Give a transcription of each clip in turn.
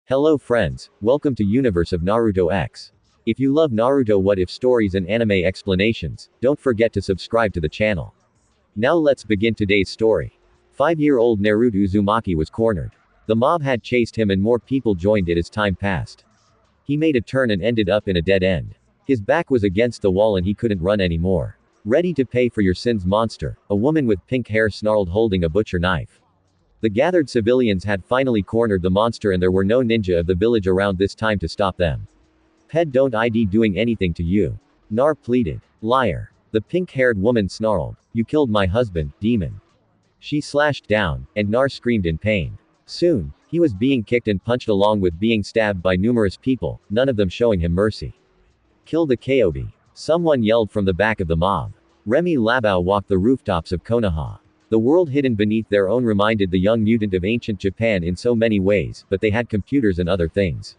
Hello friends, welcome to Universe of Naruto X. If you love Naruto what if stories and anime explanations, don't forget to subscribe to the channel. Now let's begin today's story. 5-year-old Naruto Uzumaki was cornered. The mob had chased him and more people joined it as time passed. He made a turn and ended up in a dead end. His back was against the wall and he couldn't run anymore. Ready to pay for your sins, monster, a woman with pink hair snarled holding a butcher knife. The gathered civilians had finally cornered the monster and there were no ninja of the village around this time to stop them. Ped don't ID doing anything to you. Nar pleaded. Liar. The pink-haired woman snarled. You killed my husband, demon. She slashed down, and Nar screamed in pain. Soon, he was being kicked and punched along with being stabbed by numerous people, none of them showing him mercy. Kill the Konoha. Someone yelled from the back of the mob. Remy Labao walked the rooftops of Konoha. The world hidden beneath their own reminded the young mutant of ancient Japan in so many ways, but they had computers and other things.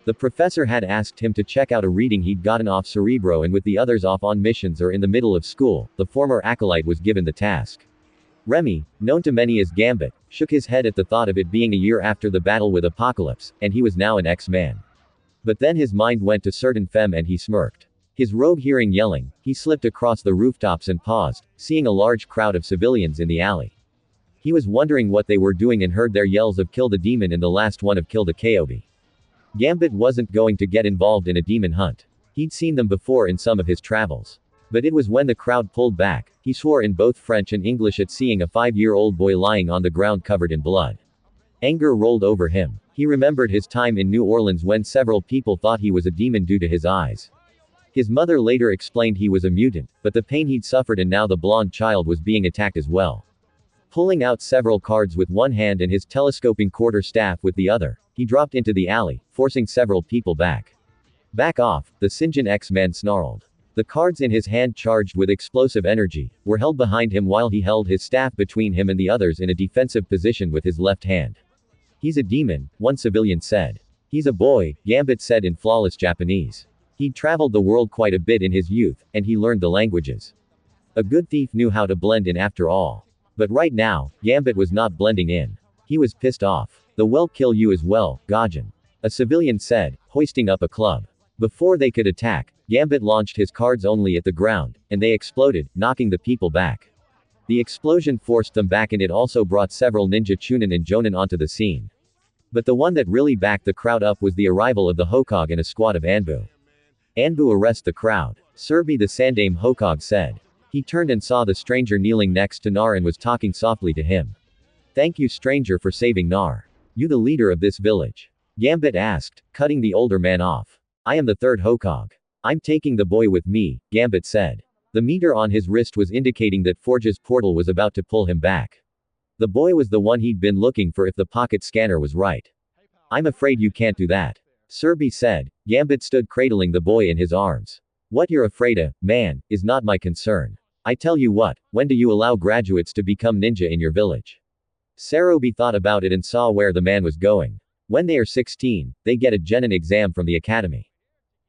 The professor had asked him to check out a reading he'd gotten off Cerebro, and with the others off on missions or in the middle of school, the former acolyte was given the task. Remy, known to many as Gambit, shook his head at the thought of it being a year after the battle with Apocalypse, and he was now an X-Man. But then his mind went to certain femme and he smirked. His rogue hearing yelling, he slipped across the rooftops and paused, seeing a large crowd of civilians in the alley. He was wondering what they were doing and heard their yells of kill the demon and the last one of kill the Konoha. Gambit wasn't going to get involved in a demon hunt. He'd seen them before in some of his travels. But it was when the crowd pulled back, he swore in both French and English at seeing a 5-year-old boy lying on the ground covered in blood. Anger rolled over him. He remembered his time in New Orleans when several people thought he was a demon due to his eyes. His mother later explained he was a mutant, but the pain he'd suffered and now the blonde child was being attacked as well. Pulling out several cards with one hand and his telescoping quarter staff with the other, he dropped into the alley, forcing several people back. Back off, the Sinjin X-Man snarled. The cards in his hand, charged with explosive energy, were held behind him while he held his staff between him and the others in a defensive position with his left hand. He's a demon, one civilian said. He's a boy, Gambit said in flawless Japanese. He'd traveled the world quite a bit in his youth, and he learned the languages. A good thief knew how to blend in after all. But right now, Gambit was not blending in. He was pissed off. The well kill you as well, Gaijin. A civilian said, hoisting up a club. Before they could attack, Gambit launched his cards only at the ground, and they exploded, knocking the people back. The explosion forced them back and it also brought several ninja Chunin and Jonin onto the scene. But the one that really backed the crowd up was the arrival of the Hokage and a squad of Anbu. Anbu arrest the crowd. Serbi the Sandame Hokage said. He turned and saw the stranger kneeling next to Nar and was talking softly to him. Thank you, stranger, for saving Nar. You the leader of this village? Gambit asked, cutting the older man off. I am the third Hokage. I'm taking the boy with me, Gambit said. The meter on his wrist was indicating that Forge's portal was about to pull him back. The boy was the one he'd been looking for if the pocket scanner was right. I'm afraid you can't do that. Serbi said. Gambit stood cradling the boy in his arms. What you're afraid of, man, is not my concern. I tell you what, when do you allow graduates to become ninja in your village? Sarobi thought about it and saw where the man was going. When they are 16, they get a genin exam from the academy.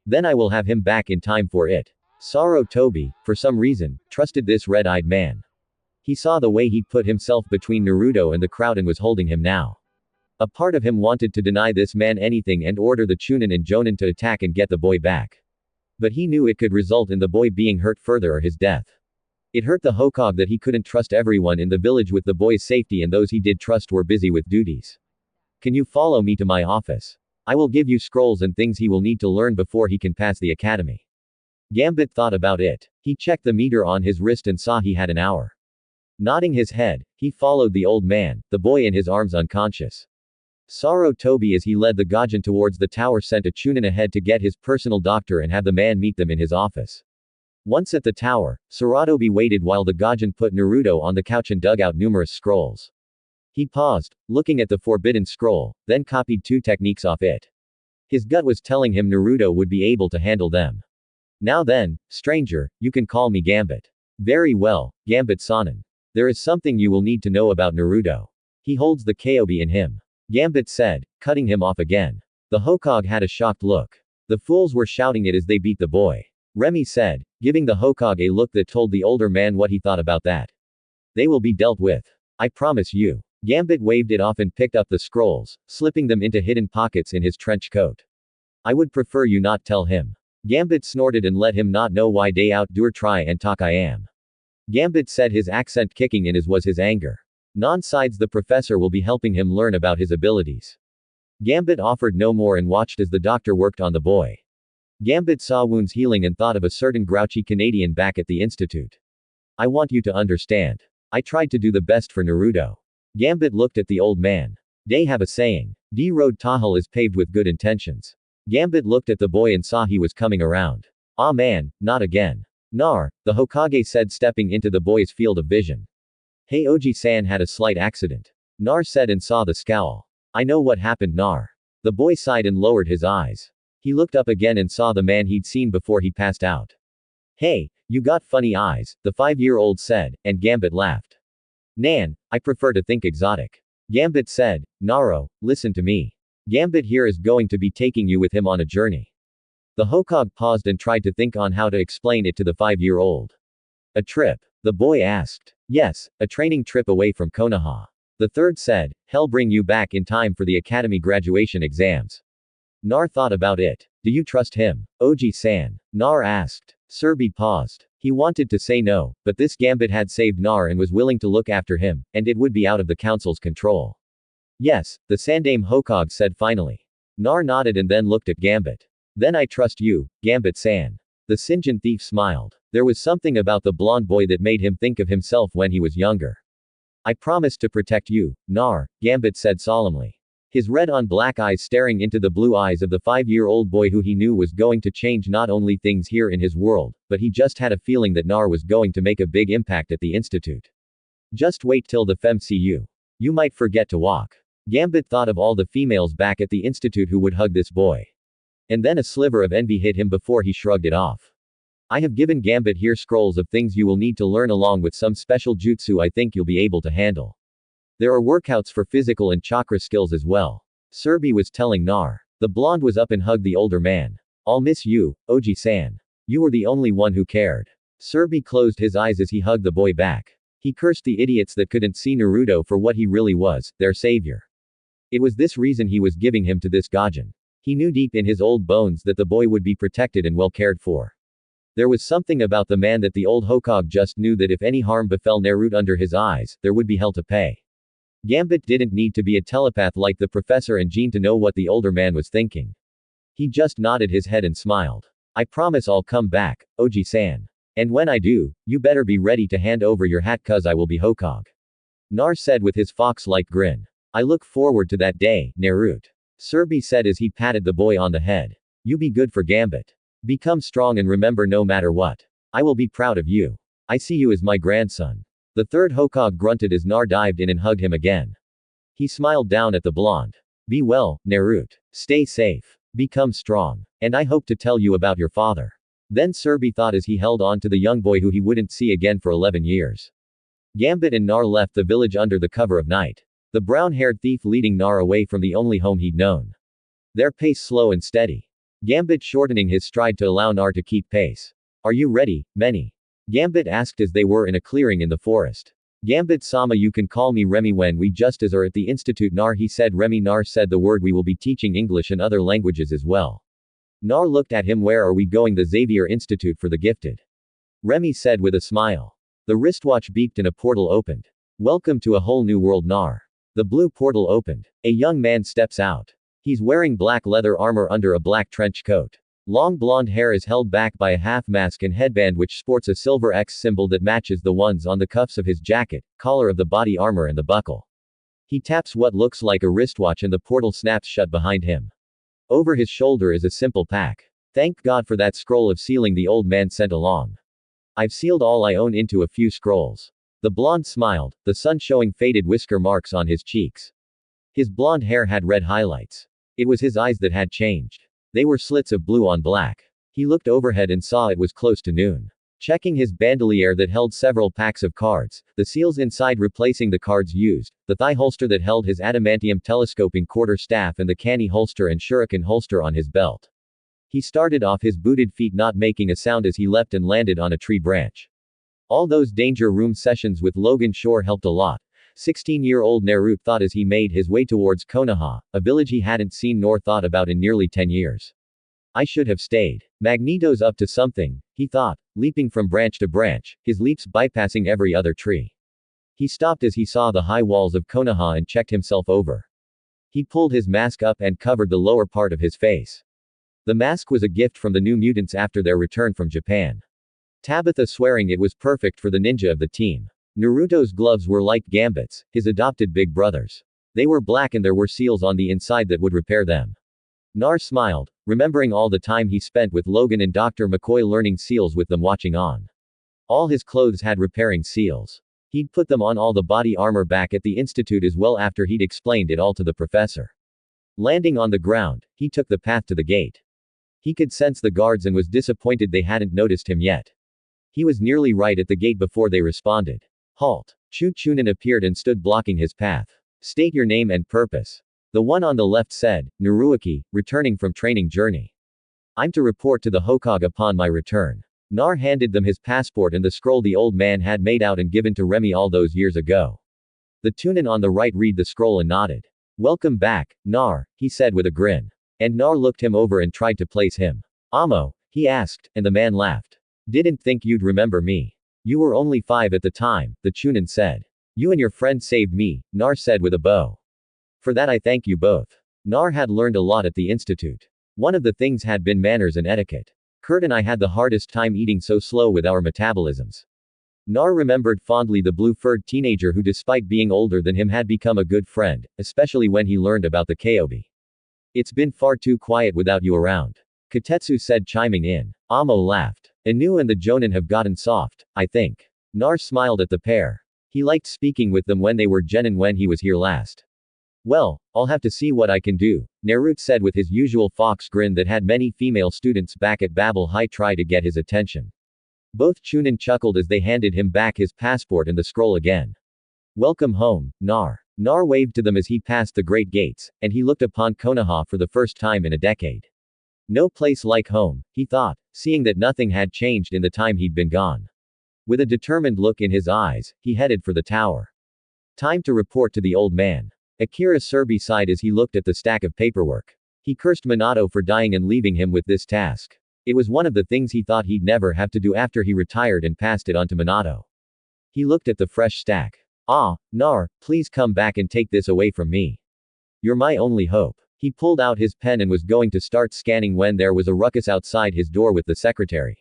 Then I will have him back in time for it. Sarutobi, for some reason, trusted this red-eyed man. He saw the way he'd put himself between Naruto and the crowd and was holding him now. A part of him wanted to deny this man anything and order the Chunin and Jonin to attack and get the boy back. But he knew it could result in the boy being hurt further or his death. It hurt the Hokage that he couldn't trust everyone in the village with the boy's safety, and those he did trust were busy with duties. Can you follow me to my office? I will give you scrolls and things he will need to learn before he can pass the academy. Gambit thought about it. He checked the meter on his wrist and saw he had an hour. Nodding his head, he followed the old man, the boy in his arms unconscious. Sarutobi, as he led the Gaijin towards the tower, sent a Chunin ahead to get his personal doctor and have the man meet them in his office. Once at the tower, Sarutobi waited while the Gaijin put Naruto on the couch and dug out numerous scrolls. He paused, looking at the forbidden scroll, then copied 2 techniques off it. His gut was telling him Naruto would be able to handle them. Now then, stranger, you can call me Gambit. Very well, Gambit-sanin. There is something you will need to know about Naruto. He holds the Konoha in him. Gambit said, cutting him off again. The Hokage had a shocked look. The fools were shouting it as they beat the boy. Remy said, giving the Hokage a look that told the older man what he thought about that. They will be dealt with. I promise you. Gambit waved it off and picked up the scrolls, slipping them into hidden pockets in his trench coat. I would prefer you not tell him. Gambit snorted and let him not know why day out dur try and talk I am. Gambit said, his accent kicking in as was his anger. Non-sides the professor will be helping him learn about his abilities. Gambit offered no more and watched as the doctor worked on the boy. Gambit saw wounds healing and thought of a certain grouchy Canadian back at the institute. I want you to understand. I tried to do the best for Naruto. Gambit looked at the old man. They have a saying. D road Tahal is paved with good intentions. Gambit looked at the boy and saw he was coming around. Ah man, not again. Nar, the Hokage said, stepping into the boy's field of vision. Hey, Oji-san had a slight accident. Nar said and saw the scowl. I know what happened, Nar. The boy sighed and lowered his eyes. He looked up again and saw the man he'd seen before he passed out. Hey, you got funny eyes, the 5-year-old said, and Gambit laughed. Nan, I prefer to think exotic. Gambit said, Naro, listen to me. Gambit here is going to be taking you with him on a journey. The Hokage paused and tried to think on how to explain it to the 5-year-old. A trip? The boy asked. Yes, a training trip away from Konoha. The third said, hell, bring you back in time for the academy graduation exams. Nar thought about it. Do you trust him? Oji-san. Nar asked. Serbi paused. He wanted to say no, but this Gambit had saved Nar and was willing to look after him, and it would be out of the council's control. Yes, the Sandaime Hokage said finally. Nar nodded and then looked at Gambit. Then I trust you, Gambit-san. The Sinjin thief smiled. There was something about the blonde boy that made him think of himself when he was younger. I promise to protect you, Nar, Gambit said solemnly. His red-on-black eyes staring into the blue eyes of the 5-year-old boy who he knew was going to change not only things here in his world, but he just had a feeling that Nar was going to make a big impact at the institute. Just wait till the fem see you. You might forget to walk. Gambit thought of all the females back at the institute who would hug this boy. And then a sliver of envy hit him before he shrugged it off. I have given Gambit here scrolls of things you will need to learn along with some special jutsu I think you'll be able to handle. There are workouts for physical and chakra skills as well. Serbi was telling Nar. The blonde was up and hugged the older man. I'll miss you, Oji-san. You were the only one who cared. Serbi closed his eyes as he hugged the boy back. He cursed the idiots that couldn't see Naruto for what he really was, their savior. It was this reason he was giving him to this Gaijin. He knew deep in his old bones that the boy would be protected and well cared for. There was something about the man that the old Hokage just knew that if any harm befell Naruto under his eyes, there would be hell to pay. Gambit didn't need to be a telepath like the professor and Jean to know what the older man was thinking. He just nodded his head and smiled. I promise I'll come back, Oji-san. And when I do, you better be ready to hand over your hat cuz I will be Hokage. Nar said with his fox-like grin. I look forward to that day, Naruto. Serbi said as he patted the boy on the head. You be good for Gambit. Become strong and remember no matter what. I will be proud of you. I see you as my grandson. The third Hokage grunted as Nar dived in and hugged him again. He smiled down at the blonde. Be well, Naruto. Stay safe. Become strong. And I hope to tell you about your father. Then Serbi thought as he held on to the young boy who he wouldn't see again for 11 years. Gambit and Nar left the village under the cover of night. The brown-haired thief leading Nar away from the only home he'd known. Their pace slow and steady. Gambit shortening his stride to allow Nar to keep pace. Are you ready, Meni? Gambit asked as they were in a clearing in the forest. Gambit-sama, you can call me Remy when we just as are at the institute, Nar, he said. Remy. Nar said the word. We will be teaching English and other languages as well. Nar looked at him. Where are we going? The Xavier Institute for the Gifted. Remy said with a smile. The wristwatch beeped and a portal opened. Welcome to a whole new world, Nar. The blue portal opened. A young man steps out. He's wearing black leather armor under a black trench coat. Long blonde hair is held back by a half mask and headband which sports a silver X symbol that matches the ones on the cuffs of his jacket, collar of the body armor and the buckle. He taps what looks like a wristwatch and the portal snaps shut behind him. Over his shoulder is a simple pack. Thank God for that scroll of sealing the old man sent along. I've sealed all I own into a few scrolls. The blonde smiled, the sun showing faded whisker marks on his cheeks. His blonde hair had red highlights. It was his eyes that had changed. They were slits of blue on black. He looked overhead and saw it was close to noon. Checking his bandolier that held several packs of cards, the seals inside replacing the cards used, the thigh holster that held his adamantium telescoping quarter staff and the canny holster and shuriken holster on his belt. He started off his booted feet not making a sound as he leapt and landed on a tree branch. All those danger room sessions with Logan Shore helped a lot, 16-year-old Naruto thought as he made his way towards Konoha, a village he hadn't seen nor thought about in nearly 10 years. I should have stayed. Magneto's up to something, he thought, leaping from branch to branch, his leaps bypassing every other tree. He stopped as he saw the high walls of Konoha and checked himself over. He pulled his mask up and covered the lower part of his face. The mask was a gift from the New Mutants after their return from Japan. Tabitha swearing it was perfect for the ninja of the team. Naruto's gloves were like Gambit's, his adopted big brothers. They were black and there were seals on the inside that would repair them. Nar smiled, remembering all the time he spent with Logan and Dr. McCoy learning seals with them watching on. All his clothes had repairing seals. He'd put them on all the body armor back at the institute as well after he'd explained it all to the professor. Landing on the ground, he took the path to the gate. He could sense the guards and was disappointed they hadn't noticed him yet. He was nearly right at the gate before they responded. Halt. Chunin appeared and stood blocking his path. State your name and purpose. The one on the left said, Naruaki, returning from training journey. I'm to report to the Hokage upon my return. Nar handed them his passport and the scroll the old man had made out and given to Remy all those years ago. The Chunin on the right read the scroll and nodded. Welcome back, Nar, he said with a grin. And Nar looked him over and tried to place him. Amo, he asked, and the man laughed. Didn't think you'd remember me. You were only 5 at the time, the Chunin said. You and your friend saved me, Nar said with a bow. For that I thank you both. Nar had learned a lot at the institute. One of the things had been manners and etiquette. Kurt and I had the hardest time eating so slow with our metabolisms. Nar remembered fondly the blue-furred teenager who despite being older than him had become a good friend, especially when he learned about the Konoha. It's been far too quiet without you around. Katetsu said chiming in. Amo laughed. Inu and the Jonin have gotten soft, I think. Nar smiled at the pair. He liked speaking with them when they were genin when he was here last. Well, I'll have to see what I can do, Naruto said with his usual fox grin that had many female students back at Babel High try to get his attention. Both Chunin chuckled as they handed him back his passport and the scroll again. Welcome home, Nar. Nar waved to them as he passed the great gates, and he looked upon Konoha for the first time in a decade. No place like home, he thought, seeing that nothing had changed in the time he'd been gone. With a determined look in his eyes, he headed for the tower. Time to report to the old man. Akira Serbi sighed as he looked at the stack of paperwork. He cursed Minato for dying and leaving him with this task. It was one of the things he thought he'd never have to do after he retired and passed it on to Minato. He looked at the fresh stack. Ah, Nar, please come back and take this away from me. You're my only hope. He pulled out his pen and was going to start scanning when there was a ruckus outside his door with the secretary.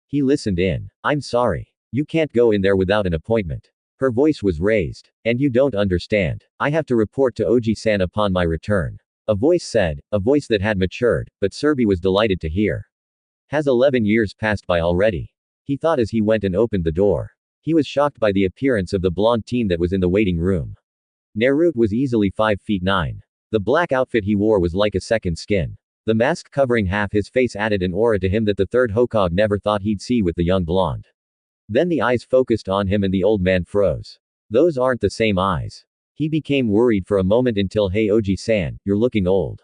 He listened in. I'm sorry. You can't go in there without an appointment. Her voice was raised. And you don't understand. I have to report to Oji-san upon my return. A voice said, a voice that had matured, but Serbi was delighted to hear. Has 11 years passed by already? He thought as he went and opened the door. He was shocked by the appearance of the blonde teen that was in the waiting room. Naruto was easily 5'9". The black outfit he wore was like a second skin. The mask covering half his face added an aura to him that the third Hokage never thought he'd see with the young blonde. Then the eyes focused on him and the old man froze. Those aren't the same eyes. He became worried for a moment until hey Oji-san, you're looking old.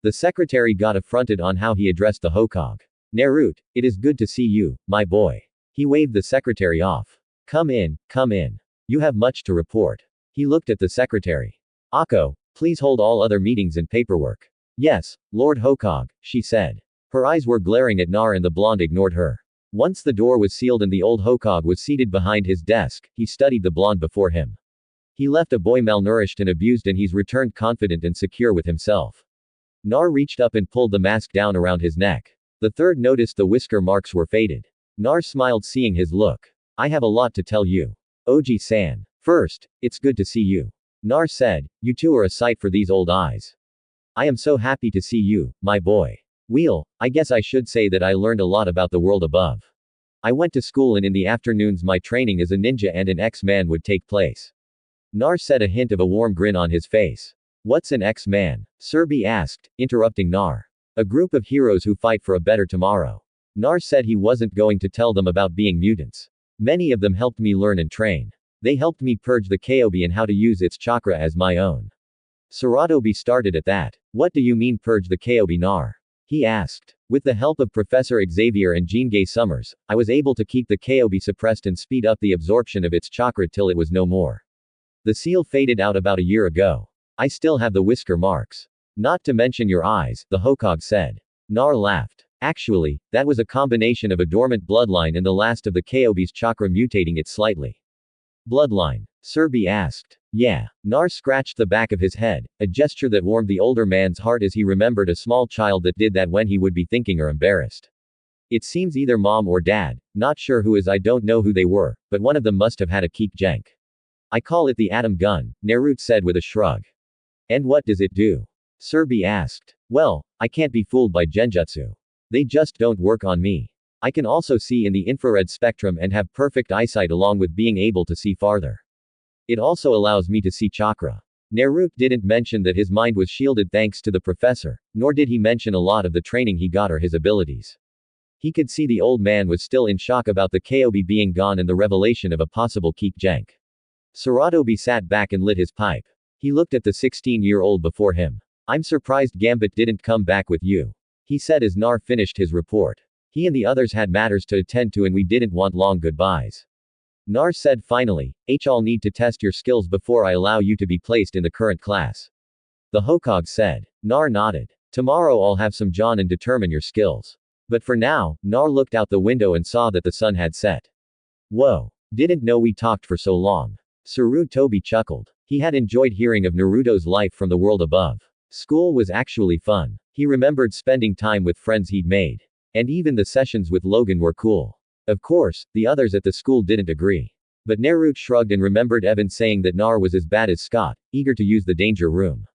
The secretary got affronted on how he addressed the Hokage. Naruto, it is good to see you, my boy. He waved the secretary off. Come in, come in. You have much to report. He looked at the secretary. Akko, please hold all other meetings and paperwork. Yes, Lord Hokage, she said. Her eyes were glaring at Nar and the blonde ignored her. Once the door was sealed and the old Hokage was seated behind his desk, he studied the blonde before him. He left a boy malnourished and abused and he's returned confident and secure with himself. Nar reached up and pulled the mask down around his neck. The third noticed the whisker marks were faded. Nar smiled seeing his look. I have a lot to tell you. Oji-san. First, it's good to see you. Nar said, you two are a sight for these old eyes. I am so happy to see you, my boy. I guess I should say that I learned a lot about the world above. I went to school and in the afternoons my training as a ninja and an X-Man would take place. Nar said, a hint of a warm grin on his face. What's an X-Man? Serbi asked, interrupting Nar. A group of heroes who fight for a better tomorrow. Nar said he wasn't going to tell them about being mutants. Many of them helped me learn and train. They helped me purge the Konoha and how to use its chakra as my own. Saratobi started at that. What do you mean purge the Konoha, Nar? He asked. With the help of Professor Xavier and Jean Gay Summers, I was able to keep the Konoha suppressed and speed up the absorption of its chakra till it was no more. The seal faded out about a year ago. I still have the whisker marks. Not to mention your eyes, the Hokage said. Nar laughed. Actually, that was a combination of a dormant bloodline and the last of the Kyobi's chakra mutating it slightly. Bloodline? Serbi asked. Yeah. Nar scratched the back of his head, a gesture that warmed the older man's heart as he remembered a small child that did that when he would be thinking or embarrassed. It seems either mom or dad, not sure who is. I don't know who they were, but one of them must have had a keek jank. I call it the atom gun, Naruto said with a shrug. And what does it do? Serbi asked. Well, I can't be fooled by genjutsu. They just don't work on me. I can also see in the infrared spectrum and have perfect eyesight along with being able to see farther. It also allows me to see chakra. Naruto didn't mention that his mind was shielded thanks to the professor, nor did he mention a lot of the training he got or his abilities. He could see the old man was still in shock about the Kyobi being gone and the revelation of a possible keek jank. Saratobi sat back and lit his pipe. He looked at the 16-year-old before him. I'm surprised Gambit didn't come back with you, he said as Nar finished his report. He and the others had matters to attend to and we didn't want long goodbyes. Nar said finally, I'll need to test your skills before I allow you to be placed in the current class. The Hokage said. Nar nodded. Tomorrow I'll have some John and determine your skills. But for now, Nar looked out the window and saw that the sun had set. Whoa. Didn't know we talked for so long. Sarutobi chuckled. He had enjoyed hearing of Naruto's life from the world above. School was actually fun. He remembered spending time with friends he'd made. And even the sessions with Logan were cool. Of course, the others at the school didn't agree. But Naruto shrugged and remembered Evan saying that Nar was as bad as Scott, eager to use the danger room.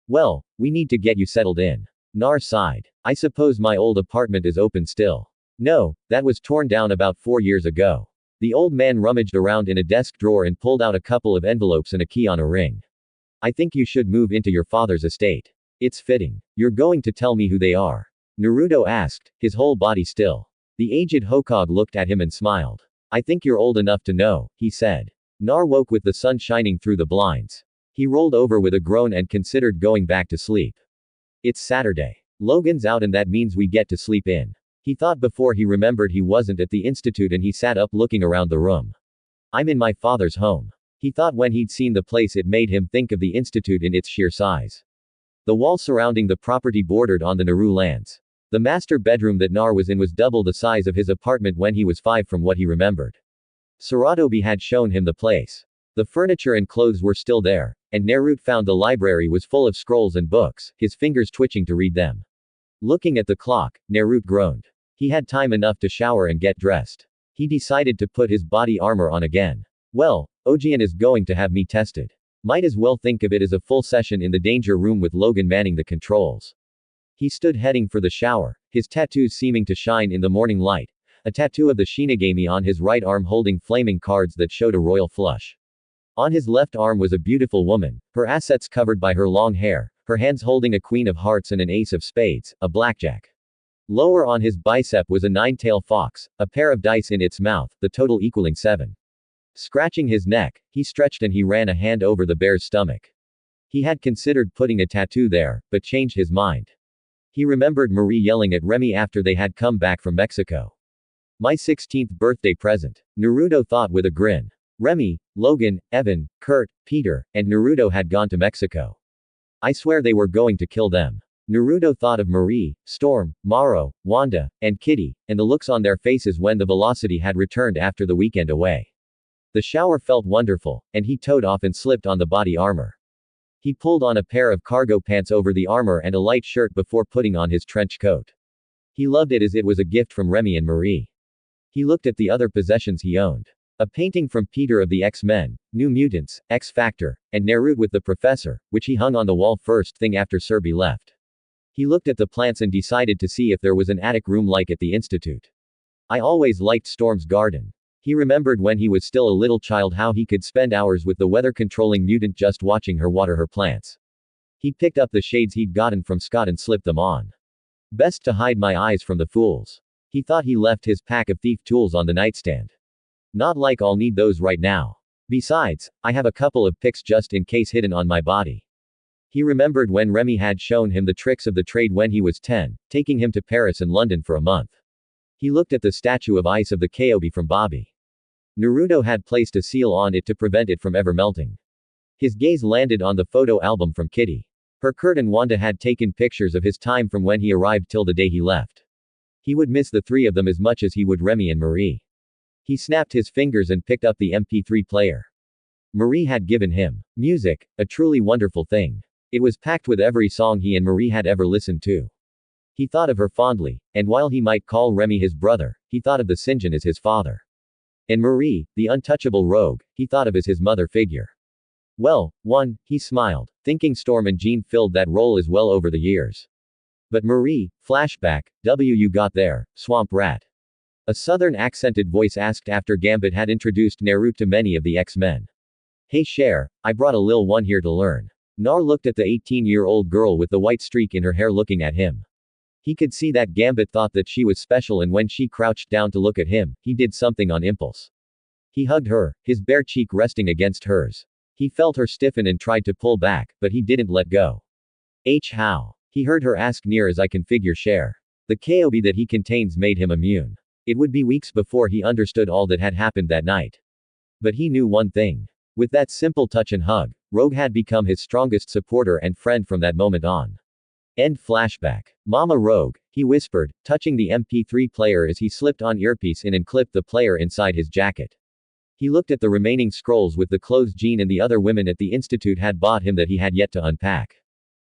Well, we need to get you settled in. Nar sighed. I suppose my old apartment is open still. No, that was torn down about 4 years ago. The old man rummaged around in a desk drawer and pulled out a couple of envelopes and a key on a ring. I think you should move into your father's estate. It's fitting. You're going to tell me who they are? Naruto asked, his whole body still. The aged Hokage looked at him and smiled. I think you're old enough to know, he said. Nar woke with the sun shining through the blinds. He rolled over with a groan and considered going back to sleep. It's Saturday. Logan's out and that means we get to sleep in. He thought before he remembered he wasn't at the institute and he sat up looking around the room. I'm in my father's home. He thought when he'd seen the place it made him think of the institute in its sheer size. The wall surrounding the property bordered on the Naru lands. The master bedroom that Nar was in was double the size of his apartment when he was 5 from what he remembered. Saratobi had shown him the place. The furniture and clothes were still there, and Naruto found the library was full of scrolls and books, his fingers twitching to read them. Looking at the clock, Naruto groaned. He had time enough to shower and get dressed. He decided to put his body armor on again. Well, Ojian is going to have me tested. Might as well think of it as a full session in the danger room with Logan manning the controls. He stood heading for the shower, his tattoos seeming to shine in the morning light, a tattoo of the Shinigami on his right arm holding flaming cards that showed a royal flush. On his left arm was a beautiful woman, her assets covered by her long hair, her hands holding a queen of hearts and an ace of spades, a blackjack. Lower on his bicep was a 9-tailed fox, a pair of dice in its mouth, the total equaling 7. Scratching his neck, he stretched and he ran a hand over the bear's stomach. He had considered putting a tattoo there, but changed his mind. He remembered Marie yelling at Remy after they had come back from Mexico. My 16th birthday present, Naruto thought with a grin. Remy, Logan, Evan, Kurt, Peter, and Naruto had gone to Mexico. I swear they were going to kill them. Naruto thought of Marie, Storm, Maro, Wanda, and Kitty, and the looks on their faces when the velocity had returned after the weekend away. The shower felt wonderful, and he toed off and slipped on the body armor. He pulled on a pair of cargo pants over the armor and a light shirt before putting on his trench coat. He loved it as it was a gift from Remy and Marie. He looked at the other possessions he owned. A painting from Peter of the X-Men, New Mutants, X-Factor, and Naruto with the Professor, which he hung on the wall first thing after Serbi left. He looked at the plants and decided to see if there was an attic room like at the institute. I always liked Storm's garden. He remembered when he was still a little child how he could spend hours with the weather-controlling mutant just watching her water her plants. He picked up the shades he'd gotten from Scott and slipped them on. Best to hide my eyes from the fools. He thought he left his pack of thief tools on the nightstand. Not like I'll need those right now. Besides, I have a couple of picks just in case hidden on my body. He remembered when Remy had shown him the tricks of the trade when he was 10, taking him to Paris and London for a month. He looked at the statue of ice of the Kyobi from Bobby. Naruto had placed a seal on it to prevent it from ever melting. His gaze landed on the photo album from Kitty. Her Kurt and Wanda had taken pictures of his time from when he arrived till the day he left. He would miss the three of them as much as he would Remy and Marie. He snapped his fingers and picked up the MP3 player. Marie had given him music, a truly wonderful thing. It was packed with every song he and Marie had ever listened to. He thought of her fondly, and while he might call Remy his brother, he thought of the Sinjin as his father. And Marie, the untouchable rogue, he thought of as his mother figure. Well, he smiled, thinking Storm and Jean filled that role as well over the years. But Marie, flashback, you got there, swamp rat. A southern accented voice asked after Gambit had introduced Naruto to many of the X-Men. Hey Cher, I brought a lil one here to learn. Nar looked at the 18-year-old girl with the white streak in her hair looking at him. He could see that Gambit thought that she was special, and when she crouched down to look at him, he did something on impulse. He hugged her, his bare cheek resting against hers. He felt her stiffen and tried to pull back, but he didn't let go. How? He heard her ask near as I configure Cher. The KOB that he contains made him immune. It would be weeks before he understood all that had happened that night. But he knew one thing. With that simple touch and hug, Rogue had become his strongest supporter and friend from that moment on. End flashback. Mama Rogue, he whispered, touching the MP3 player as he slipped on earpiece in and clipped the player inside his jacket. He looked at the remaining scrolls with the clothes Jean and the other women at the institute had bought him that he had yet to unpack.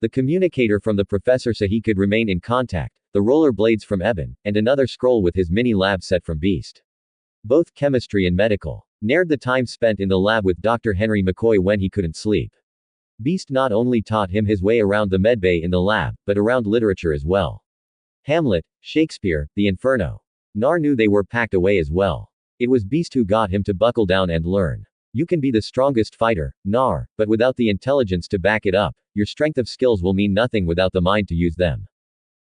The communicator from the professor so he could remain in contact, the roller blades from Eben, and another scroll with his mini lab set from Beast. Both chemistry and medical. Nared the time spent in the lab with Dr. Henry McCoy when he couldn't sleep. Beast not only taught him his way around the medbay in the lab, but around literature as well. Hamlet, Shakespeare, the Inferno. Nar knew they were packed away as well. It was Beast who got him to buckle down and learn. You can be the strongest fighter, Nar, but without the intelligence to back it up, your strength of skills will mean nothing without the mind to use them.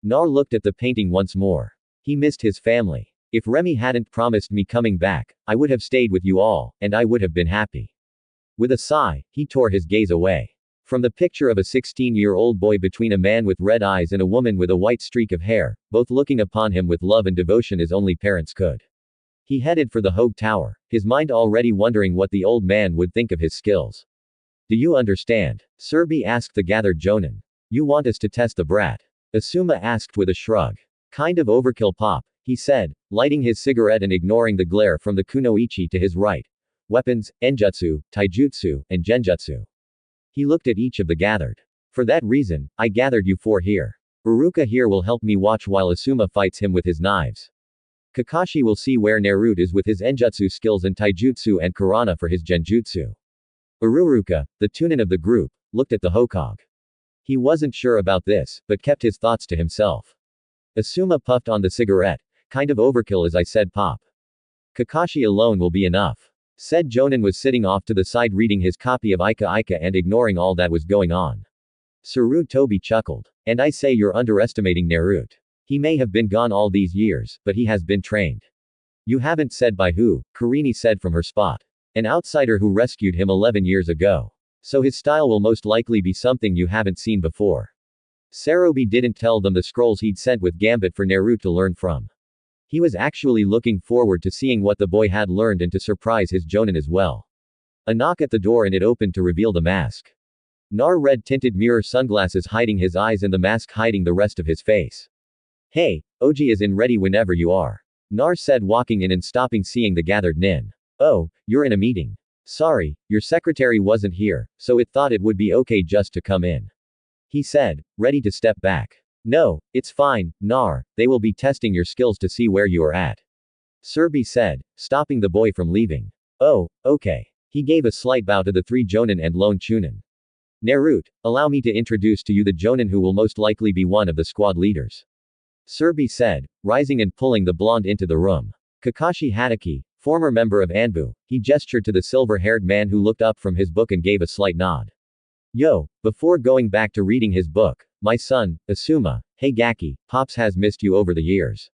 Nar looked at the painting once more. He missed his family. If Remy hadn't promised me coming back, I would have stayed with you all, and I would have been happy. With a sigh, he tore his gaze away. From the picture of a 16-year-old boy between a man with red eyes and a woman with a white streak of hair, both looking upon him with love and devotion as only parents could. He headed for the Hogue Tower, his mind already wondering what the old man would think of his skills. Do you understand? Serbi asked the gathered Jonin. You want us to test the brat? Asuma asked with a shrug. Kind of overkill pop, he said, lighting his cigarette and ignoring the glare from the kunoichi to his right. Weapons, enjutsu, taijutsu, and genjutsu. He looked at each of the gathered. For that reason, I gathered you four here. Uruka here will help me watch while Asuma fights him with his knives. Kakashi will see where Naruto is with his enjutsu skills and taijutsu, and Kurana for his genjutsu. Ururuka, the tunin of the group, looked at the Hokage. He wasn't sure about this, but kept his thoughts to himself. Asuma puffed on the cigarette. Kind of overkill as I said pop. Kakashi alone will be enough. Said Jonin was sitting off to the side reading his copy of Ika Ika and ignoring all that was going on. Sarutobi chuckled. And I say you're underestimating Naruto. He may have been gone all these years, but he has been trained. You haven't said by who, Karini said from her spot. An outsider who rescued him 11 years ago. So his style will most likely be something you haven't seen before. Sarobi didn't tell them the scrolls he'd sent with Gambit for Naruto to learn from. He was actually looking forward to seeing what the boy had learned and to surprise his Jonin as well. A knock at the door and it opened to reveal the mask. Nar red-tinted mirror sunglasses hiding his eyes and the mask hiding the rest of his face. Hey, Oji is in ready whenever you are. Nar said walking in and stopping seeing the gathered nin. Oh, you're in a meeting. Sorry, your secretary wasn't here, so it thought it would be okay just to come in. He said, ready to step back. No, it's fine, Nar, they will be testing your skills to see where you are at. Serbi said, stopping the boy from leaving. Oh, okay. He gave a slight bow to the three Jonin and lone Chunin. Naruto, allow me to introduce to you the Jonin who will most likely be one of the squad leaders. Serbi said, rising and pulling the blonde into the room. Kakashi Hatake, former member of Anbu, he gestured to the silver-haired man who looked up from his book and gave a slight nod. Yo, before going back to reading his book, my son, Asuma, hey Gaki, Pops has missed you over the years.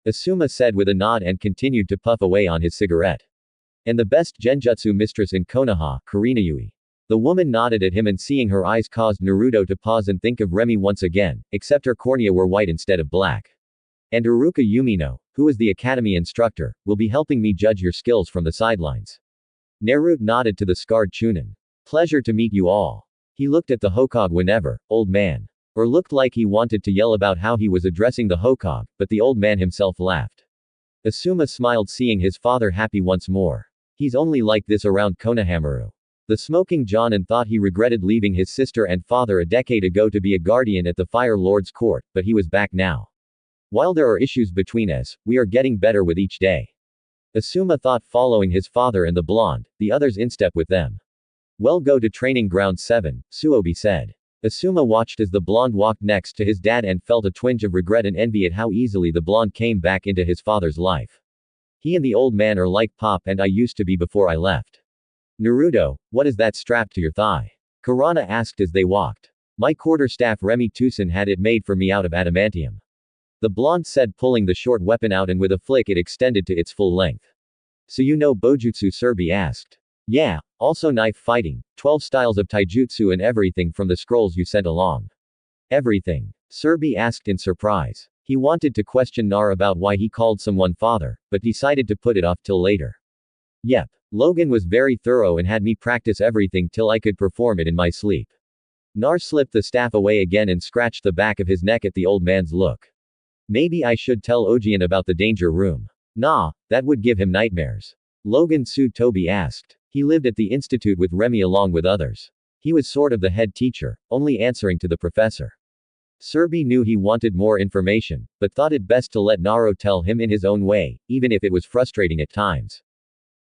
Asuma said with a nod and continued to puff away on his cigarette. And the best genjutsu mistress in Konoha, Karinayui. The woman nodded at him and seeing her eyes caused Naruto to pause and think of Remy once again, except her cornea were white instead of black. And Uruka Yumino, who is the academy instructor, will be helping me judge your skills from the sidelines. Naruto nodded to the scarred Chunin. Pleasure to meet you all. He looked at the Hokage whenever, old man. Or looked like he wanted to yell about how he was addressing the Hokage, but the old man himself laughed. Asuma smiled seeing his father happy once more. He's only like this around Konohamaru. The smoking Jonin thought he regretted leaving his sister and father a decade ago to be a guardian at the Fire Lord's court, but he was back now. While there are issues between us, we are getting better with each day. Asuma thought following his father and the blonde, the others in step with them. Well, go to training ground 7, Suobi said. Asuma watched as the blonde walked next to his dad and felt a twinge of regret and envy at how easily the blonde came back into his father's life. He and the old man are like Pop and I used to be before I left. Naruto, what is that strapped to your thigh? Kurana asked as they walked. My quarterstaff Remy Tucson had it made for me out of adamantium. The blonde said, pulling the short weapon out, and with a flick it extended to its full length. So you know Bojutsu? Surbi asked. Yeah, also knife fighting, 12 styles of taijutsu and everything from the scrolls you sent along. Everything? Surbi asked in surprise. He wanted to question Nar about why he called someone father, but decided to put it off till later. Yep. Logan was very thorough and had me practice everything till I could perform it in my sleep. Nar slipped the staff away again and scratched the back of his neck at the old man's look. Maybe I should tell Ojian about the danger room. Nah, that would give him nightmares. Logan Su Toby asked. He lived at the institute with Remy along with others. He was sort of the head teacher, only answering to the professor. Surbi knew he wanted more information, but thought it best to let Naro tell him in his own way, even if it was frustrating at times.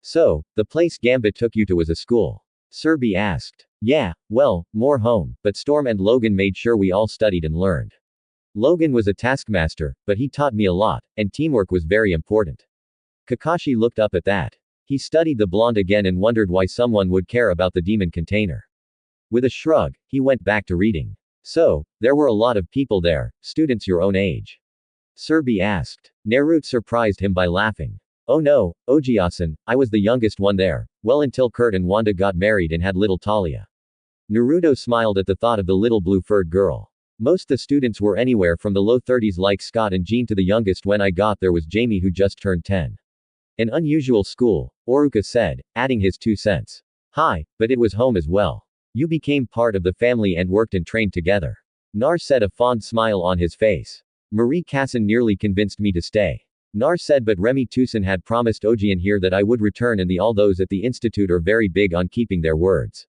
So, the place Gambit took you to was a school? Surbi asked. Yeah, well, more home, but Storm and Logan made sure we all studied and learned. Logan was a taskmaster, but he taught me a lot, and teamwork was very important. Kakashi looked up at that. He studied the blonde again and wondered why someone would care about the demon container. With a shrug, he went back to reading. So, there were a lot of people there, students your own age? Surbi asked. Naruto surprised him by laughing. Oh no, Ojiasan, I was the youngest one there, well until Kurt and Wanda got married and had little Talia. Naruto smiled at the thought of the little blue-furred girl. Most the students were anywhere from the low 30s like Scott and Jean to the youngest when I got there was Jamie who just turned 10. An unusual school, Oruka said, adding his 2 cents. Hi, but it was home as well. You became part of the family and worked and trained together. Nar said, a fond smile on his face. Marie Casson nearly convinced me to stay. Nar said, but Remy Tucson had promised Ojian here that I would return, and all those at the institute are very big on keeping their words.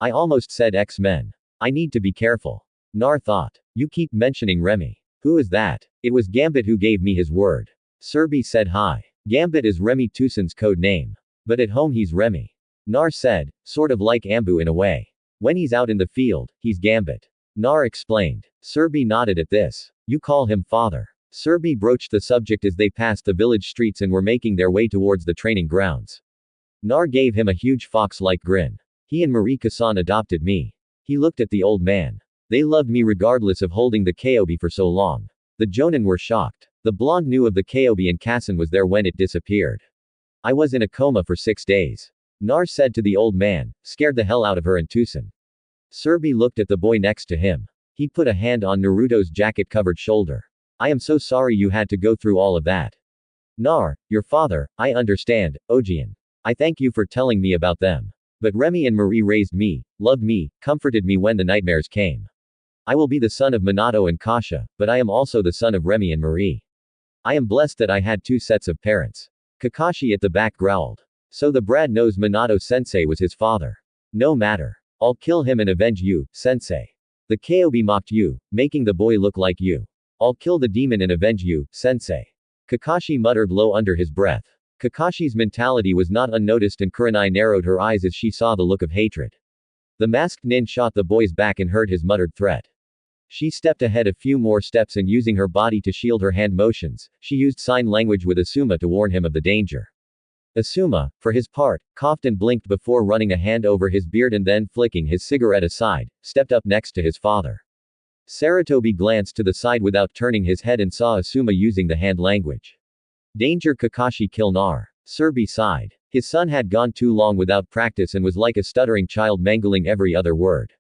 I almost said X-Men. I need to be careful. Nar thought. You keep mentioning Remy. Who is that? It was Gambit who gave me his word. Surbi said hi. Gambit is Remy Tucson's code name. But at home he's Remy. Nar said, sort of like Ambu in a way. When he's out in the field, he's Gambit. Nar explained. Surbi nodded at this. You call him father. Surbi broached the subject as they passed the village streets and were making their way towards the training grounds. Nar gave him a huge fox-like grin. He and Marika-san adopted me. He looked at the old man. They loved me regardless of holding the Kobe for so long. The Jonin were shocked. The blonde knew of the Kobe and Kassan was there when it disappeared. I was in a coma for 6 days. Nar said to the old man, scared the hell out of her and Tucson. Surbi looked at the boy next to him. He put a hand on Naruto's jacket-covered shoulder. I am so sorry you had to go through all of that. Nar, your father, I understand, Ojian. I thank you for telling me about them. But Remy and Marie raised me, loved me, comforted me when the nightmares came. I will be the son of Minato and Kasha, but I am also the son of Remy and Marie. I am blessed that I had 2 sets of parents. Kakashi at the back growled. So the Brad knows Minato-sensei was his father. No matter. I'll kill him and avenge you, sensei. The Kobe mocked you, making the boy look like you. I'll kill the demon and avenge you, sensei. Kakashi muttered low under his breath. Kakashi's mentality was not unnoticed and Kurenai narrowed her eyes as she saw the look of hatred. The masked nin shot the boy's back and heard his muttered threat. She stepped ahead a few more steps and using her body to shield her hand motions, she used sign language with Asuma to warn him of the danger. Asuma, for his part, coughed and blinked before running a hand over his beard and then flicking his cigarette aside, stepped up next to his father. Saratobi glanced to the side without turning his head and saw Asuma using the hand language. Danger Kakashi kill Nar. Surbi sighed. His son had gone too long without practice and was like a stuttering child mangling every other word.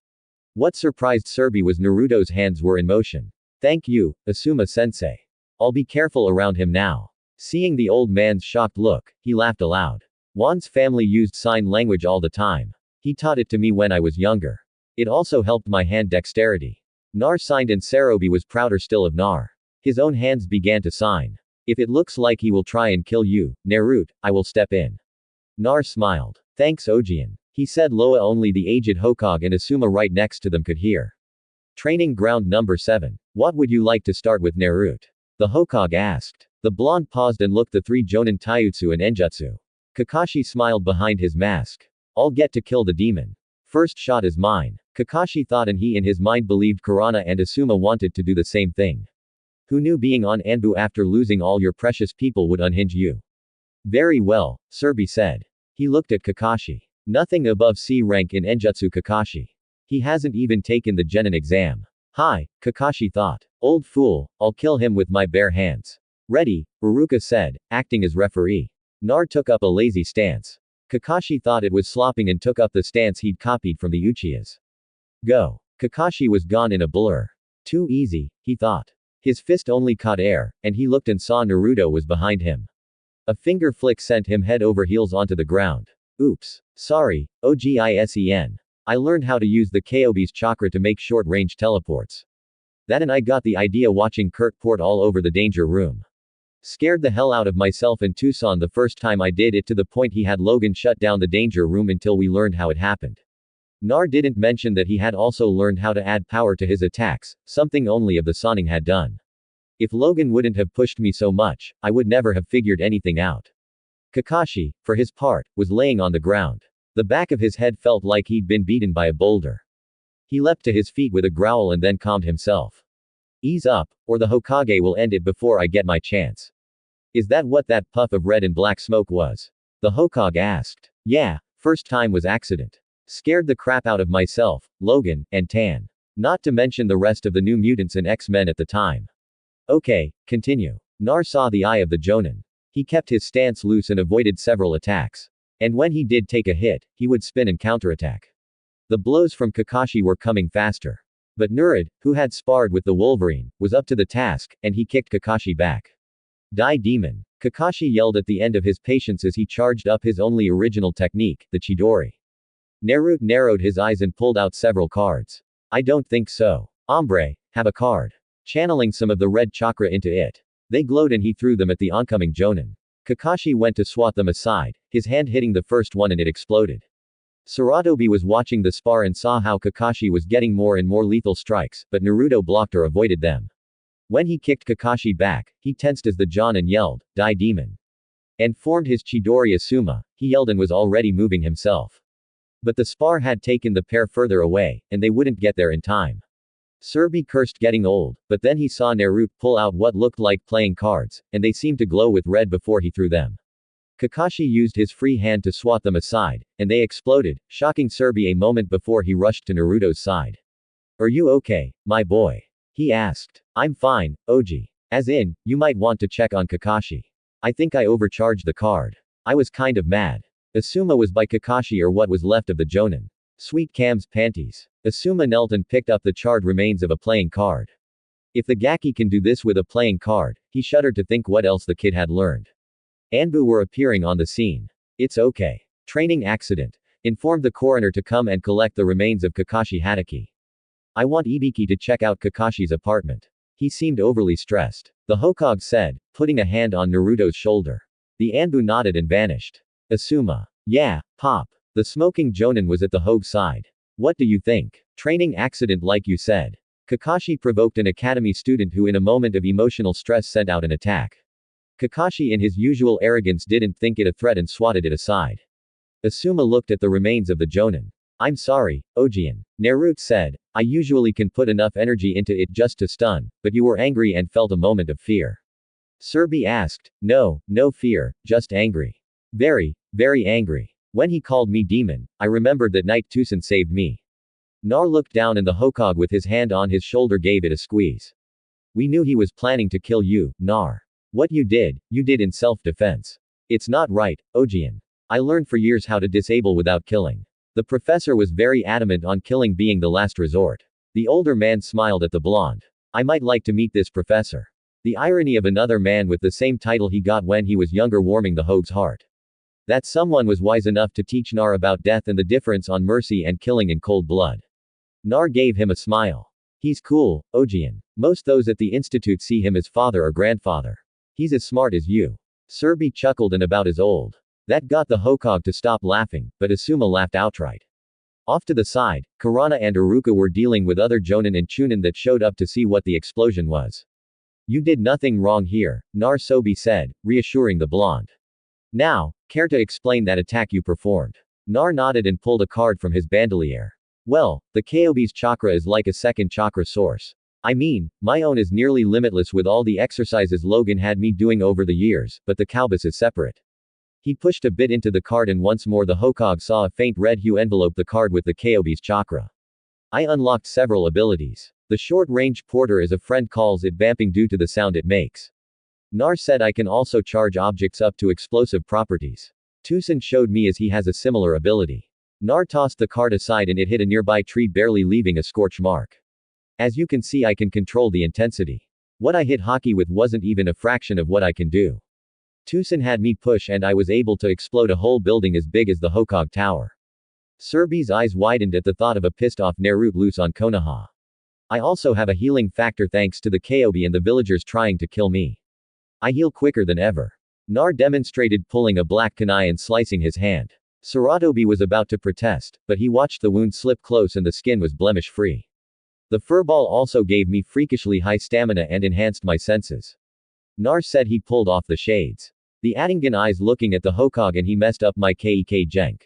What surprised Surbi was Naruto's hands were in motion. Thank you, Asuma-sensei. I'll be careful around him now. Seeing the old man's shocked look, he laughed aloud. Juan's family used sign language all the time. He taught it to me when I was younger. It also helped my hand dexterity. Nar signed and Sarobi was prouder still of Nar. His own hands began to sign. If it looks like he will try and kill you, Naruto, I will step in. Nar smiled. Thanks Ojian. He said Loa. Only the aged Hokage and Asuma right next to them could hear. Training ground number 7. What would you like to start with Naruto? The Hokage asked. The blonde paused and looked the three Jonin Taijutsu and Enjutsu. Kakashi smiled behind his mask. I'll get to kill the demon. First shot is mine. Kakashi thought, and he in his mind believed Kurana and Asuma wanted to do the same thing. Who knew being on Anbu after losing all your precious people would unhinge you? Very well, Serbi said. He looked at Kakashi. Nothing above C rank in Enjutsu Kakashi. He hasn't even taken the Genin exam. Hi, Kakashi thought. Old fool, I'll kill him with my bare hands. Ready, Iruka said, acting as referee. Nar took up a lazy stance. Kakashi thought it was slopping and took up the stance he'd copied from the Uchihas. Go. Kakashi was gone in a blur. Too easy, he thought. His fist only caught air, and he looked and saw Naruto was behind him. A finger flick sent him head over heels onto the ground. Oops. Sorry, OGISEN. I learned how to use the Kobe's chakra to make short-range teleports. That and I got the idea watching Kurt port all over the danger room. Scared the hell out of myself in Tucson the first time I did it, to the point he had Logan shut down the danger room until we learned how it happened. Nar didn't mention that he had also learned how to add power to his attacks, something only of the Sannin had done. If Logan wouldn't have pushed me so much, I would never have figured anything out. Kakashi, for his part, was laying on the ground. The back of his head felt like he'd been beaten by a boulder. He leapt to his feet with a growl and then calmed himself. Ease up, or the Hokage will end it before I get my chance. Is that what that puff of red and black smoke was? The Hokage asked. Yeah, first time was accident. Scared the crap out of myself, Logan, and Tan. Not to mention the rest of the New Mutants and X-Men at the time. Okay, continue. Nar saw the eye of the Jonin. He kept his stance loose and avoided several attacks. And when he did take a hit, he would spin and counterattack. The blows from Kakashi were coming faster. But Nurad, who had sparred with the Wolverine, was up to the task, and he kicked Kakashi back. Die demon. Kakashi yelled at the end of his patience as he charged up his only original technique, the Chidori. Naruto narrowed his eyes and pulled out several cards. I don't think so. Ombre, have a card. Channeling some of the red chakra into it. They glowed and he threw them at the oncoming Jonin. Kakashi went to swat them aside, his hand hitting the first one and it exploded. Saratobi was watching the spar and saw how Kakashi was getting more and more lethal strikes, but Naruto blocked or avoided them. When he kicked Kakashi back, he tensed as the Jonin yelled, Die demon. And formed his Chidori Asuma. He yelled and was already moving himself. But the spar had taken the pair further away, and they wouldn't get there in time. Serbi cursed getting old, but then he saw Naruto pull out what looked like playing cards, and they seemed to glow with red before he threw them. Kakashi used his free hand to swat them aside, and they exploded, shocking Serbi a moment before he rushed to Naruto's side. Are you okay, my boy? He asked. I'm fine, Oji. As in, you might want to check on Kakashi. I think I overcharged the card. I was kind of mad. Asuma was by Kakashi or what was left of the Jonin. Sweet Cam's panties. Asuma knelt and picked up the charred remains of a playing card. If the Gaki can do this with a playing card, he shuddered to think what else the kid had learned. Anbu were appearing on the scene. It's okay. Training accident. Informed the coroner to come and collect the remains of Kakashi Hatake. I want Ibiki to check out Kakashi's apartment. He seemed overly stressed. The Hokage said, putting a hand on Naruto's shoulder. The Anbu nodded and vanished. Asuma. Yeah, Pop. The smoking Jonin was at the Hogue side. What do you think? Training accident like you said. Kakashi provoked an academy student who in a moment of emotional stress sent out an attack. Kakashi in his usual arrogance didn't think it a threat and swatted it aside. Asuma looked at the remains of the Jonin. I'm sorry, Ojian. Naruto said, I usually can put enough energy into it just to stun, but you were angry and felt a moment of fear. Serbi asked, No fear, just angry. Very, very angry. When he called me demon, I remembered that night Tucson saved me. Nar looked down and the Hokage with his hand on his shoulder gave it a squeeze. We knew he was planning to kill you, Nar. What you did in self-defense. It's not right, Ojian. I learned for years how to disable without killing. The professor was very adamant on killing being the last resort. The older man smiled at the blonde. I might like to meet this professor. The irony of another man with the same title he got when he was younger warming the Hogue's heart. That someone was wise enough to teach Nar about death and the difference on mercy and killing in cold blood. Nar gave him a smile. He's cool, Ojian. Most those at the institute see him as father or grandfather. He's as smart as you. Serbi chuckled and about as old. That got the Hokage to stop laughing, but Asuma laughed outright. Off to the side, Kurana and Iruka were dealing with other Jonin and Chunin that showed up to see what the explosion was. You did nothing wrong here, Nar Sobi said, reassuring the blonde. Now, care to explain that attack you performed? Nar nodded and pulled a card from his bandolier. Well, the Kobe's chakra is like a second chakra source. I mean, my own is nearly limitless with all the exercises Logan had me doing over the years, but the Kalbus is separate. He pushed a bit into the card and once more the Hokage saw a faint red hue envelope the card with the Kobe's chakra. I unlocked several abilities. The short-range porter as a friend calls it vamping due to the sound it makes. Nar said I can also charge objects up to explosive properties. Tucson showed me as he has a similar ability. Nar tossed the card aside and it hit a nearby tree barely leaving a scorch mark. As you can see I can control the intensity. What I hit hockey with wasn't even a fraction of what I can do. Tucson had me push and I was able to explode a whole building as big as the Hokage Tower. Serbi's eyes widened at the thought of a pissed-off Naruto loose on Konoha. I also have a healing factor thanks to the Kobe and the villagers trying to kill me. I heal quicker than ever. Nar demonstrated pulling a black kunai and slicing his hand. Saratobi was about to protest, but he watched the wound slip close and the skin was blemish-free. The furball also gave me freakishly high stamina and enhanced my senses. Nar said he pulled off the shades. The Adangan eyes looking at the Hokage and he messed up my Kek Genk.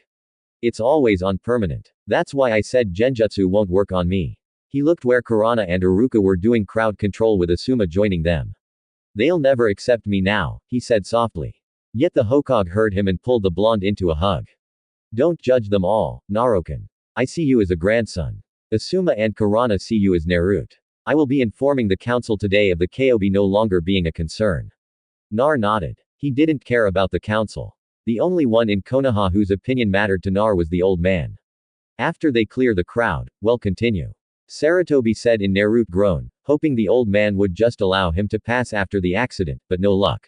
It's always on permanent. That's why I said Genjutsu won't work on me. He looked where Kurana and Iruka were doing crowd control with Asuma joining them. They'll never accept me now, he said softly. Yet the Hokage heard him and pulled the blonde into a hug. Don't judge them all, Narukan. I see you as a grandson. Asuma and Kurana see you as Naruto. I will be informing the council today of the Kobe no longer being a concern. Nar nodded. He didn't care about the council. The only one in Konoha whose opinion mattered to Nar was the old man. After they clear the crowd, well continue. Saratobi said in Naruto groan, hoping the old man would just allow him to pass after the accident, but no luck.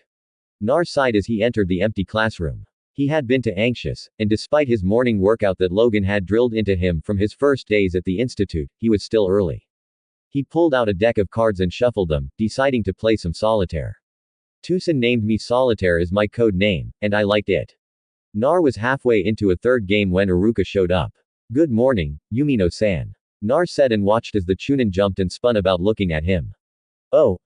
Nar sighed as he entered the empty classroom. He had been too anxious, and despite his morning workout that Logan had drilled into him from his first days at the institute, he was still early. He pulled out a deck of cards and shuffled them, deciding to play some solitaire. Tucson named me Solitaire as my code name, and I liked it. Nar was halfway into a third game when Iruka showed up. Good morning, Yumino-san. Nar said and watched as the Chunin jumped and spun about looking at him. Oh,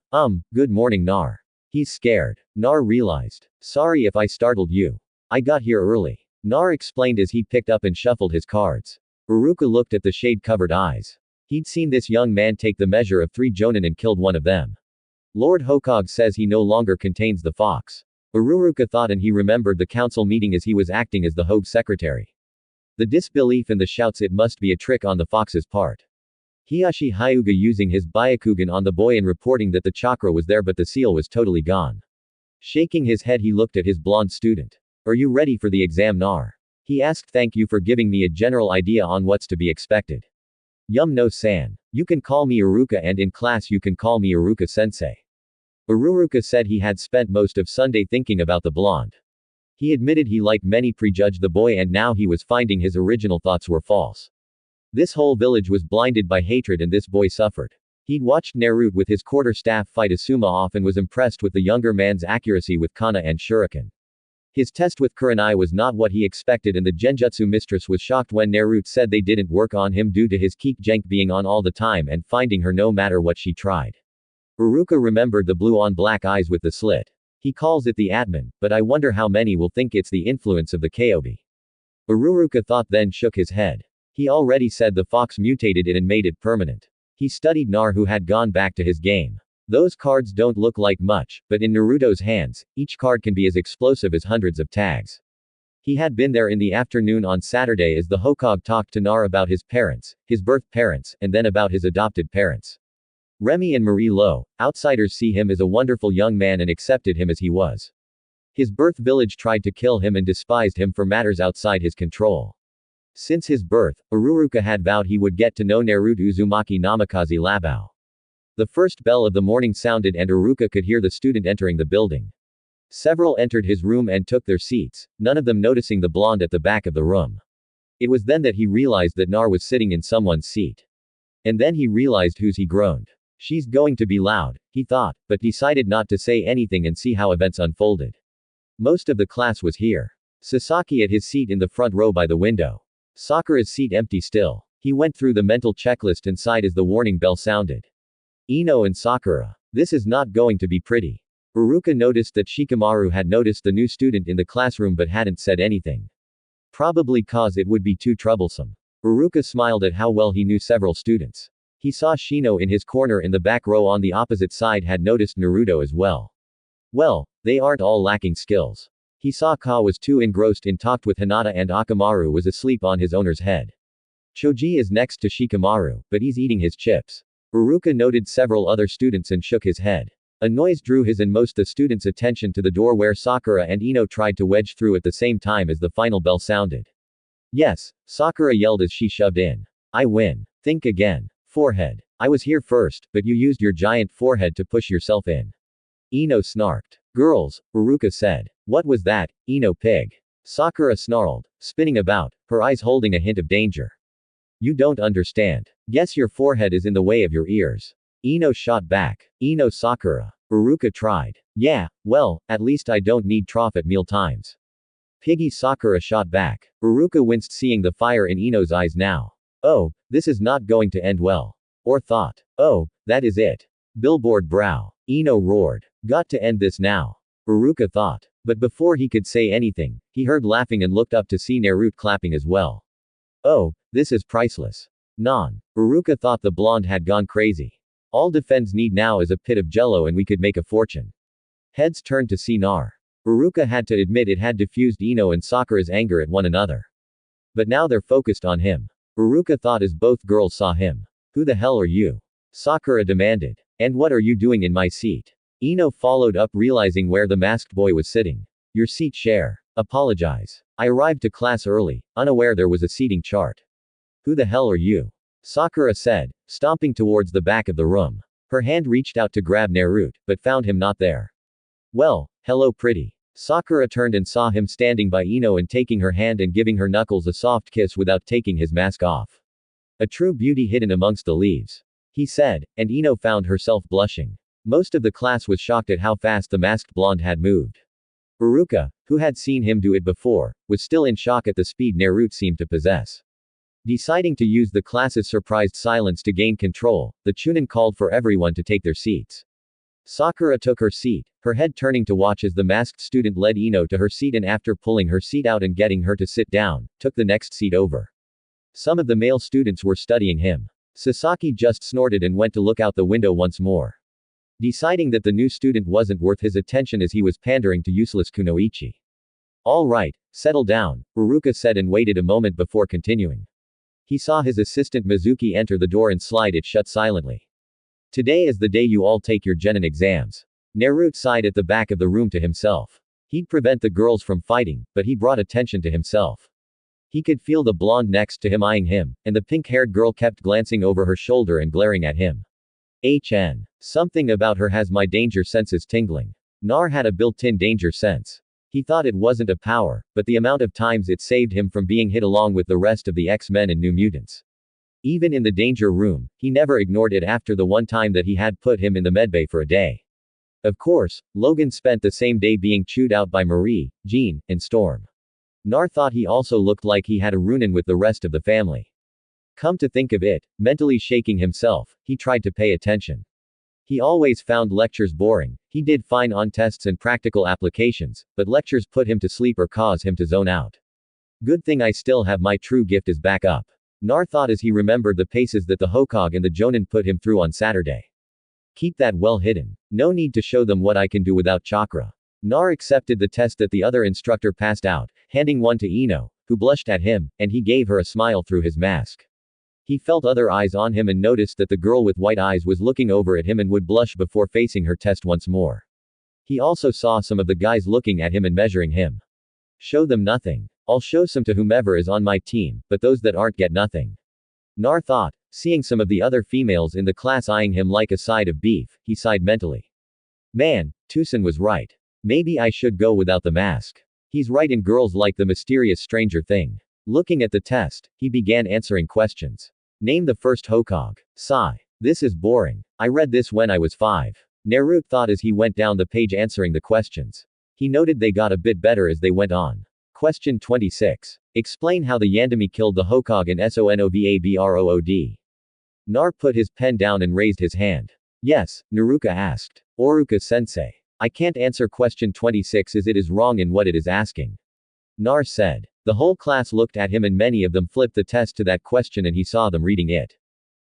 good morning Nar. He's scared. Nar realized. Sorry if I startled you. I got here early. Nar explained as he picked up and shuffled his cards. Iruka looked at the shade-covered eyes. He'd seen this young man take the measure of 3 Jonin and killed one of them. Lord Hokage says he no longer contains the fox. Iruka thought and he remembered the council meeting as he was acting as the Hogue secretary. The disbelief and the shouts it must be a trick on the fox's part. Hiyashi Hyuga using his Byakugan on the boy and reporting that the chakra was there but the seal was totally gone. Shaking his head he looked at his blonde student. Are you ready for the exam Nar? He asked. Thank you for giving me a general idea on what's to be expected. No san. You can call me Iruka and in class you can call me Iruka sensei. Iruka said he had spent most of Sunday thinking about the blonde. He admitted he like many prejudged the boy and now he was finding his original thoughts were false. This whole village was blinded by hatred and this boy suffered. He'd watched Naruto with his quarterstaff fight Asuma off and was impressed with the younger man's accuracy with Kana and Shuriken. His test with Kurenai was not what he expected and the Genjutsu mistress was shocked when Naruto said they didn't work on him due to his Kek Genk being on all the time and finding her no matter what she tried. Iruka remembered the blue on black eyes with the slit. He calls it the Atman, but I wonder how many will think it's the influence of the Kobe. Iruka thought then shook his head. He already said the fox mutated it and made it permanent. He studied Nar who had gone back to his game. Those cards don't look like much, but in Naruto's hands, each card can be as explosive as hundreds of tags. He had been there in the afternoon on Saturday as the Hokage talked to Nar about his parents, his birth parents, and then about his adopted parents. Remy and Marie Lo, outsiders see him as a wonderful young man and accepted him as he was. His birth village tried to kill him and despised him for matters outside his control. Since his birth, Iruka had vowed he would get to know Naruto Uzumaki Namikaze Labao. The first bell of the morning sounded and Iruka could hear the student entering the building. Several entered his room and took their seats, none of them noticing the blonde at the back of the room. It was then that he realized that Nar was sitting in someone's seat. And then he realized whose. He groaned. She's going to be loud, he thought, but decided not to say anything and see how events unfolded. Most of the class was here. Sasaki at his seat in the front row by the window. Sakura's seat empty still. He went through the mental checklist and sighed as the warning bell sounded. Ino and Sakura. This is not going to be pretty. Uruka noticed that Shikamaru had noticed the new student in the classroom but hadn't said anything. Probably cause it would be too troublesome. Uruka smiled at how well he knew several students. He saw Shino in his corner in the back row on the opposite side had noticed Naruto as well. Well, they aren't all lacking skills. He saw Ka was too engrossed in talk with Hinata and Akamaru was asleep on his owner's head. Choji is next to Shikamaru, but he's eating his chips. Uruka noted several other students and shook his head. A noise drew his and most the students' attention to the door where Sakura and Ino tried to wedge through at the same time as the final bell sounded. Yes, Sakura yelled as she shoved in. I win. Think again. Forehead. I was here first, but you used your giant forehead to push yourself in. Ino snarked. Girls, Uruka said. What was that, Ino pig? Sakura snarled, spinning about, her eyes holding a hint of danger. You don't understand. Guess your forehead is in the way of your ears. Ino shot back. Ino Sakura. Uruka tried. Yeah, well, at least I don't need trough at meal times. Piggy Sakura shot back. Uruka winced seeing the fire in Ino's eyes now. Oh, this is not going to end well. Or thought. Oh, that is it. Billboard brow. Ino roared. Got to end this now. Uruka thought. But before he could say anything, he heard laughing and looked up to see Naruto clapping as well. Oh, this is priceless. Non. Uruka thought the blonde had gone crazy. All defense need now is a pit of jello and we could make a fortune. Heads turned to see Nar. Uruka had to admit it had diffused Ino and Sakura's anger at one another. But now they're focused on him. Uruka thought as both girls saw him. Who the hell are you? Sakura demanded. And what are you doing in my seat? Ino followed up realizing where the masked boy was sitting. Your seat share. Apologize. I arrived to class early, unaware there was a seating chart. Who the hell are you? Sakura said, stomping towards the back of the room. Her hand reached out to grab Naruto, but found him not there. Well, hello pretty. Sakura turned and saw him standing by Ino and taking her hand and giving her knuckles a soft kiss without taking his mask off. A true beauty hidden amongst the leaves. He said, and Ino found herself blushing. Most of the class was shocked at how fast the masked blonde had moved. Uruka, who had seen him do it before, was still in shock at the speed Naruto seemed to possess. Deciding to use the class's surprised silence to gain control, the Chunin called for everyone to take their seats. Sakura took her seat, her head turning to watch as the masked student led Ino to her seat and after pulling her seat out and getting her to sit down, took the next seat over. Some of the male students were studying him. Sasaki just snorted and went to look out the window once more. Deciding that the new student wasn't worth his attention as he was pandering to useless Kunoichi. All right, settle down, Uruka said and waited a moment before continuing. He saw his assistant Mizuki enter the door and slide it shut silently. Today is the day you all take your genin exams. Naruto sighed at the back of the room to himself. He'd prevent the girls from fighting, but he brought attention to himself. He could feel the blonde next to him eyeing him, and the pink-haired girl kept glancing over her shoulder and glaring at him. Something about her has my danger senses tingling. Nar had a built-in danger sense. He thought it wasn't a power, but the amount of times it saved him from being hit along with the rest of the X-Men and New Mutants. Even in the danger room, he never ignored it after the one time that he had put him in the medbay for a day. Of course, Logan spent the same day being chewed out by Marie, Jean, and Storm. Nar thought he also looked like he had a Runin with the rest of the family. Come to think of it, mentally shaking himself, he tried to pay attention. He always found lectures boring. He did fine on tests and practical applications, but lectures put him to sleep or cause him to zone out. Good thing I still have my true gift as backup. Nar thought as he remembered the paces that the Hokage and the Jonin put him through on Saturday. Keep that well hidden. No need to show them what I can do without chakra. Nar accepted the test that the other instructor passed out, handing one to Ino, who blushed at him, and he gave her a smile through his mask. He felt other eyes on him and noticed that the girl with white eyes was looking over at him and would blush before facing her test once more. He also saw some of the guys looking at him and measuring him. Show them nothing. I'll show some to whomever is on my team, but those that aren't get nothing. Nar thought, seeing some of the other females in the class eyeing him like a side of beef, he sighed mentally. Man, Tucson was right. Maybe I should go without the mask. He's right and girls like the mysterious stranger thing. Looking at the test, he began answering questions. Name the first Hokage. Sigh. This is boring. I read this when I was 5. Naruto thought as he went down the page answering the questions. He noted they got a bit better as they went on. Question 26. Explain how the Yandami killed the Hokage in Sonovabrod. Nar put his pen down and raised his hand. Yes, Naruto asked. Oruka-sensei. I can't answer question 26 as it is wrong in what it is asking. Nar said. The whole class looked at him and many of them flipped the test to that question and he saw them reading it.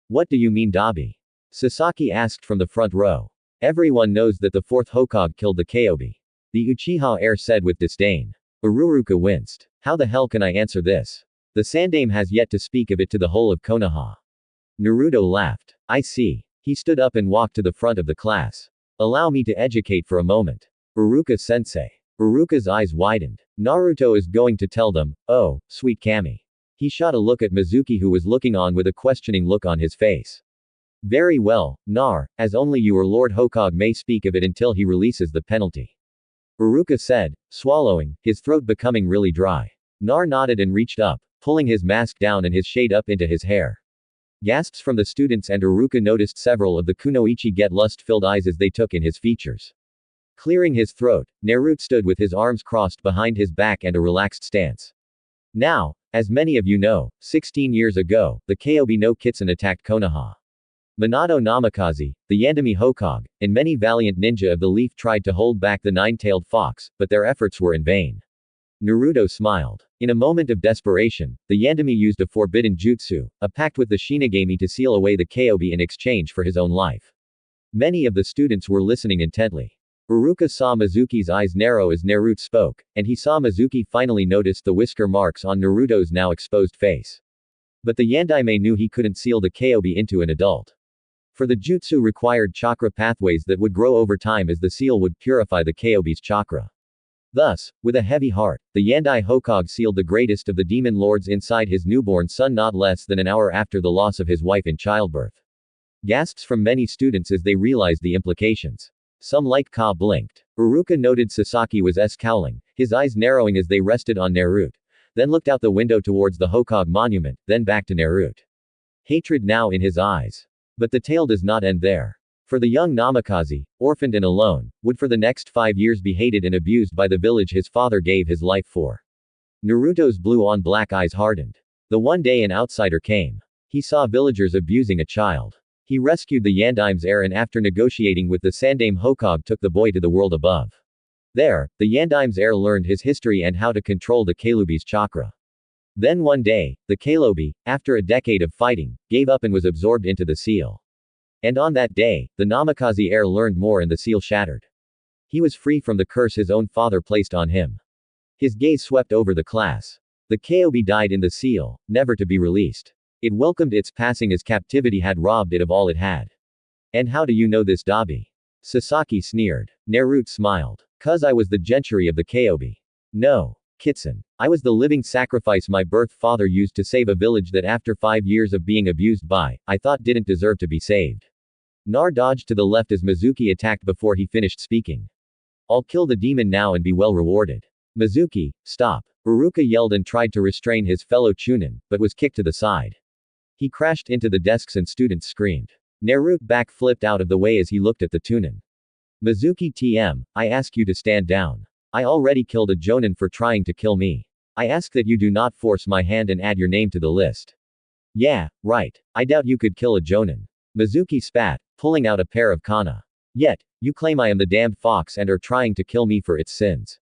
What do you mean Dabi? Sasaki asked from the front row. Everyone knows that the fourth Hokage killed the Kyuubi. The Uchiha heir said with disdain. Ururuka winced. How the hell can I answer this? The Sandaime has yet to speak of it to the whole of Konoha. Naruto laughed. I see. He stood up and walked to the front of the class. Allow me to educate for a moment. Uruka-sensei. Uruka's eyes widened. Naruto is going to tell them, oh, sweet Kami. He shot a look at Mizuki who was looking on with a questioning look on his face. Very well, Nar, as only you or Lord Hokage may speak of it until he releases the penalty. Uruka said, swallowing, his throat becoming really dry. Nar nodded and reached up, pulling his mask down and his shade up into his hair. Gasps from the students and Uruka noticed several of the kunoichi get lust-filled eyes as they took in his features. Clearing his throat, Naruto stood with his arms crossed behind his back and a relaxed stance. Now, as many of you know, 16 years ago, the Kyuubi no Kitsun attacked Konoha. Minato Namikaze, the Yandami Hokage, and many valiant ninja of the leaf tried to hold back the nine-tailed fox, but their efforts were in vain. Naruto smiled. In a moment of desperation, the Yandami used a forbidden jutsu, a pact with the Shinigami to seal away the Kyuubi in exchange for his own life. Many of the students were listening intently. Uruka saw Mizuki's eyes narrow as Naruto spoke, and he saw Mizuki finally noticed the whisker marks on Naruto's now exposed face. But the Yandaime knew he couldn't seal the Kyuubi into an adult. For the jutsu required chakra pathways that would grow over time as the seal would purify the Kyuubi's chakra. Thus, with a heavy heart, the Yandai Hokage sealed the greatest of the demon lords inside his newborn son not less than an hour after the loss of his wife in childbirth. Gasps from many students as they realized the implications. Some like Ka blinked. Uruka noted Sasaki was scowling, his eyes narrowing as they rested on Naruto, then looked out the window towards the Hokage monument, then back to Naruto. Hatred now in his eyes. But the tale does not end there. For the young Namikaze, orphaned and alone, would for the next 5 years be hated and abused by the village his father gave his life for. Naruto's blue-on-black eyes hardened. The one day an outsider came. He saw villagers abusing a child. He rescued the Yandaime's heir and after negotiating with the Sandaime Hokage took the boy to the world above. There, the Yandaime's heir learned his history and how to control the Kyuubi's chakra. Then one day, the Kyuubi, after a decade of fighting, gave up and was absorbed into the seal. And on that day, the Namikaze heir learned more and the seal shattered. He was free from the curse his own father placed on him. His gaze swept over the class. The Kyuubi died in the seal, never to be released. It welcomed its passing as captivity had robbed it of all it had. And how do you know this Dabi? Sasaki sneered. Naruto smiled. 'Cause I was the gentry of the Kyuubi. No. Kitsun. I was the living sacrifice my birth father used to save a village that after 5 years of being abused by, I thought didn't deserve to be saved. Nar dodged to the left as Mizuki attacked before he finished speaking. I'll kill the demon now and be well rewarded. Mizuki, stop. Uruka yelled and tried to restrain his fellow Chunin, but was kicked to the side. He crashed into the desks and students screamed. Naruto back flipped out of the way as he looked at the Chunin. Mizuki TM, I ask you to stand down. I already killed a Jonin for trying to kill me. I ask that you do not force my hand and add your name to the list. Yeah, right. I doubt you could kill a Jonin. Mizuki spat, pulling out a pair of kana. Yet, you claim I am the damned fox and are trying to kill me for its sins.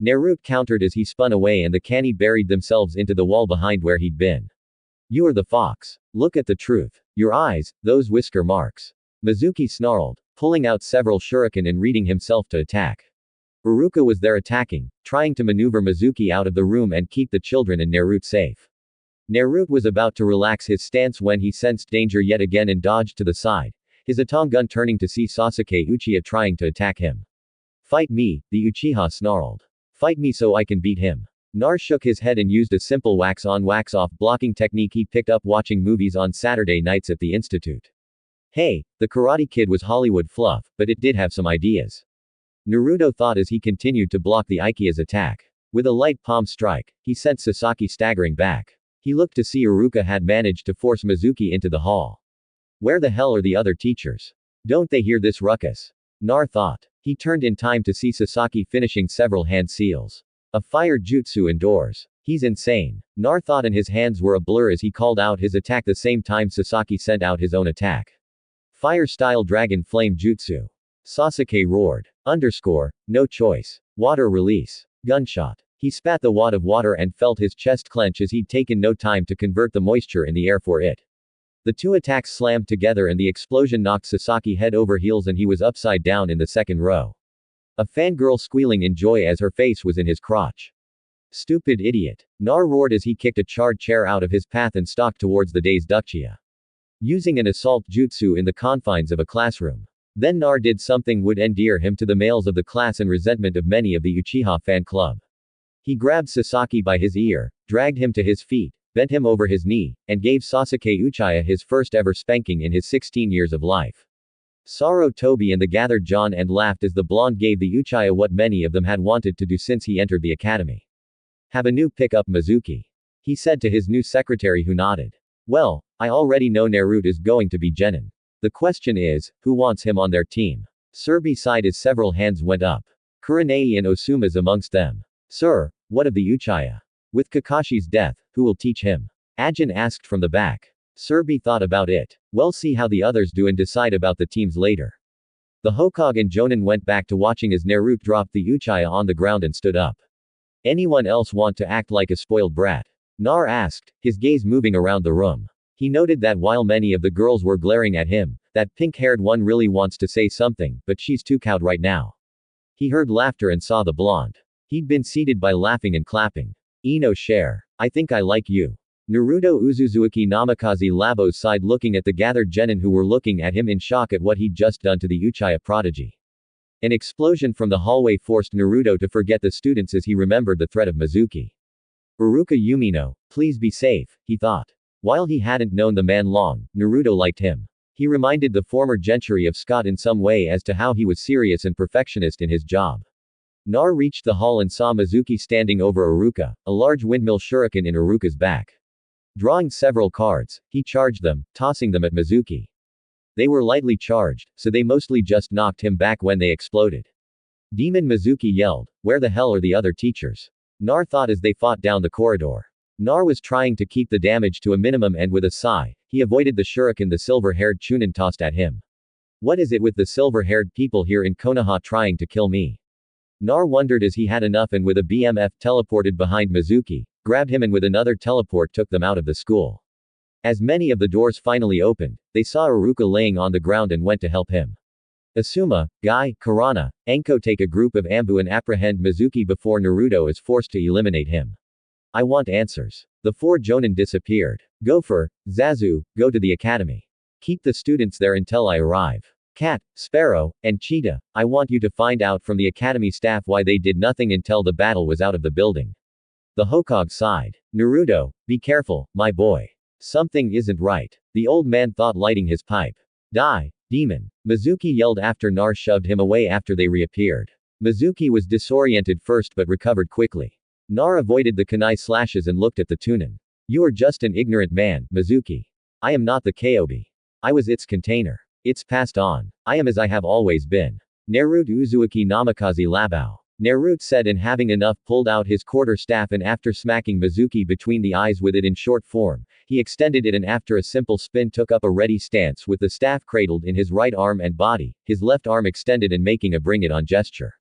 Naruto countered as he spun away and the kani buried themselves into the wall behind where he'd been. You are the fox. Look at the truth. Your eyes, those whisker marks. Mizuki snarled, pulling out several shuriken and readying himself to attack. Uruka was there attacking, trying to maneuver Mizuki out of the room and keep the children and Naruto safe. Naruto was about to relax his stance when he sensed danger yet again and dodged to the side, his Atong gun turning to see Sasuke Uchiha trying to attack him. Fight me, the Uchiha snarled. Fight me so I can beat him. Nar shook his head and used a simple wax-on wax-off blocking technique he picked up watching movies on Saturday nights at the institute. Hey, the Karate Kid was Hollywood fluff, but it did have some ideas. Naruto thought as he continued to block the Ikea's attack. With a light palm strike, he sent Sasaki staggering back. He looked to see Iruka had managed to force Mizuki into the hall. Where the hell are the other teachers? Don't they hear this ruckus? Nar thought. He turned in time to see Sasaki finishing several hand seals. A fire jutsu indoors. He's insane. Nar thought, and his hands were a blur as he called out his attack the same time Sasaki sent out his own attack. Fire-style dragon flame jutsu. Sasuke roared. No choice. Water release. Gunshot. He spat the wad of water and felt his chest clench as he'd taken no time to convert the moisture in the air for it. The two attacks slammed together and the explosion knocked Sasaki head over heels and he was upside down in the second row. A fangirl squealing in joy as her face was in his crotch. Stupid idiot. Nar roared as he kicked a charred chair out of his path and stalked towards the dazed Uchiha. Using an assault jutsu in the confines of a classroom. Then Nar did something would endear him to the males of the class and resentment of many of the Uchiha fan club. He grabbed Sasaki by his ear, dragged him to his feet, bent him over his knee, and gave Sasuke Uchiha his first ever spanking in his 16 years of life. Sarutobi and the gathered John and laughed as the blonde gave the Uchiha what many of them had wanted to do since he entered the academy. Have a new pick-up Mizuki. He said to his new secretary who nodded. Well, I already know Naruto is going to be Genin. The question is, who wants him on their team? Surbi sighed as several hands went up. Kurenai and Osuma's amongst them. Sir, what of the Uchiha? With Kakashi's death, who will teach him? Ajin asked from the back. Surbi thought about it. We'll see how the others do and decide about the teams later. The Hokage and Jonin went back to watching as Naruto dropped the Uchiha on the ground and stood up. Anyone else want to act like a spoiled brat? Nar asked, his gaze moving around the room. He noted that while many of the girls were glaring at him, that pink-haired one really wants to say something, but she's too cowed right now. He heard laughter and saw the blonde. He'd been seated by laughing and clapping. Ino share. I think I like you. Naruto Uzuzuki Namikaze Labo sighed looking at the gathered genin who were looking at him in shock at what he'd just done to the Uchiha prodigy. An explosion from the hallway forced Naruto to forget the students as he remembered the threat of Mizuki. Uruka Yumino, please be safe, he thought. While he hadn't known the man long, Naruto liked him. He reminded the former gentry of Scott in some way as to how he was serious and perfectionist in his job. Nar reached the hall and saw Mizuki standing over Uruka, a large windmill shuriken in Uruka's back. Drawing several cards, he charged them, tossing them at Mizuki. They were lightly charged, so they mostly just knocked him back when they exploded. Demon Mizuki yelled, where the hell are the other teachers? Nar thought as they fought down the corridor. Nar was trying to keep the damage to a minimum and with a sigh, he avoided the shuriken the silver-haired Chunin tossed at him. What is it with the silver-haired people here in Konoha trying to kill me? Nar wondered as he had enough and with a BMF teleported behind Mizuki, grabbed him and with another teleport took them out of the school. As many of the doors finally opened, they saw Uruka laying on the ground and went to help him. Asuma, Guy, Karana, Enko take a group of Ambu and apprehend Mizuki before Naruto is forced to eliminate him. I want answers. The four Jonin disappeared. Gopher, Zazu, go to the academy. Keep the students there until I arrive. Cat, Sparrow, and Cheetah, I want you to find out from the academy staff why they did nothing until the battle was out of the building. The Hokage sighed. Naruto, be careful, my boy. Something isn't right. The old man thought, lighting his pipe. Die, demon. Mizuki yelled after Nar shoved him away after they reappeared. Mizuki was disoriented first but recovered quickly. Nar avoided the kunai slashes and looked at the Tunin. You are just an ignorant man, Mizuki. I am not the Kobe. I was its container. It's passed on. I am as I have always been. Naruto Uzuki Namikaze Labao. Naruto said, and having enough pulled out his quarter staff and after smacking Mizuki between the eyes with it in short form, he extended it and after a simple spin took up a ready stance with the staff cradled in his right arm and body, his left arm extended and making a bring it on gesture.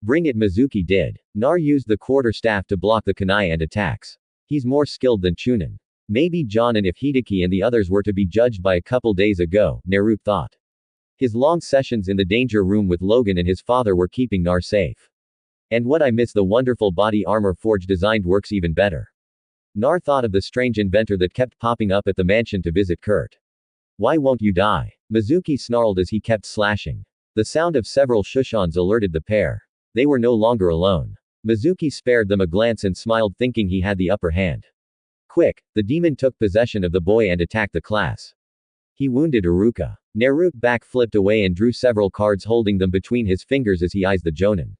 Bring it Mizuki did. Nar used the quarter staff to block the kunai and attacks. He's more skilled than Chunin. Maybe John and if Hideki and the others were to be judged by a couple days ago, Naruto thought. His long sessions in the danger room with Logan and his father were keeping Nar safe. And what I miss, the wonderful body armor Forge designed works even better. Nar thought of the strange inventor that kept popping up at the mansion to visit Kurt. Why won't you die? Mizuki snarled as he kept slashing. The sound of several shushons alerted the pair. They were no longer alone. Mizuki spared them a glance and smiled thinking he had the upper hand. Quick, the demon took possession of the boy and attacked the class. He wounded Iruka. Naruto back-flipped away and drew several cards holding them between his fingers as he eyes the Jonin.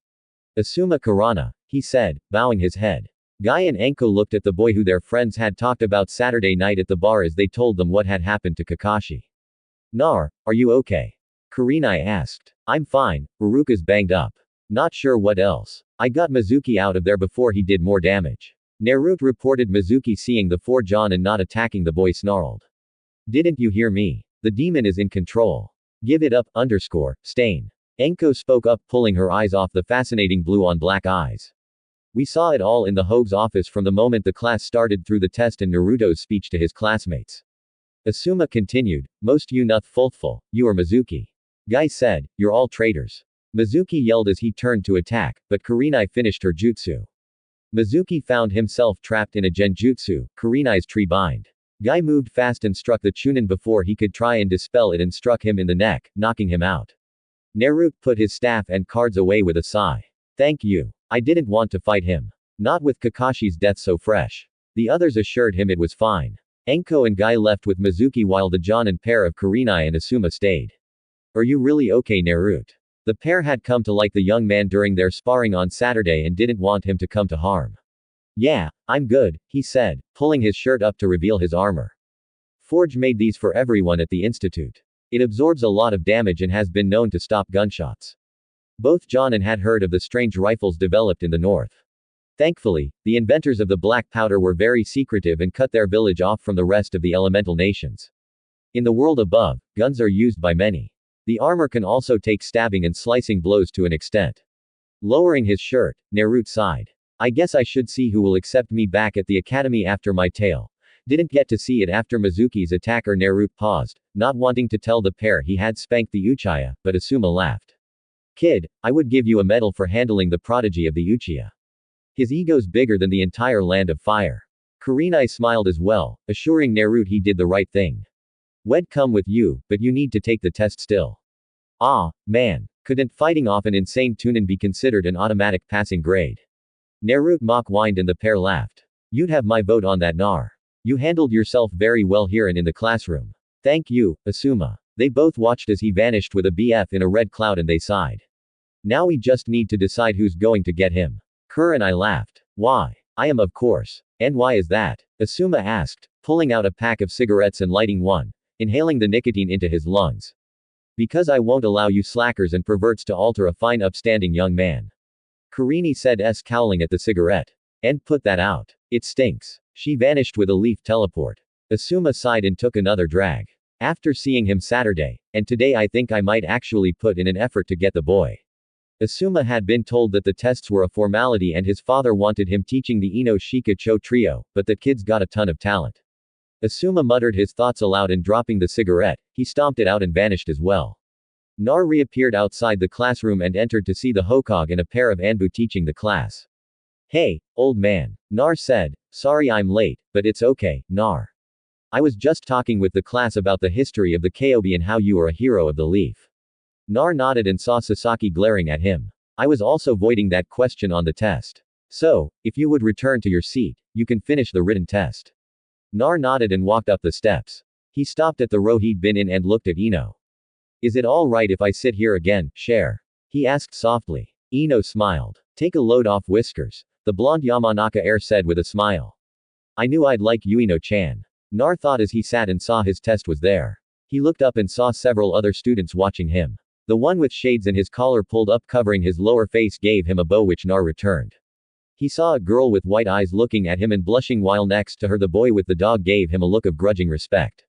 Asuma Karana, he said, bowing his head. Guy and Enko looked at the boy who their friends had talked about Saturday night at the bar as they told them what had happened to Kakashi. Nar, are you okay? Kurenai asked. I'm fine, Iruka's banged up. Not sure what else. I got Mizuki out of there before he did more damage. Naruto reported Mizuki seeing the four John and not attacking the boy snarled. Didn't you hear me? The demon is in control. Give it up, Stain. Enko spoke up, pulling her eyes off the fascinating blue on black eyes. We saw it all in the Hogue's office from the moment the class started through the test and Naruto's speech to his classmates. Asuma continued, most you not fulful, you are Mizuki. Guy said, you're all traitors. Mizuki yelled as he turned to attack, but Kurenai finished her jutsu. Mizuki found himself trapped in a genjutsu, Kurenai's tree bind. Guy moved fast and struck the Chunin before he could try and dispel it and struck him in the neck, knocking him out. Naruto put his staff and cards away with a sigh. Thank you. I didn't want to fight him. Not with Kakashi's death so fresh. The others assured him it was fine. Enko and Guy left with Mizuki while the Jonin pair of Kurenai and Asuma stayed. Are you really okay, Naruto? The pair had come to like the young man during their sparring on Saturday and didn't want him to come to harm. Yeah, I'm good, he said, pulling his shirt up to reveal his armor. Forge made these for everyone at the institute. It absorbs a lot of damage and has been known to stop gunshots. Both Jonin had heard of the strange rifles developed in the north. Thankfully, the inventors of the black powder were very secretive and cut their village off from the rest of the elemental nations. In the world above, guns are used by many. The armor can also take stabbing and slicing blows to an extent. Lowering his shirt, Naruto sighed. I guess I should see who will accept me back at the academy after my tale. Didn't get to see it after Mizuki's attacker. Naruto paused, not wanting to tell the pair he had spanked the Uchiha, but Asuma laughed. Kid, I would give you a medal for handling the prodigy of the Uchiha. His ego's bigger than the entire land of fire. Kurenai smiled as well, assuring Naruto he did the right thing. We'd come with you, but you need to take the test still. Ah, man. Couldn't fighting off an insane Chunin be considered an automatic passing grade? Naruto mock whined and the pair laughed. You'd have my vote on that, Nar. You handled yourself very well here and in the classroom. Thank you, Asuma. They both watched as he vanished with a BF in a red cloud and they sighed. Now we just need to decide who's going to get him. Kurenai laughed. Why? I am, of course. And why is that? Asuma asked, pulling out a pack of cigarettes and lighting one, inhaling the nicotine into his lungs. Because I won't allow you slackers and perverts to alter a fine upstanding young man. Kurenai said, cowling at the cigarette. And put that out. It stinks. She vanished with a leaf teleport. Asuma sighed and took another drag. After seeing him Saturday, and today I think I might actually put in an effort to get the boy. Asuma had been told that the tests were a formality and his father wanted him teaching the Ino Shika Cho trio, but that kid's got a ton of talent. Asuma muttered his thoughts aloud and dropping the cigarette, he stomped it out and vanished as well. Nar reappeared outside the classroom and entered to see the Hokage and a pair of Anbu teaching the class. Hey, old man. Nar said, sorry I'm late, but it's okay, Nar. I was just talking with the class about the history of the Konoha and how you are a hero of the leaf. Nar nodded and saw Sasaki glaring at him. I was also voiding that question on the test. So, if you would return to your seat, you can finish the written test. Nar nodded and walked up the steps. He stopped at the row he'd been in and looked at Ino. Is it all right if I sit here again, Cher? He asked softly. Ino smiled. Take a load off Whiskers, the blonde Yamanaka heir said with a smile. I knew I'd like you, Ino-chan. Nar thought as he sat and saw his test was there. He looked up and saw several other students watching him. The one with shades and his collar pulled up covering his lower face gave him a bow which Nar returned. He saw a girl with white eyes looking at him and blushing while next to her the boy with the dog gave him a look of grudging respect.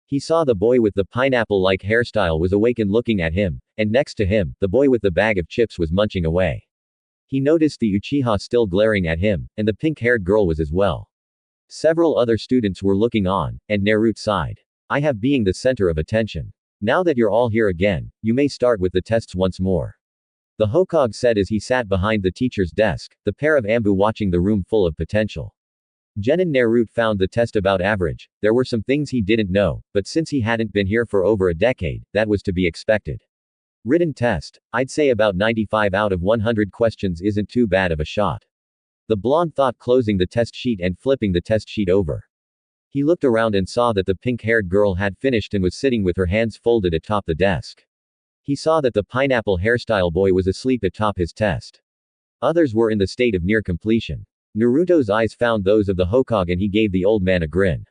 He saw the boy with the pineapple-like hairstyle was awake and looking at him, and next to him, the boy with the bag of chips was munching away. He noticed the Uchiha still glaring at him, and the pink-haired girl was as well. Several other students were looking on, and Naruto sighed. I have being the center of attention. Now that you're all here again, you may start with the tests once more. The Hokage said as he sat behind the teacher's desk, the pair of Anbu watching the room full of potential. Genin Naruto found the test about average. There were some things he didn't know, but since he hadn't been here for over a decade, that was to be expected. Written test. I'd say about 95 out of 100 questions isn't too bad of a shot. The blonde thought, closing the test sheet and flipping the test sheet over. He looked around and saw that the pink-haired girl had finished and was sitting with her hands folded atop the desk. He saw that the pineapple hairstyle boy was asleep atop his test. Others were in the state of near completion. Naruto's eyes found those of the Hokage and he gave the old man a grin.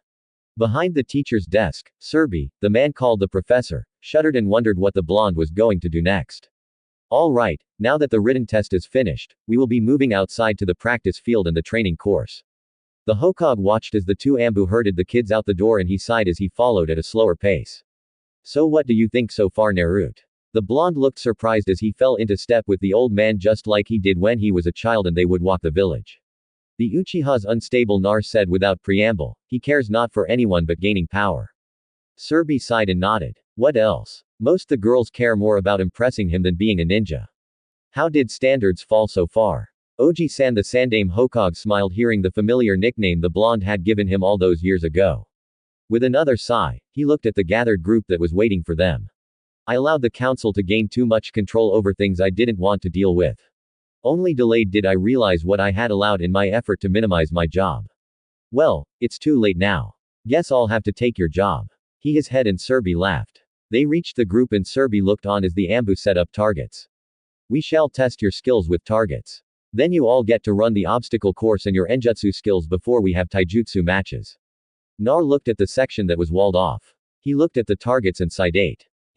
Behind the teacher's desk, Serbi, the man called the professor, shuddered and wondered what the blonde was going to do next. All right, now that the written test is finished, we will be moving outside to the practice field and the training course. The Hokage watched as the two Ambu herded the kids out the door and he sighed as he followed at a slower pace. So what do you think so far, Naruto? The blonde looked surprised as he fell into step with the old man just like he did when he was a child and they would walk the village. The Uchiha's unstable Nar said without preamble, he cares not for anyone but gaining power. Serbi sighed and nodded. What else? Most the girls care more about impressing him than being a ninja. How did standards fall so far? Oji-san the Sandame Hokage smiled hearing the familiar nickname the blonde had given him all those years ago. With another sigh, he looked at the gathered group that was waiting for them. I allowed the council to gain too much control over things I didn't want to deal with. Only delayed did I realize what I had allowed in my effort to minimize my job. Well, it's too late now. Guess I'll have to take your job. His head and Serbi laughed. They reached the group and Serbi looked on as the Ambu set up targets. We shall test your skills with targets. Then you all get to run the obstacle course and your Enjutsu skills before we have taijutsu matches. Nar looked at the section that was walled off. He looked at the targets and sighed.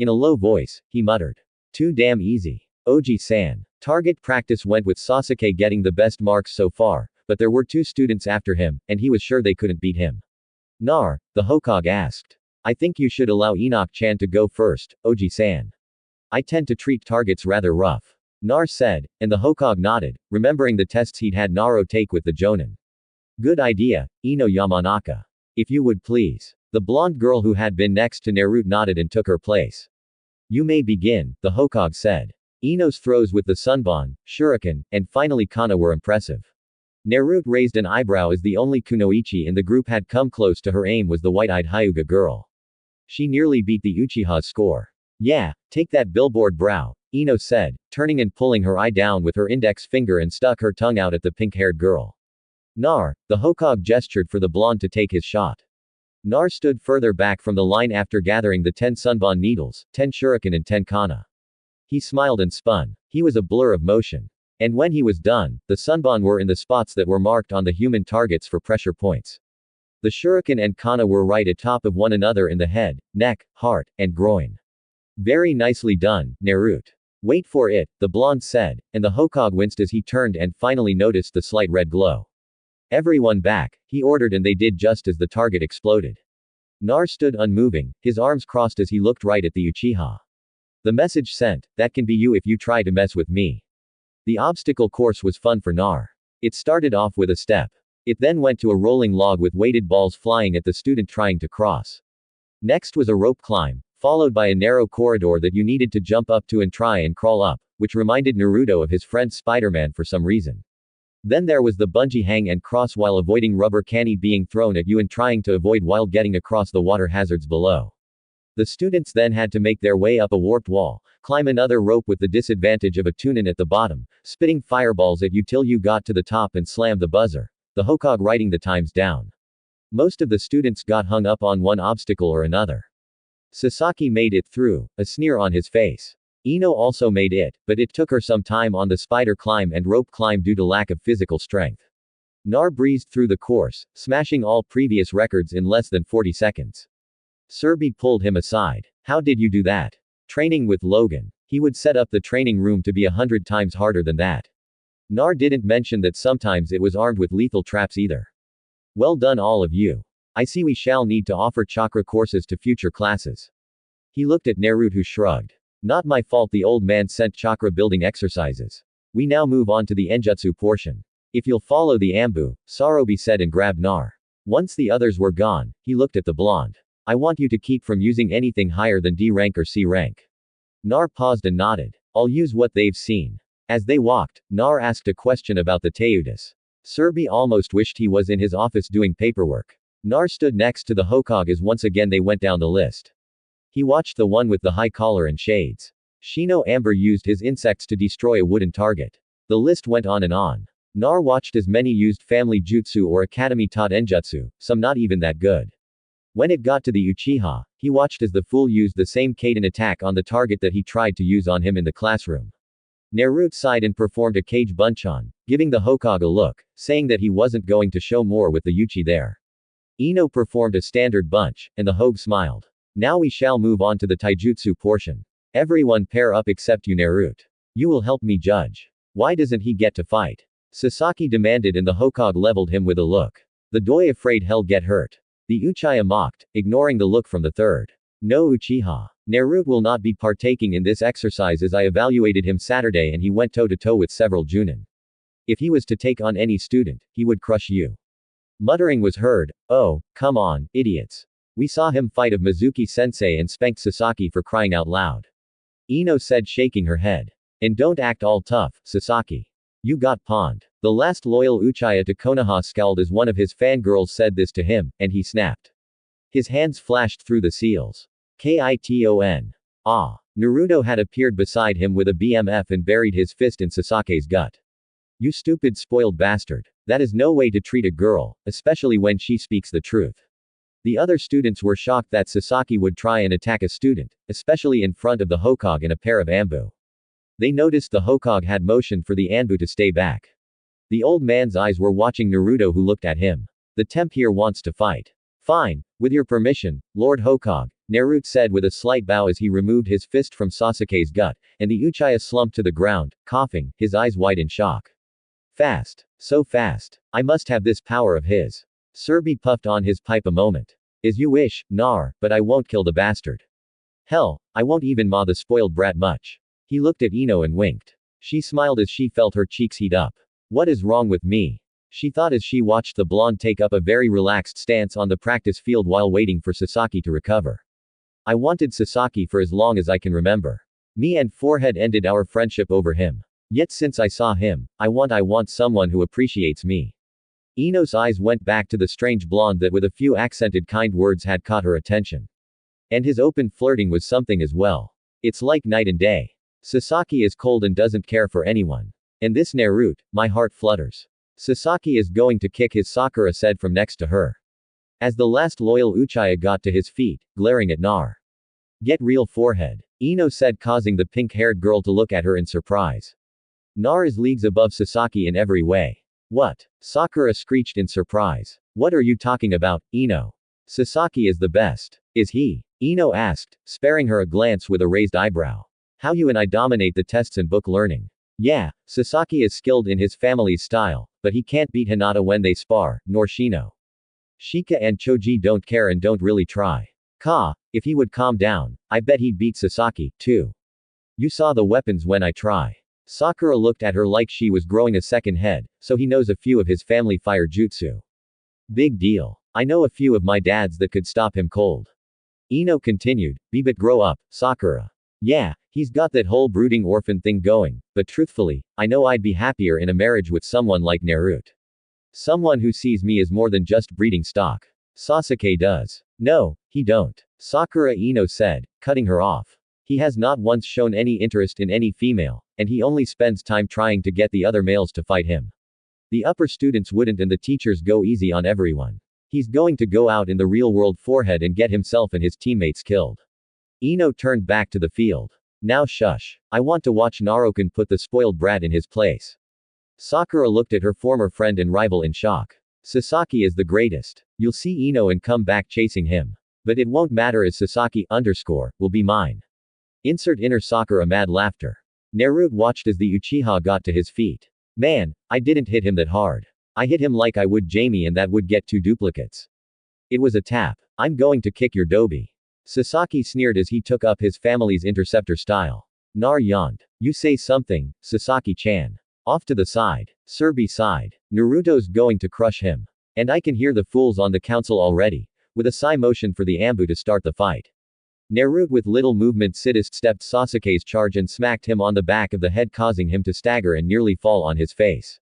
In a low voice, he muttered. Too damn easy. Oji-san. Target practice went with Sasuke getting the best marks so far, but there were two students after him, and he was sure they couldn't beat him. Nar, the Hokage asked. I think you should allow Enoch-chan to go first, Oji-san. I tend to treat targets rather rough. Nar said, and the Hokage nodded, remembering the tests he'd had Naruto take with the Jonin. Good idea, Ino Yamanaka. If you would please. The blonde girl who had been next to Naruto nodded and took her place. You may begin, the Hokage said. Ino's throws with the Sunban, Shuriken, and finally Kana were impressive. Naruto raised an eyebrow as the only kunoichi in the group had come close to her aim was the white-eyed Hyuga girl. She nearly beat the Uchiha's score. Yeah, take that billboard brow, Ino said, turning and pulling her eye down with her index finger and stuck her tongue out at the pink-haired girl. Nar, the Hokage gestured for the blonde to take his shot. Nar stood further back from the line after gathering the 10 Sunban needles, 10 shuriken and 10 kana. He smiled and spun. He was a blur of motion. And when he was done, the Sunban were in the spots that were marked on the human targets for pressure points. The shuriken and kana were right atop of one another in the head, neck, heart, and groin. Very nicely done, Naruto. Wait for it, the blonde said, and the Hokage winced as he turned and finally noticed the slight red glow. Everyone back, he ordered and they did just as the target exploded. Nar stood unmoving, his arms crossed as he looked right at the Uchiha. The message sent, that can be you if you try to mess with me. The obstacle course was fun for Nar. It started off with a step. It then went to a rolling log with weighted balls flying at the student trying to cross. Next was a rope climb, followed by a narrow corridor that you needed to jump up to and try and crawl up, which reminded Naruto of his friend Spider-Man for some reason. Then there was the bungee hang and cross while avoiding rubber candy being thrown at you and trying to avoid while getting across the water hazards below. The students then had to make their way up a warped wall, climb another rope with the disadvantage of a tunin at the bottom, spitting fireballs at you till you got to the top and slammed the buzzer, the Hokage writing the times down. Most of the students got hung up on one obstacle or another. Sasaki made it through, a sneer on his face. Ino also made it, but it took her some time on the spider climb and rope climb due to lack of physical strength. Nar breezed through the course, smashing all previous records in less than 40 seconds. Serbi pulled him aside. How did you do that? Training with Logan. He would set up the training room to be 100 times harder than that. Nar didn't mention that sometimes it was armed with lethal traps either. Well done all of you. I see we shall need to offer chakra courses to future classes. He looked at Naruto who shrugged. Not my fault the old man sent chakra building exercises. We now move on to the Enjutsu portion. If you'll follow the Ambu, Sarobi said and grabbed Nar. Once the others were gone, he looked at the blonde. I want you to keep from using anything higher than D rank or C rank. Nar paused and nodded. I'll use what they've seen. As they walked, Nar asked a question about the Teudas. Serbi almost wished he was in his office doing paperwork. Nar stood next to the Hokage as once again they went down the list. He watched the one with the high collar and shades. Shino Amber used his insects to destroy a wooden target. The list went on and on. Nar watched as many used family jutsu or academy taught enjutsu, some not even that good. When it got to the Uchiha, he watched as the fool used the same Kaiden attack on the target that he tried to use on him in the classroom. Naruto sighed and performed a Kage Bunchan, giving the Hokage a look, saying that he wasn't going to show more with the Uchi there. Ino performed a standard bunch, and the Hogue smiled. Now we shall move on to the taijutsu portion. Everyone pair up except you Naruto. You will help me judge. Why doesn't he get to fight? Sasaki demanded and the Hokage leveled him with a look. The doi afraid he'll get hurt. The Uchiha mocked, ignoring the look from the third. No Uchiha. Naruto will not be partaking in this exercise as I evaluated him Saturday and he went toe-to-toe with several Junin. If he was to take on any student, he would crush you. Muttering was heard. Oh, come on, idiots. We saw him fight of Mizuki-sensei and spanked Sasaki for crying out loud. Ino said shaking her head. And don't act all tough, Sasaki. You got pawned. The last loyal Uchiha to Konoha scowled as one of his fangirls said this to him, and he snapped. His hands flashed through the seals. Kiton. Ah. Naruto had appeared beside him with a BMF and buried his fist in Sasaki's gut. You stupid spoiled bastard. That is no way to treat a girl, especially when she speaks the truth. The other students were shocked that Sasaki would try and attack a student, especially in front of the Hokage in a pair of Anbu. They noticed the Hokage had motioned for the Anbu to stay back. The old man's eyes were watching Naruto who looked at him. The temp here wants to fight. Fine, with your permission, Lord Hokage, Naruto said with a slight bow as he removed his fist from Sasuke's gut, and the Uchiha slumped to the ground, coughing, his eyes wide in shock. Fast. So fast. I must have this power of his. Serbi puffed on his pipe a moment. As you wish, Nar, but I won't kill the bastard. Hell, I won't even maw the spoiled brat much. He looked at Ino and winked. She smiled as she felt her cheeks heat up. What is wrong with me? She thought as she watched the blonde take up a very relaxed stance on the practice field while waiting for Sasaki to recover. I wanted Sasaki for as long as I can remember. Me and Forehead ended our friendship over him. Yet since I saw him, I want someone who appreciates me. Ino's eyes went back to the strange blonde that with a few accented kind words had caught her attention. And his open flirting was something as well. It's like night and day. Sasaki is cold and doesn't care for anyone. And this Naruto, my heart flutters. Sasaki is going to kick his Sakura said from next to her. As the last loyal Uchiha got to his feet, glaring at Nar. Get real Forehead. Ino said causing the pink-haired girl to look at her in surprise. Nar is leagues above Sasaki in every way. What? Sakura screeched in surprise. What are you talking about, Ino? Sasaki is the best. Is he? Ino asked, sparing her a glance with a raised eyebrow. How you and I dominate the tests and book learning. Yeah, Sasaki is skilled in his family's style, but he can't beat Hinata when they spar, nor Shino. Shika and Choji don't care and don't really try. If he would calm down, I bet he'd beat Sasaki, too. You saw the weapons when I try. Sakura looked at her like she was growing a second head, so he knows a few of his family fire jutsu. Big deal. I know a few of my dads that could stop him cold. Ino continued, but grow up, Sakura. Yeah, he's got that whole brooding orphan thing going, but truthfully, I know I'd be happier in a marriage with someone like Naruto. Someone who sees me as more than just breeding stock. Sasuke does. No, he don't. Sakura Ino said, cutting her off. He has not once shown any interest in any female, and he only spends time trying to get the other males to fight him. The upper students wouldn't and the teachers go easy on everyone. He's going to go out in the real world Forehead and get himself and his teammates killed. Ino turned back to the field. Now shush. I want to watch Naruto put the spoiled brat in his place. Sakura looked at her former friend and rival in shock. Sasaki is the greatest. You'll see Ino and come back chasing him. But it won't matter as Sasaki will be mine. Insert inner Sakura mad laughter. Naruto watched as the Uchiha got to his feet. Man, I didn't hit him that hard. I hit him like I would Jamie and that would get 2 duplicates. It was a tap. I'm going to kick your dobi. Sasaki sneered as he took up his family's interceptor style. Nar yawned. You say something, Sasaki-chan. Off to the side. Serbi sighed. Naruto's going to crush him. And I can hear the fools on the council already. With a sigh motion for the Anbu to start the fight. Naruto with little movement stepped Sasuke's charge and smacked him on the back of the head causing him to stagger and nearly fall on his face.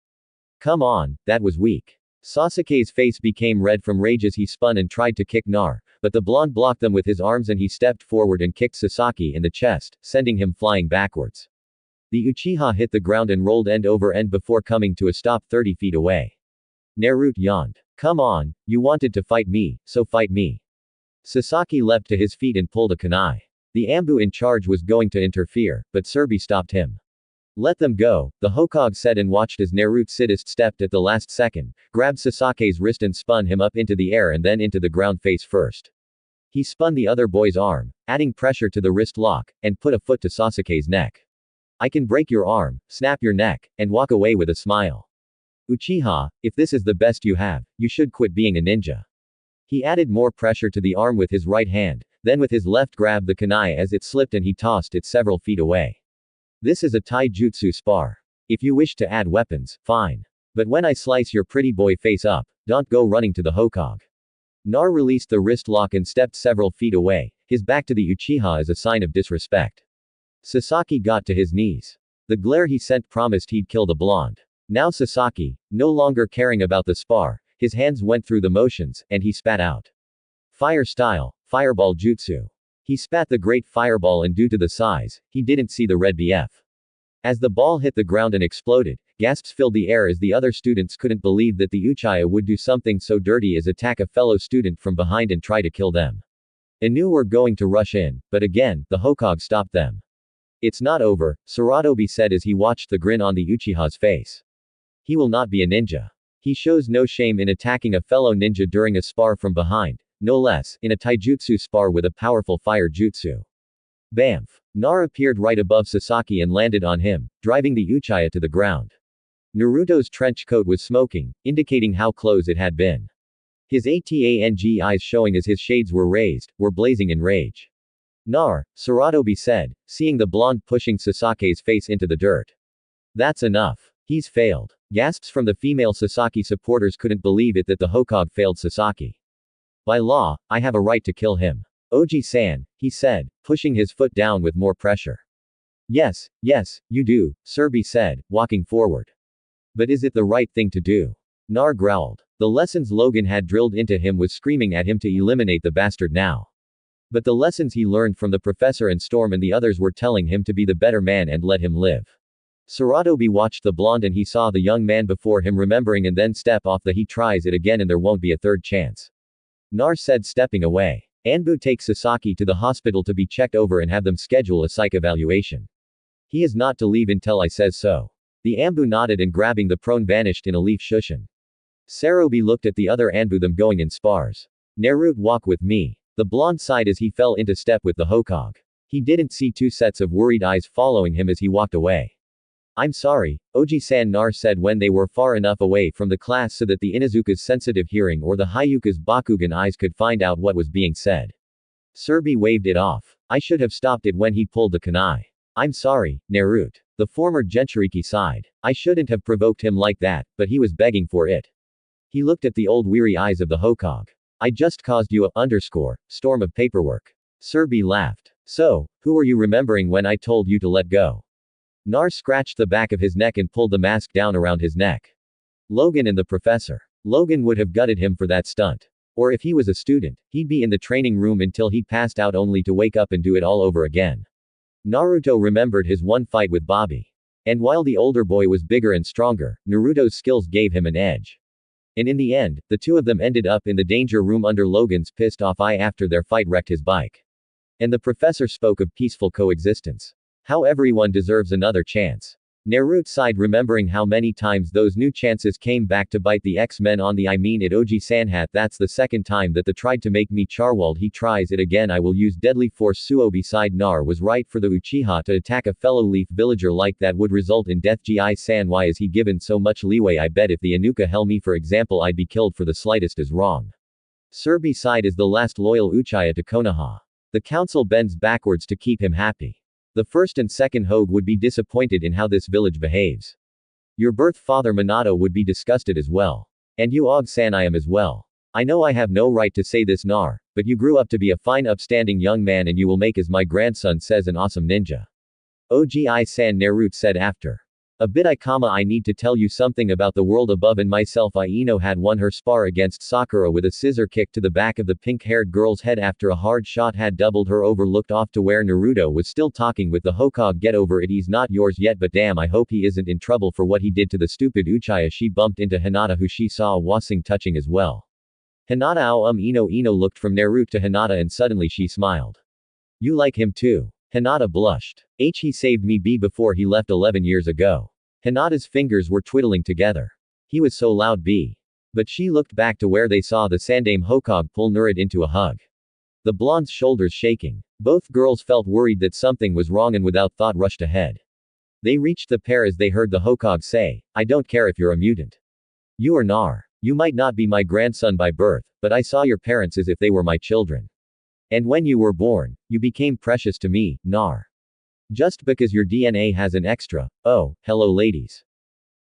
Come on, that was weak. Sasuke's face became red from rage as he spun and tried to kick Nar, but the blonde blocked them with his arms and he stepped forward and kicked Sasaki in the chest, sending him flying backwards. The Uchiha hit the ground and rolled end over end before coming to a stop 30 feet away. Naruto yawned. Come on, you wanted to fight me, so fight me. Sasaki leapt to his feet and pulled a kunai. The Ambu in charge was going to interfere, but Surby stopped him. Let them go, the Hokage said and watched as Naruto Sidist stepped at the last second, grabbed Sasake's wrist and spun him up into the air and then into the ground face first. He spun the other boy's arm, adding pressure to the wrist lock, and put a foot to Sasuke's neck. I can break your arm, snap your neck, and walk away with a smile. Uchiha, if this is the best you have, you should quit being a ninja. He added more pressure to the arm with his right hand, then with his left grabbed the kunai as it slipped and he tossed it several feet away. This is a taijutsu spar. If you wish to add weapons, fine. But when I slice your pretty boy face up, don't go running to the Hokage. Nar released the wrist lock and stepped several feet away, his back to the Uchiha as a sign of disrespect. Sasaki got to his knees. The glare he sent promised he'd kill the blonde. Now Sasaki, no longer caring about the spar, his hands went through the motions, and he spat out. Fire style, fireball jutsu. He spat the great fireball and due to the size, he didn't see the red BF. As the ball hit the ground and exploded, gasps filled the air as the other students couldn't believe that the Uchiha would do something so dirty as attack a fellow student from behind and try to kill them. Inu were going to rush in, but again, the Hokage stopped them. It's not over, Saratobi said as he watched the grin on the Uchiha's face. He will not be a ninja. He shows no shame in attacking a fellow ninja during a spar from behind, no less, in a taijutsu spar with a powerful fire jutsu. Bamf. Nar appeared right above Sasaki and landed on him, driving the Uchiha to the ground. Naruto's trench coat was smoking, indicating how close it had been. His Atang eyes showing as his shades were raised, were blazing in rage. Nar, Saratobi said, seeing the blonde pushing Sasake's face into the dirt. That's enough. He's failed. Gasps from the female Sasaki supporters couldn't believe it that the Hokage failed Sasaki. By law, I have a right to kill him. Oji-san, he said, pushing his foot down with more pressure. Yes, you do, Surby said, walking forward. But is it the right thing to do? Nar growled. The lessons Logan had drilled into him was screaming at him to eliminate the bastard now. But the lessons he learned from the professor and Storm and the others were telling him to be the better man and let him live. Saratobi watched the blonde and he saw the young man before him remembering and then step off the he tries it again and there won't be a third chance. Nar said stepping away. Anbu take Sasaki to the hospital to be checked over and have them schedule a psych evaluation. He is not to leave until I says so. The Anbu nodded and grabbing the prone vanished in a leaf shushin. Sarobi looked at the other Anbu them going in spars. Naruto walk with me. The blonde sighed as he fell into step with the Hokage. He didn't see two sets of worried eyes following him as he walked away. I'm sorry, Oji-san Nar said when they were far enough away from the class so that the Inuzuka's sensitive hearing or the Hyuka's Bakugan eyes could find out what was being said. Surby waved it off. I should have stopped it when he pulled the kunai. I'm sorry, Naruto. The former Jinchuriki sighed. I shouldn't have provoked him like that, but he was begging for it. He looked at the old weary eyes of the Hokage. I just caused you a storm of paperwork. Surby laughed. So, who were you remembering when I told you to let go? Nar scratched the back of his neck and pulled the mask down around his neck. Logan and the professor. Logan would have gutted him for that stunt. Or if he was a student, he'd be in the training room until he passed out only to wake up and do it all over again. Naruto remembered his one fight with Bobby. And while the older boy was bigger and stronger, Naruto's skills gave him an edge. And in the end, the two of them ended up in the danger room under Logan's pissed off eye after their fight wrecked his bike. And the professor spoke of peaceful coexistence. How everyone deserves another chance. Naruto sighed remembering how many times those new chances came back to bite the X-Men on the it Oji-Sanhat that's the second time that they tried to make me Charwald he tries it again I will use deadly force Suobi sighed Nar was right for the Uchiha to attack a fellow leaf villager like that would result in death Gi-san why is he given so much leeway I bet if the Inuka held me for example I'd be killed for the slightest is wrong. Surby sighed as the last loyal Uchiha to Konoha. The council bends backwards to keep him happy. The first and second Hogue would be disappointed in how this village behaves. Your birth father Minato would be disgusted as well. And you Og-san I am as well. I know I have no right to say this Nar, but you grew up to be a fine upstanding young man and you will make as my grandson says an awesome ninja. Ogi-san Naruto said after. A bit I need to tell you something about the world above and myself. Ino had won her spar against Sakura with a scissor kick to the back of the pink-haired girl's head after a hard shot had doubled her over. Looked off to where Naruto was still talking with the Hokage. Get over it, he's not yours yet, but damn, I hope he isn't in trouble for what he did to the stupid Uchiha. She bumped into Hinata, who she saw Wasing touching as well. Hinata Ino looked from Naruto to Hinata and suddenly she smiled. You like him too? Hinata blushed. He saved me before he left 11 years ago. Hinata's fingers were twiddling together. He was so loud But she looked back to where they saw the Sandaime Hokage pull Naruto into a hug. The blonde's shoulders shaking. Both girls felt worried that something was wrong and without thought rushed ahead. They reached the pair as they heard the Hokage say, I don't care if you're a mutant. You are Nar. You might not be my grandson by birth, but I saw your parents as if they were my children. And when you were born, you became precious to me, Nar. Just because your DNA has an extra. Oh, hello ladies.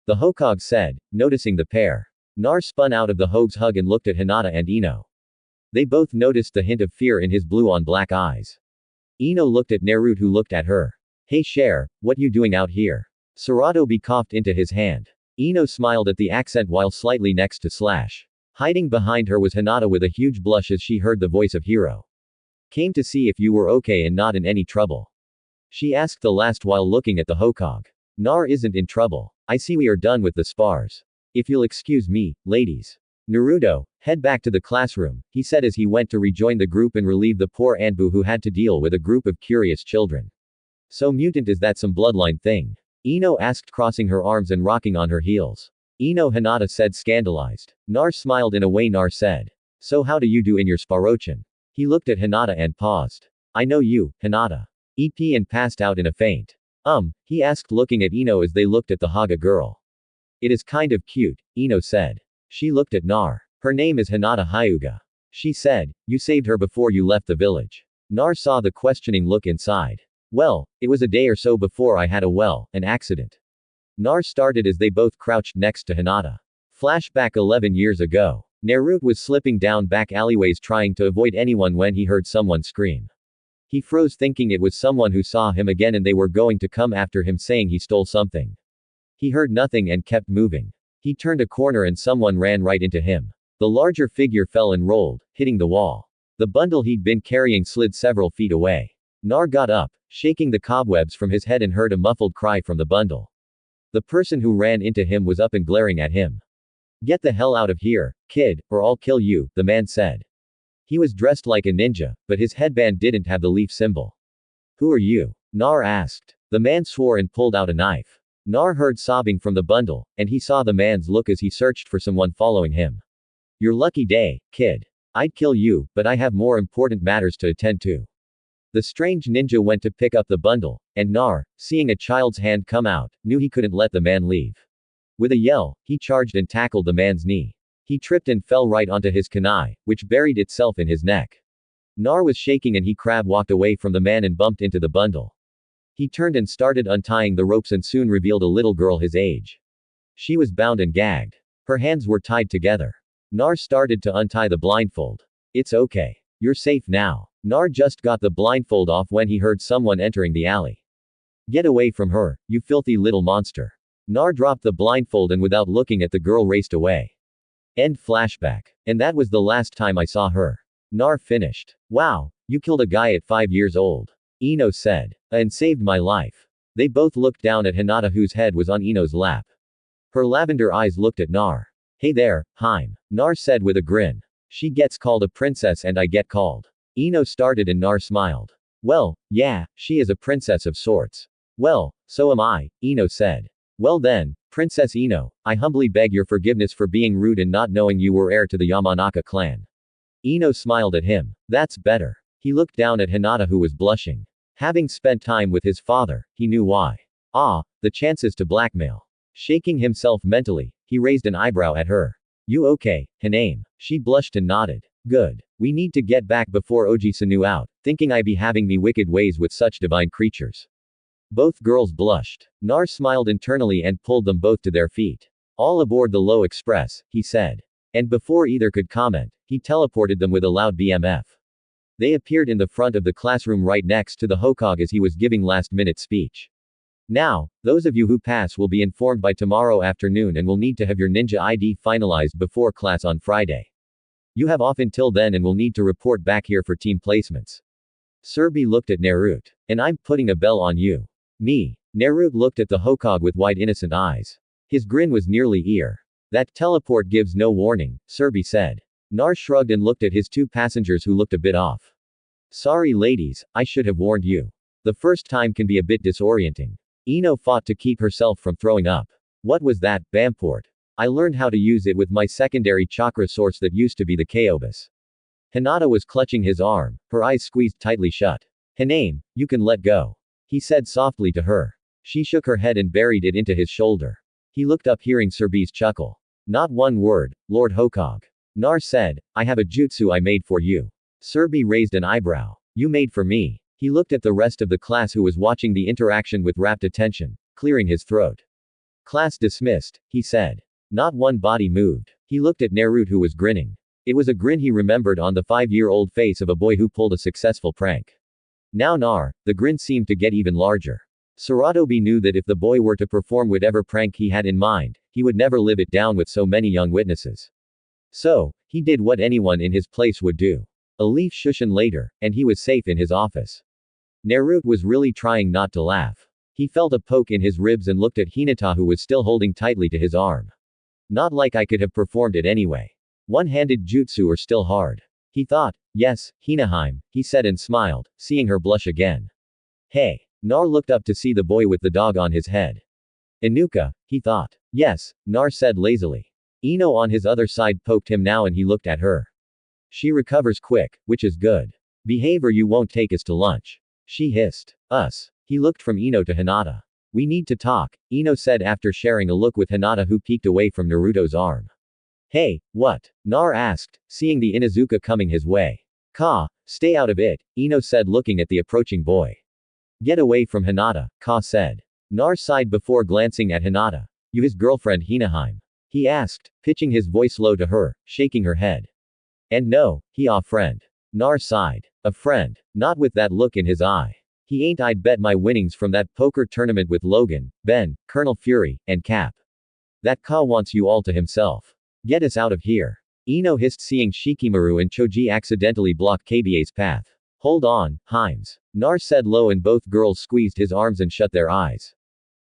The Hokage said, noticing the pair. Nar spun out of the Hoga's hug and looked at Hinata and Ino. They both noticed the hint of fear in his blue on black eyes. Ino looked at Naruto, who looked at her. Hey Cher, what you doing out here? Saratobi coughed into his hand. Ino smiled at the accent while slightly next to Slash. Hiding behind her was Hinata with a huge blush as she heard the voice of Hiro. Came to see if you were okay and not in any trouble. She asked the last while looking at the Hokage. Nar isn't in trouble. I see we are done with the spars. If you'll excuse me, ladies. Naruto, head back to the classroom, he said as he went to rejoin the group and relieve the poor Anbu who had to deal with a group of curious children. So mutant, is that some bloodline thing? Ino asked, crossing her arms and rocking on her heels. Ino, Hinata said, scandalized. Nar smiled in a way. Nar said. So how do you do in your Sparochan? He looked at Hinata and paused. I know you, Hinata. EP and passed out in a faint. He asked, looking at Ino as they looked at the Haga girl. It is kind of cute, Ino said. She looked at Nar. Her name is Hinata Hyuga. She said, you saved her before you left the village. Nar saw the questioning look inside. Well, it was a day or so before I had an accident. Nar started as they both crouched next to Hinata. Flashback 11 years ago. Naruto was slipping down back alleyways trying to avoid anyone when he heard someone scream. He froze, thinking it was someone who saw him again and they were going to come after him, saying he stole something. He heard nothing and kept moving. He turned a corner and someone ran right into him. The larger figure fell and rolled, hitting the wall. The bundle he'd been carrying slid several feet away. Nar got up, shaking the cobwebs from his head, and heard a muffled cry from the bundle. The person who ran into him was up and glaring at him. Get the hell out of here, kid, or I'll kill you, the man said. He was dressed like a ninja, but his headband didn't have the leaf symbol. Who are you? Nar asked. The man swore and pulled out a knife. Nar heard sobbing from the bundle, and he saw the man's look as he searched for someone following him. Your lucky day, kid. I'd kill you, but I have more important matters to attend to. The strange ninja went to pick up the bundle, and Nar, seeing a child's hand come out, knew he couldn't let the man leave. With a yell, he charged and tackled the man's knee. He tripped and fell right onto his kunai, which buried itself in his neck. Nar was shaking and he crab walked away from the man and bumped into the bundle. He turned and started untying the ropes and soon revealed a little girl his age. She was bound and gagged. Her hands were tied together. Nar started to untie the blindfold. It's okay. You're safe now. Nar just got the blindfold off when he heard someone entering the alley. Get away from her, you filthy little monster. Nar dropped the blindfold and without looking at the girl raced away. End flashback. And that was the last time I saw her. Nar finished. Wow, you killed a guy at 5 years old. Ino said. And saved my life. They both looked down at Hinata, whose head was on Ino's lap. Her lavender eyes looked at Nar. Hey there, Haim. Nar said with a grin. She gets called a princess and I get called. Ino started and Nar smiled. Well, yeah, she is a princess of sorts. Well, so am I, Ino said. Well then, Princess Ino, I humbly beg your forgiveness for being rude and not knowing you were heir to the Yamanaka clan. Ino smiled at him. That's better. He looked down at Hinata, who was blushing. Having spent time with his father, he knew why. Ah, the chances to blackmail. Shaking himself mentally, he raised an eyebrow at her. You okay, Hanaim? She blushed and nodded. Good. We need to get back before Oji-sanu out, thinking I be having me wicked ways with such divine creatures. Both girls blushed. Nar smiled internally and pulled them both to their feet. All aboard the Low Express, he said. And before either could comment, he teleported them with a loud BMF. They appeared in the front of the classroom right next to the Hokage as he was giving last-minute speech. Now, those of you who pass will be informed by tomorrow afternoon and will need to have your ninja ID finalized before class on Friday. You have off until then and will need to report back here for team placements. Surbi looked at Naruto. And I'm putting a bell on you. Me. Naruto looked at the Hokage with wide innocent eyes. His grin was nearly ear. That teleport gives no warning, Surbi said. Nar shrugged and looked at his two passengers who looked a bit off. Sorry ladies, I should have warned you. The first time can be a bit disorienting. Ino fought to keep herself from throwing up. What was that, Bamport? I learned how to use it with my secondary chakra source that used to be the Kaobus. Hinata was clutching his arm, her eyes squeezed tightly shut. Hiname, you can let go. He said softly to her. She shook her head and buried it into his shoulder. He looked up hearing Surbi's chuckle. Not one word, Lord Hokage. Nar said, I have a jutsu I made for you. Surbi raised an eyebrow. You made for me. He looked at the rest of the class who was watching the interaction with rapt attention, clearing his throat. Class dismissed, he said. Not one body moved. He looked at Naruto who was grinning. It was a grin he remembered on the 5-year-old face of a boy who pulled a successful prank. Now Nar, the grin seemed to get even larger. Saratobi knew that if the boy were to perform whatever prank he had in mind, he would never live it down with so many young witnesses. So, he did what anyone in his place would do. A leaf shushan later, and he was safe in his office. Naruto was really trying not to laugh. He felt a poke in his ribs and looked at Hinata who was still holding tightly to his arm. Not like I could have performed it anyway. One-handed jutsu are still hard. He thought. Yes, Hinaheim, he said and smiled, seeing her blush again. Hey. Nar looked up to see the boy with the dog on his head. Inuka, he thought. Yes, Nar said lazily. Ino on his other side poked him now and he looked at her. She recovers quick, which is good. Behave or you won't take us to lunch. She hissed. Us. He looked from Ino to Hinata. We need to talk, Ino said after sharing a look with Hinata who peeked away from Naruto's arm. Hey, what? Nar asked, seeing the Inuzuka coming his way. Stay out of it, Ino said looking at the approaching boy. Get away from Hinata, said. Nar sighed before glancing at Hinata. You his girlfriend Hinaheim? He asked, pitching his voice low to her, shaking her head. And no, he a friend. Nar sighed. A friend. Not with that look in his eye. He ain't I'd bet my winnings from that poker tournament with Logan, Ben, Colonel Fury, and Cap. That wants you all to himself. Get us out of here. Ino hissed seeing Shikimaru and Choji accidentally block KBA's path. Hold on, Himes. Nar said low and both girls squeezed his arms and shut their eyes.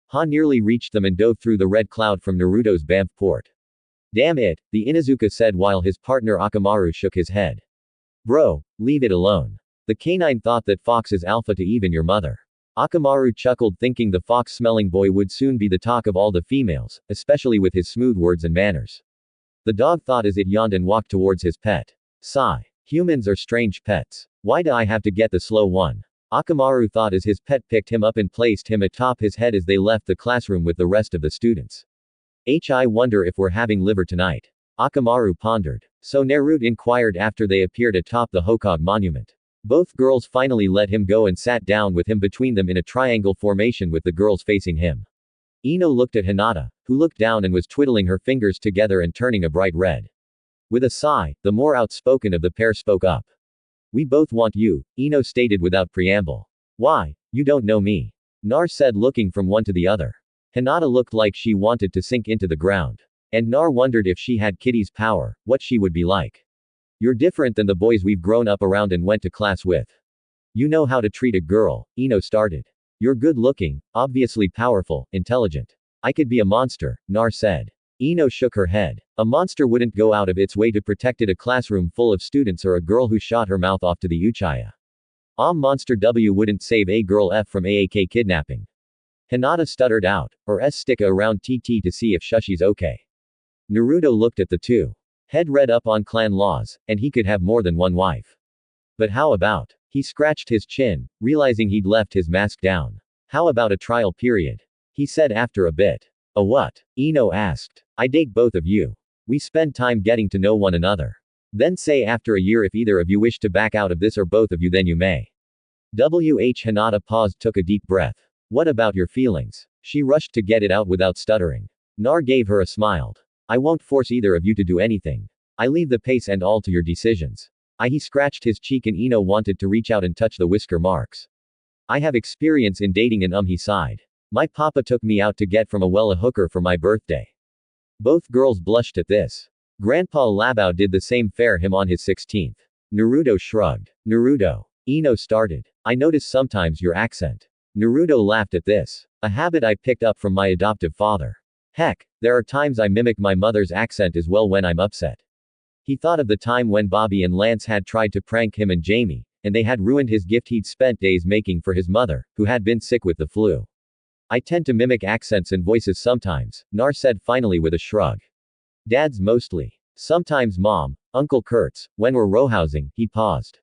Ha nearly reached them and dove through the red cloud from Naruto's Bamf port. Damn it, the Inuzuka said while his partner Akamaru shook his head. Bro, leave it alone. The canine thought that fox is alpha to even your mother. Akamaru chuckled thinking the fox-smelling boy would soon be the talk of all the females, especially with his smooth words and manners. The dog thought as it yawned and walked towards his pet. Sigh. Humans are strange pets. Why do I have to get the slow one? Akamaru thought as his pet picked him up and placed him atop his head as they left the classroom with the rest of the students. I wonder if we're having liver tonight. Akamaru pondered. So Naruto inquired after they appeared atop the Hokage monument. Both girls finally let him go and sat down with him between them in a triangle formation with the girls facing him. Ino looked at Hinata, who looked down and was twiddling her fingers together and turning a bright red. With a sigh, the more outspoken of the pair spoke up. We both want you, Ino stated without preamble. Why? You don't know me. Nar said looking from one to the other. Hinata looked like she wanted to sink into the ground. And Nar wondered if she had Kitty's power, what she would be like. You're different than the boys we've grown up around and went to class with. You know how to treat a girl, Ino started. You're good looking, obviously powerful, intelligent. I could be a monster, Nar said. Ino shook her head. A monster wouldn't go out of its way to protect a classroom full of students or a girl who shot her mouth off to the Uchiha. Monster W wouldn't save a girl F from AAK kidnapping. Hinata stuttered out, or stick around TT to see if Shushi's okay. Naruto looked at the two. Head read up on clan laws, and he could have more than one wife. But how about? He scratched his chin, realizing he'd left his mask down. How about a trial period? He said after a bit. A what? Ino asked. I date both of you. We spend time getting to know one another. Then say after a year if either of you wish to back out of this or both of you then you may. Hinata paused, took a deep breath. What about your feelings? She rushed to get it out without stuttering. Nar gave her a smile. I won't force either of you to do anything. I leave the pace and all to your decisions. He scratched his cheek and Ino wanted to reach out and touch the whisker marks. I have experience in dating and he sighed. My papa took me out to get from a hooker for my birthday. Both girls blushed at this. Grandpa Labao did the same for him on his 16th. Naruto shrugged. Naruto. Ino started. I notice sometimes your accent. Naruto laughed at this. A habit I picked up from my adoptive father. Heck, there are times I mimic my mother's accent as well when I'm upset. He thought of the time when Bobby and Lance had tried to prank him and Jamie, and they had ruined his gift he'd spent days making for his mother, who had been sick with the flu. I tend to mimic accents and voices sometimes, Nar said finally with a shrug. Dad's mostly. Sometimes Mom, Uncle Kurt's, when we're rowhousing, he paused.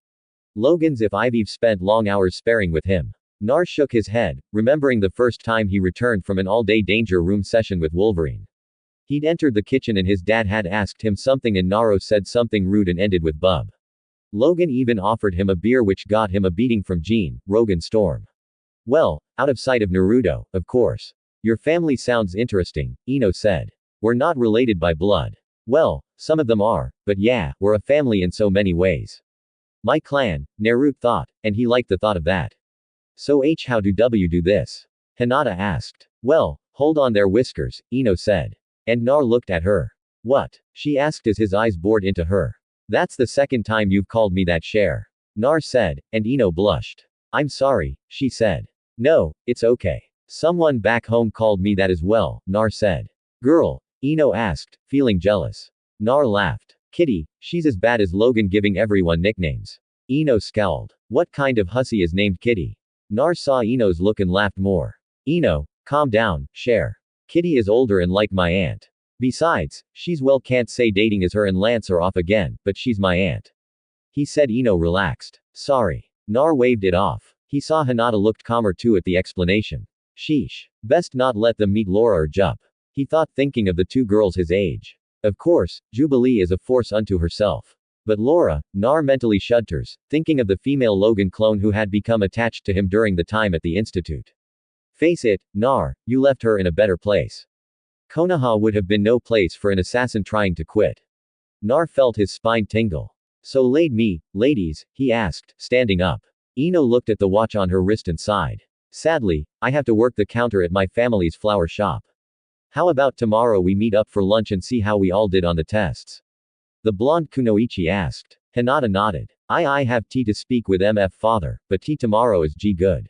Logan's if I've spent long hours sparring with him. Nar shook his head, remembering the first time he returned from an all-day danger room session with Wolverine. He'd entered the kitchen and his dad had asked him something and Naro said something rude and ended with bub. Logan even offered him a beer which got him a beating from Jean, Rogan Storm. Well, out of sight of Naruto, of course. Your family sounds interesting, Ino said. We're not related by blood. Well, some of them are, but yeah, we're a family in so many ways. My clan, Naruto thought, and he liked the thought of that. So how do W do this? Hinata asked. Well, hold on their whiskers, Ino said. And Nar looked at her. What? She asked as his eyes bored into her. That's the second time you've called me that, Cher. Nar said, and Ino blushed. I'm sorry, she said. No, it's okay. Someone back home called me that as well, Nar said. Girl? Ino asked, feeling jealous. Nar laughed. Kitty, she's as bad as Logan giving everyone nicknames. Ino scowled. What kind of hussy is named Kitty? Nar saw Ino's look and laughed more. Ino, calm down, Cher. Kitty is older and like my aunt. Besides, she's well can't say dating as her and Lance are off again, but she's my aunt. He said. Ino relaxed. Sorry. Nar waved it off. He saw Hinata looked calmer too at the explanation. Sheesh. Best not let them meet Laura or Jup. He thought, thinking of the two girls his age. Of course, Jubilee is a force unto herself. But Laura, Nar mentally shudders, thinking of the female Logan clone who had become attached to him during the time at the institute. Face it, Nar, you left her in a better place. Konoha would have been no place for an assassin trying to quit. Nar felt his spine tingle. So ladies, he asked, standing up. Ino looked at the watch on her wrist and sighed. Sadly, I have to work the counter at my family's flower shop. How about tomorrow we meet up for lunch and see how we all did on the tests? The blonde Kunoichi asked. Hinata nodded. I have tea to speak with MF father, but tea tomorrow is G good.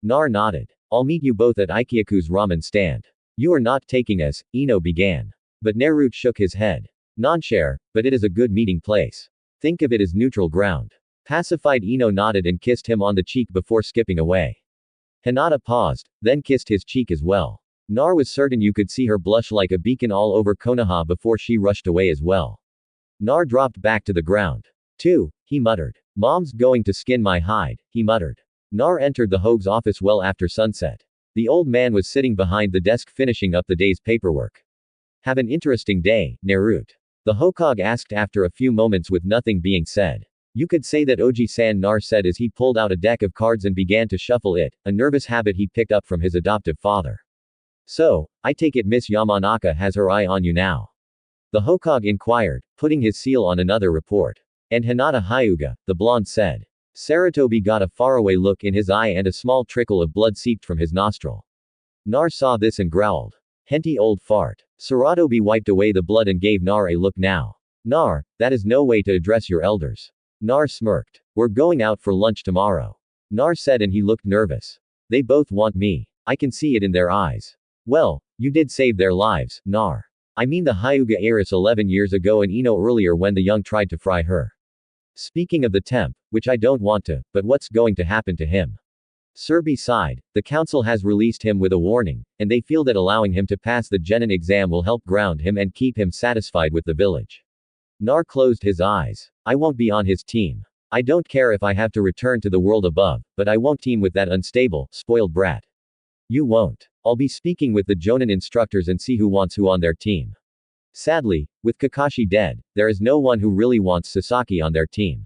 Nar nodded. I'll meet you both at Ikyaku's ramen stand. You are not taking us, Ino began. But Naruto shook his head. Non-share, but it is a good meeting place. Think of it as neutral ground. Pacified. Ino nodded and kissed him on the cheek before skipping away. Hinata paused, then kissed his cheek as well. Nar was certain you could see her blush like a beacon all over Konoha before she rushed away as well. Nar dropped back to the ground. 2, he muttered. Mom's going to skin my hide, he muttered. Nar entered the Hogue's office well after sunset. The old man was sitting behind the desk finishing up the day's paperwork. Have an interesting day, Naruto. The Hokage asked after a few moments with nothing being said. You could say that Oji-san, Nar said as he pulled out a deck of cards and began to shuffle it, a nervous habit he picked up from his adoptive father. So, I take it Miss Yamanaka has her eye on you now? The Hokage inquired, putting his seal on another report. And Hinata Hyuga, the blonde said. Saratobi got a faraway look in his eye and a small trickle of blood seeped from his nostril. Nar saw this and growled. Henty old fart. Saratobi wiped away the blood and gave Nar a look now. Nar, that is no way to address your elders. Nar smirked. We're going out for lunch tomorrow. Nar said and he looked nervous. They both want me. I can see it in their eyes. Well, you did save their lives, Nar. I mean the Hyuga heiress 11 years ago and Ino earlier when the young tried to fry her. Speaking of the temp, which I don't want to, but what's going to happen to him? Serbi sighed. The council has released him with a warning, and they feel that allowing him to pass the Genin exam will help ground him and keep him satisfied with the village. Nar closed his eyes. I won't be on his team. I don't care if I have to return to the world above, but I won't team with that unstable, spoiled brat. You won't. I'll be speaking with the Jonin instructors and see who wants who on their team. Sadly, with Kakashi dead, there is no one who really wants Sasaki on their team.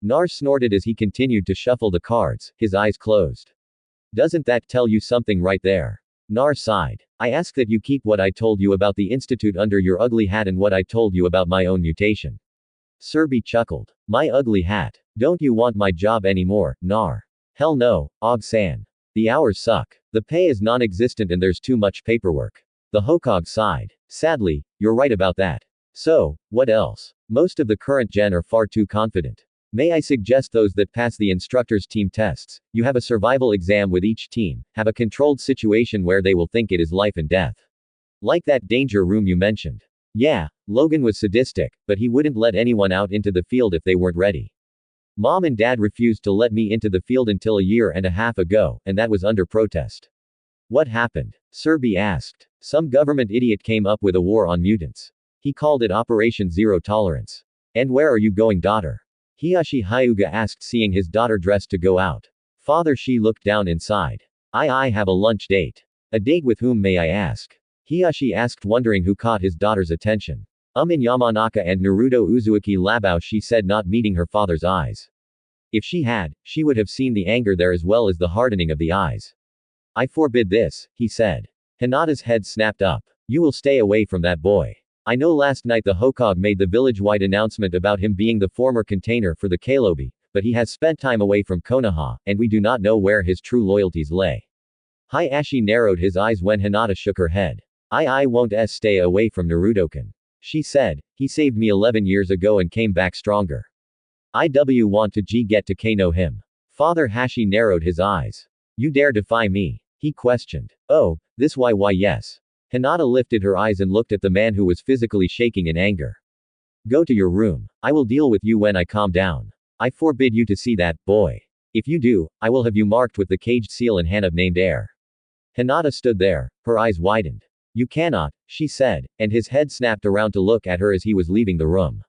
Nar snorted as he continued to shuffle the cards, his eyes closed. Doesn't that tell you something right there? Nar sighed. I ask that you keep what I told you about the institute under your ugly hat and what I told you about my own mutation. Serbi chuckled. My ugly hat. Don't you want my job anymore, Nar? Hell no, Og-san. The hours suck. The pay is non-existent and there's too much paperwork. The Hokage sighed. Sadly, you're right about that. So, what else? Most of the current gen are far too confident. May I suggest those that pass the instructor's team tests? You have a survival exam with each team, have a controlled situation where they will think it is life and death. Like that danger room you mentioned. Yeah, Logan was sadistic, but he wouldn't let anyone out into the field if they weren't ready. Mom and Dad refused to let me into the field until a year and a half ago, and that was under protest. What happened? Serby asked. Some government idiot came up with a war on mutants. He called it Operation Zero Tolerance. And where are you going, daughter? Hiyashi Hyuga asked, seeing his daughter dressed to go out. Father, she looked down inside. I have a lunch date. A date with whom, may I ask? Hiyashi asked, wondering who caught his daughter's attention. In Yamanaka and Naruto Uzumaki Labao, she said, not meeting her father's eyes. If she had, she would have seen the anger there as well as the hardening of the eyes. I forbid this, he said. Hinata's head snapped up. You will stay away from that boy. I know last night the Hokage made the village-wide announcement about him being the former container for the Kalobi, but he has spent time away from Konoha, and we do not know where his true loyalties lay. Hiyashi narrowed his eyes when Hinata shook her head. I won't stay away from Naruto-kun. She said, he saved me 11 years ago and came back stronger. IW want to get to know him. Father Hashi narrowed his eyes. You dare defy me? He questioned. Oh, this why yes. Hinata lifted her eyes and looked at the man who was physically shaking in anger. Go to your room. I will deal with you when I calm down. I forbid you to see that boy. If you do, I will have you marked with the caged seal and Hanab named heir. Hinata stood there, her eyes widened. You cannot, she said, and his head snapped around to look at her as he was leaving the room.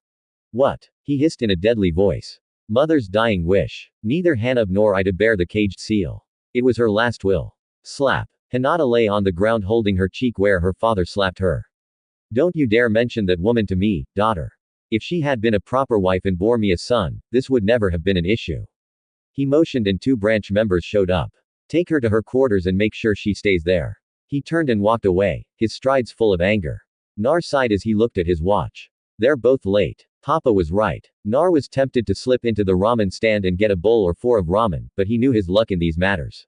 What? He hissed in a deadly voice. Mother's dying wish. Neither Hanab nor I to bear the caged seal. It was her last will. Slap. Hinata lay on the ground holding her cheek where her father slapped her. Don't you dare mention that woman to me, daughter. If she had been a proper wife and bore me a son, this would never have been an issue. He motioned and two branch members showed up. Take her to her quarters and make sure she stays there. He turned and walked away, his strides full of anger. Nar sighed as he looked at his watch. They're both late. Papa was right. Nar was tempted to slip into the ramen stand and get a bowl or four of ramen, but he knew his luck in these matters.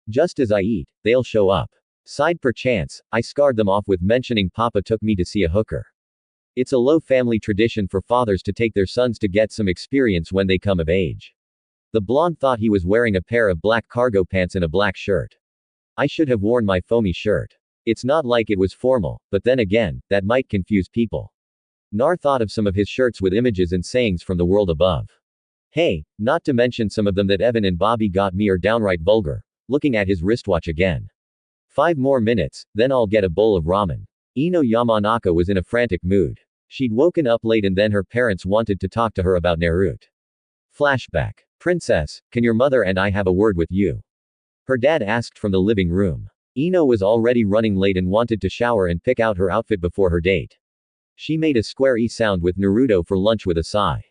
Just as I eat, they'll show up. Sighed perchance, I scarred them off with mentioning Papa took me to see a hooker. It's a low family tradition for fathers to take their sons to get some experience when they come of age. The blonde thought he was wearing a pair of black cargo pants and a black shirt. I should have worn my foamy shirt. It's not like it was formal, but then again, that might confuse people. Nar thought of some of his shirts with images and sayings from the world above. Hey, not to mention some of them that Evan and Bobby got me are downright vulgar. Looking at his wristwatch again. 5 more minutes, then I'll get a bowl of ramen. Ino Yamanaka was in a frantic mood. She'd woken up late and then her parents wanted to talk to her about Naruto. Flashback. Princess, can your mother and I have a word with you? Her dad asked from the living room. Ino was already running late and wanted to shower and pick out her outfit before her date. She made a square E sound with Naruto for lunch with a sigh.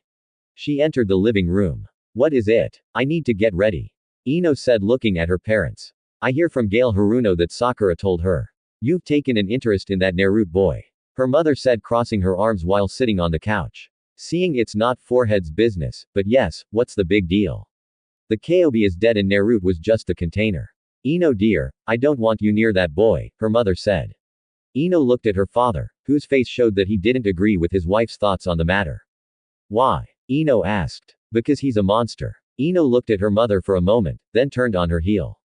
She entered the living room. What is it? I need to get ready. Ino said, looking at her parents. I hear from Gale Haruno that Sakura told her. You've taken an interest in that Naruto boy. Her mother said, crossing her arms while sitting on the couch. Seeing it's not Forehead's business, but yes, what's the big deal? The Konoha is dead and Naruto was just the container. Ino dear, I don't want you near that boy, her mother said. Ino looked at her father, whose face showed that he didn't agree with his wife's thoughts on the matter. Why? Ino asked. Because he's a monster. Ino looked at her mother for a moment, then turned on her heel.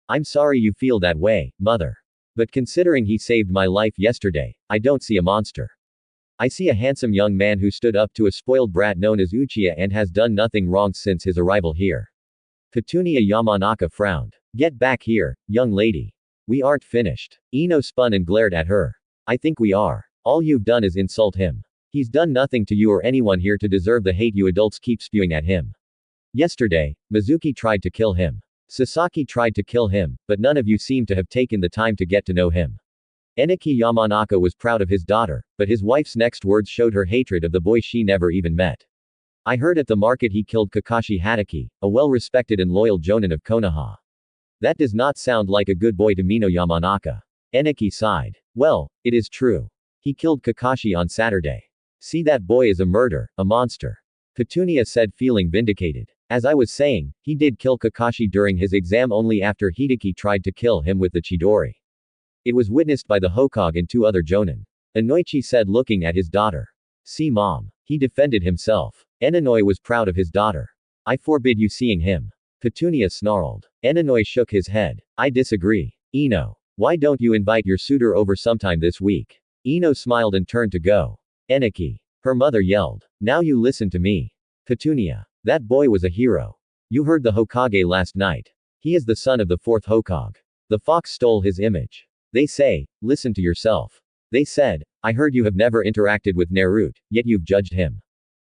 I'm sorry you feel that way, mother. But considering he saved my life yesterday, I don't see a monster. I see a handsome young man who stood up to a spoiled brat known as Uchiha and has done nothing wrong since his arrival here. Petunia Yamanaka frowned. Get back here, young lady. We aren't finished. Ino spun and glared at her. I think we are. All you've done is insult him. He's done nothing to you or anyone here to deserve the hate you adults keep spewing at him. Yesterday, Mizuki tried to kill him. Sasaki tried to kill him, but none of you seem to have taken the time to get to know him. Eniki Yamanaka was proud of his daughter, but his wife's next words showed her hatred of the boy she never even met. I heard at the market he killed Kakashi Hatake, a well-respected and loyal jonin of Konoha. That does not sound like a good boy to Mino Yamanaka. Eniki sighed. Well, it is true. He killed Kakashi on Saturday. See, that boy is a murderer, a monster. Petunia said, feeling vindicated. As I was saying, he did kill Kakashi during his exam only after Hideki tried to kill him with the Chidori. It was witnessed by the Hokage and 2 other Jonin. Inoichi said looking at his daughter. See mom. He defended himself. Eninoy was proud of his daughter. I forbid you seeing him. Petunia snarled. Eninoy shook his head. I disagree. Ino. Why don't you invite your suitor over sometime this week? Ino smiled and turned to go. Eniki. Her mother yelled. Now you listen to me. Petunia. That boy was a hero. You heard the Hokage last night. He is the son of the 4th Hokage. The fox stole his image. They say, listen to yourself. They said, I heard you have never interacted with Naruto, yet you've judged him.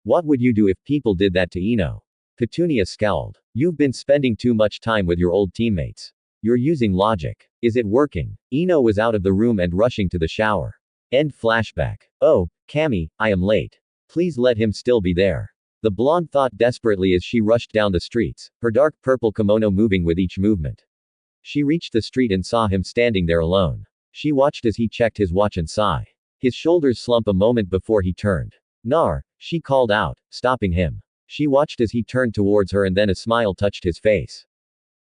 What would you do if people did that to Ino? Petunia scowled. You've been spending too much time with your old teammates. You're using logic. Is it working? Ino was out of the room and rushing to the shower. End flashback. Oh, Kami, I am late. Please let him still be there. The blonde thought desperately as she rushed down the streets, her dark purple kimono moving with each movement. She reached the street and saw him standing there alone. She watched as he checked his watch and sigh. His shoulders slump a moment before he turned. Nar, she called out, stopping him. She watched as he turned towards her and then a smile touched his face.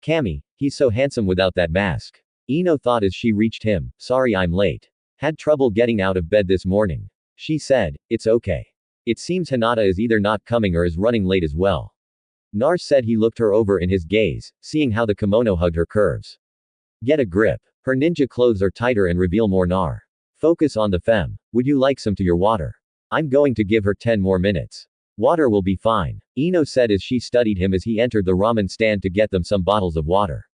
Kami, he's so handsome without that mask. Ino thought as she reached him, sorry I'm late. Had trouble getting out of bed this morning. She said, it's okay. It seems Hinata is either not coming or is running late as well. Nar said he looked her over in his gaze, seeing how the kimono hugged her curves. Get a grip. Her ninja clothes are tighter and reveal more Nar. Focus on the femme. Would you like some to your water? I'm going to give her 10 more minutes. Water will be fine. Ino said as she studied him as he entered the ramen stand to get them some bottles of water.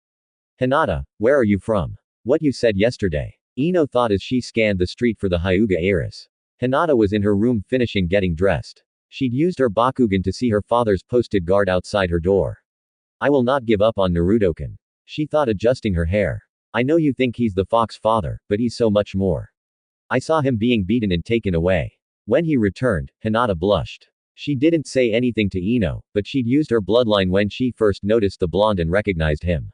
Hinata, where are you from? What you said yesterday. Ino thought as she scanned the street for the Hyuga heiress. Hinata was in her room finishing getting dressed. She'd used her Bakugan to see her father's posted guard outside her door. I will not give up on Naruto-kun. She thought adjusting her hair. I know you think he's the fox father, but he's so much more. I saw him being beaten and taken away. When he returned, Hinata blushed. She didn't say anything to Ino, but she'd used her bloodline when she first noticed the blonde and recognized him.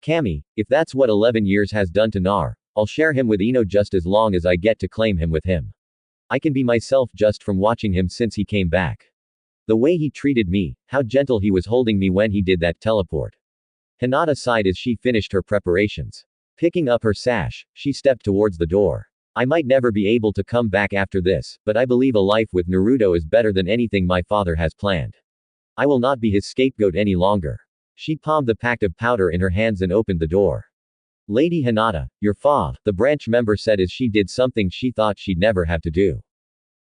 Kami, if that's what 11 years has done to Nar, I'll share him with Ino just as long as I get to claim him with him. I can be myself just from watching him since he came back. The way he treated me, how gentle he was holding me when he did that teleport. Hinata sighed as she finished her preparations. Picking up her sash, she stepped towards the door. I might never be able to come back after this, but I believe a life with Naruto is better than anything my father has planned. I will not be his scapegoat any longer. She palmed the pack of powder in her hands and opened the door. Lady Hinata, your fa, the branch member said as she did something she thought she'd never have to do.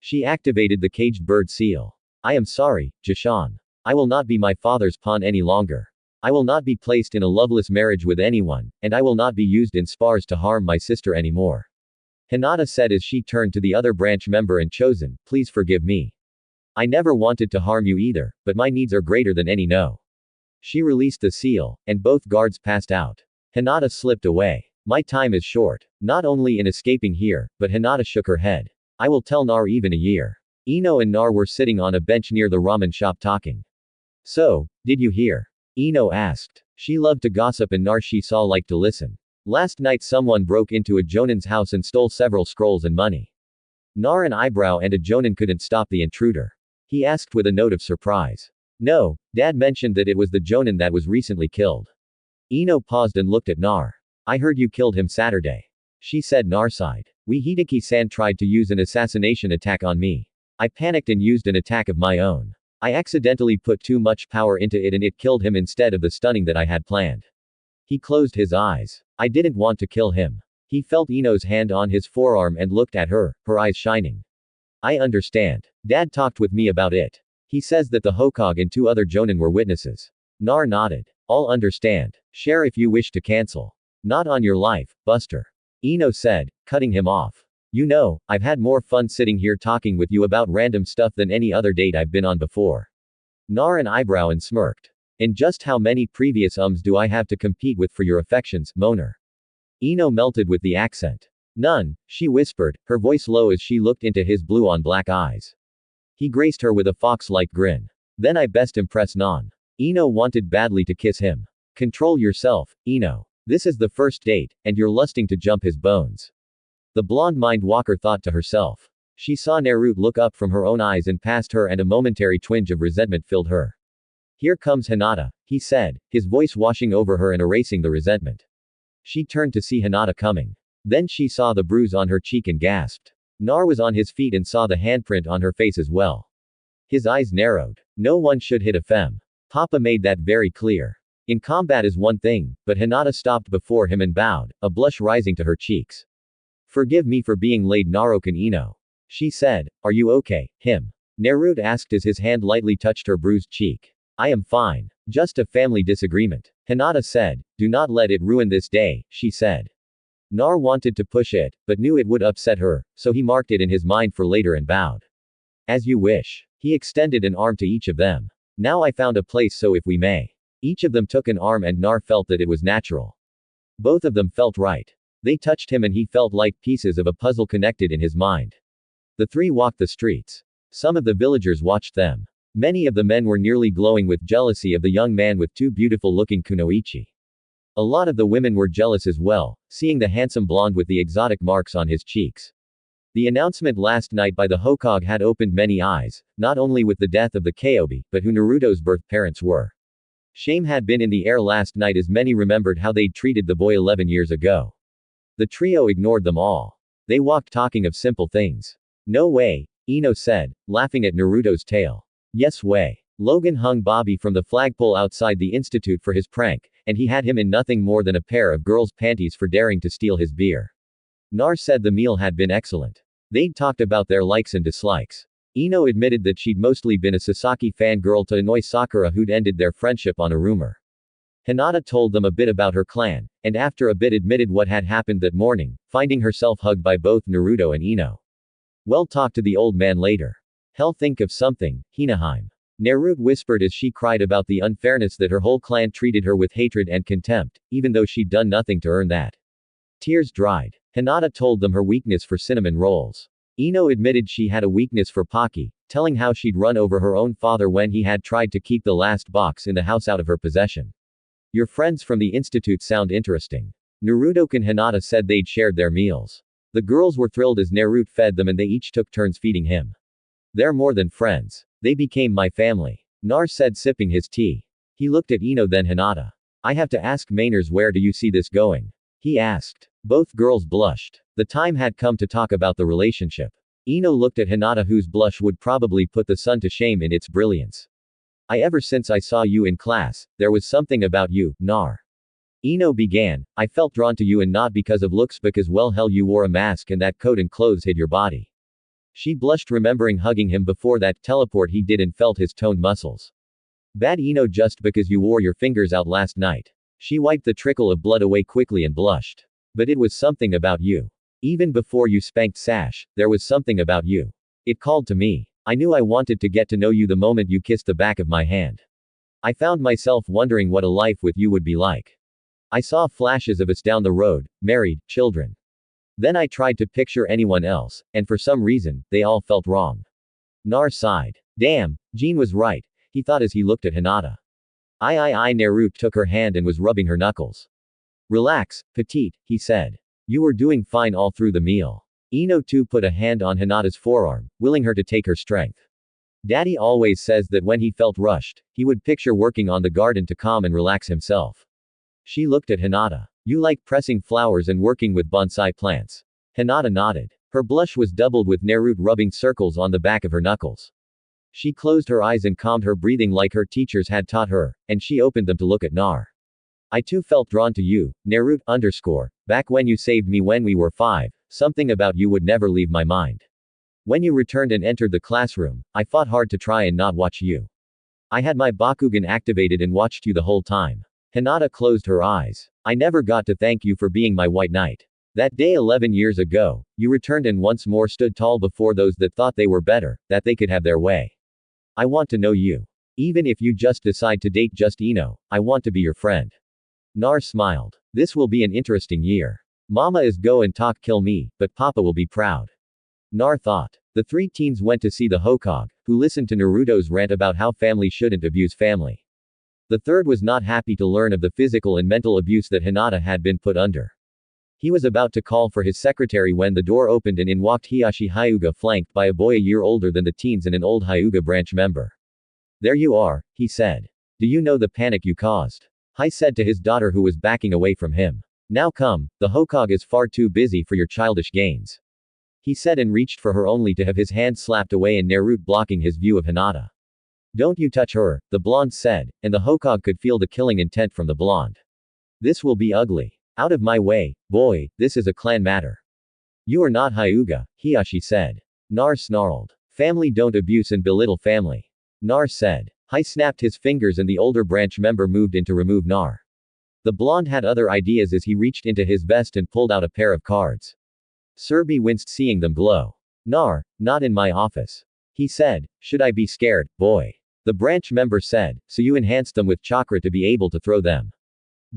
She activated the caged bird seal. I am sorry, Jishan. I will not be my father's pawn any longer. I will not be placed in a loveless marriage with anyone, and I will not be used in spars to harm my sister anymore. Hinata said as she turned to the other branch member and Chosen, please forgive me. I never wanted to harm you either, but my needs are greater than any no. She released the seal, and both guards passed out. Hinata slipped away. My time is short. Not only in escaping here, but Hinata shook her head. I will tell Nar even a year. Ino and Nar were sitting on a bench near the ramen shop talking. So, did you hear? Ino asked. She loved to gossip and Nar she saw liked to listen. Last night someone broke into a Jonin's house and stole several scrolls and money. Nar an eyebrow and a Jonin couldn't stop the intruder. He asked with a note of surprise. No, Dad mentioned that it was the Jonin that was recently killed. Ino paused and looked at Nar. I heard you killed him Saturday. She said. Nar sighed. Hideki-san tried to use an assassination attack on me. I panicked and used an attack of my own. I accidentally put too much power into it and it killed him instead of the stunning that I had planned. He closed his eyes. I didn't want to kill him. He felt Ino's hand on his forearm and looked at her, her eyes shining. I understand. Dad talked with me about it. He says that the Hokage and 2 other Jonin were witnesses. Nar nodded. I'll understand. Share if you wish to cancel. Not on your life, Buster. Ino said, cutting him off. You know, I've had more fun sitting here talking with you about random stuff than any other date I've been on before. Nar an eyebrow and smirked. And just how many previous do I have to compete with for your affections, Moner? Ino melted with the accent. None, she whispered, her voice low as she looked into his blue-on-black eyes. He graced her with a fox-like grin. Then I best impress Non. Ino wanted badly to kiss him. Control yourself, Ino. This is the first date, and you're lusting to jump his bones. The blonde mind walker thought to herself. She saw Naruto look up from her own eyes and past her and a momentary twinge of resentment filled her. Here comes Hinata, he said, his voice washing over her and erasing the resentment. She turned to see Hinata coming. Then she saw the bruise on her cheek and gasped. Nar was on his feet and saw the handprint on her face as well. His eyes narrowed. No one should hit a femme. Papa made that very clear. In combat is one thing, but Hinata stopped before him and bowed, a blush rising to her cheeks. Forgive me for being late, Naruto Ino. She said. Are you okay, him? Naruto asked as his hand lightly touched her bruised cheek. I am fine. Just a family disagreement. Hinata said. Do not let it ruin this day, she said. Nar wanted to push it, but knew it would upset her, so he marked it in his mind for later and bowed. As you wish. He extended an arm to each of them. Now I found a place, so if we may. Each of them took an arm and Nar felt that it was natural. Both of them felt right. They touched him and he felt like pieces of a puzzle connected in his mind. The three walked the streets. Some of the villagers watched them. Many of the men were nearly glowing with jealousy of the young man with two beautiful-looking kunoichi. A lot of the women were jealous as well, seeing the handsome blonde with the exotic marks on his cheeks. The announcement last night by the Hokage had opened many eyes, not only with the death of the Konoha, but who Naruto's birth parents were. Shame had been in the air last night as many remembered how they'd treated the boy 11 years ago. The trio ignored them all. They walked talking of simple things. No way, Ino said, laughing at Naruto's tale. Yes way. Logan hung Bobby from the flagpole outside the institute for his prank, and he had him in nothing more than a pair of girls' panties for daring to steal his beer. Nar said the meal had been excellent. They'd talked about their likes and dislikes. Ino admitted that she'd mostly been a Sasaki fangirl to annoy Sakura, who'd ended their friendship on a rumor. Hinata told them a bit about her clan, and after a bit admitted what had happened that morning, finding herself hugged by both Naruto and Ino. We'll talk to the old man later. Hell, think of something, Hinaheim. Naruto whispered as she cried about the unfairness that her whole clan treated her with hatred and contempt, even though she'd done nothing to earn that. Tears dried. Hinata told them her weakness for cinnamon rolls. Ino admitted she had a weakness for Pocky, telling how she'd run over her own father when he had tried to keep the last box in the house out of her possession. Your friends from the institute sound interesting. Naruto and Hinata said they'd shared their meals. The girls were thrilled as Naruto fed them and they each took turns feeding him. They're more than friends. They became my family. Nar said, sipping his tea. He looked at Ino then Hinata. I have to ask Mainers, where do you see this going? He asked. Both girls blushed. The time had come to talk about the relationship. Ino looked at Hinata, whose blush would probably put the sun to shame in its brilliance. Ever since I saw you in class, there was something about you, Nar. Ino began. I felt drawn to you, and not because of looks, because well, hell, you wore a mask and that coat and clothes hid your body. She blushed remembering hugging him before that teleport he did and felt his toned muscles. Bad Ino, just because you wore your fingers out last night. She wiped the trickle of blood away quickly and blushed. But it was something about you. Even before you spanked Sash, there was something about you. It called to me. I knew I wanted to get to know you the moment you kissed the back of my hand. I found myself wondering what a life with you would be like. I saw flashes of us down the road, married, children. Then I tried to picture anyone else, and for some reason, they all felt wrong. Nar sighed. Damn, Jean was right, he thought as he looked at Hinata. Naruto took her hand and was rubbing her knuckles. Relax, petite, he said. You were doing fine all through the meal. Ino too put a hand on Hinata's forearm, willing her to take her strength. Daddy always says that when he felt rushed, he would picture working on the garden to calm and relax himself. She looked at Hinata. You like pressing flowers and working with bonsai plants. Hinata nodded. Her blush was doubled with Naruto rubbing circles on the back of her knuckles. She closed her eyes and calmed her breathing like her teachers had taught her, and she opened them to look at Nar. I too felt drawn to you, Naruto_. Back when you saved me when we were 5, something about you would never leave my mind. When you returned and entered the classroom, I fought hard to try and not watch you. I had my Bakugan activated and watched you the whole time. Hinata closed her eyes. I never got to thank you for being my white knight. That day 11 years ago, you returned and once more stood tall before those that thought they were better, that they could have their way. I want to know you. Even if you just decide to date just Ino, I want to be your friend. Nar smiled. This will be an interesting year. Mama is go and talk kill me, but Papa will be proud. Nar thought. The three teens went to see the Hokage, who listened to Naruto's rant about how family shouldn't abuse family. The third was not happy to learn of the physical and mental abuse that Hinata had been put under. He was about to call for his secretary when the door opened and in walked Hiyashi Hyuga, flanked by a boy a year older than the teens and an old Hyuga branch member. There you are, he said. Do you know the panic you caused? Hai said to his daughter who was backing away from him. Now come, the Hokage is far too busy for your childish gains. He said and reached for her only to have his hand slapped away and Naruto blocking his view of Hinata. Don't you touch her, the blonde said, and the Hokage could feel the killing intent from the blonde. This will be ugly. Out of my way, boy, this is a clan matter. You are not Hyuga, Hiashi said. Nar snarled. Family don't abuse and belittle family. Nar said. Hai snapped his fingers and the older branch member moved in to remove Nar. The blonde had other ideas as he reached into his vest and pulled out a pair of cards. Serbi winced seeing them glow. Nar, not in my office. He said, should I be scared, boy? The branch member said, so you enhanced them with chakra to be able to throw them.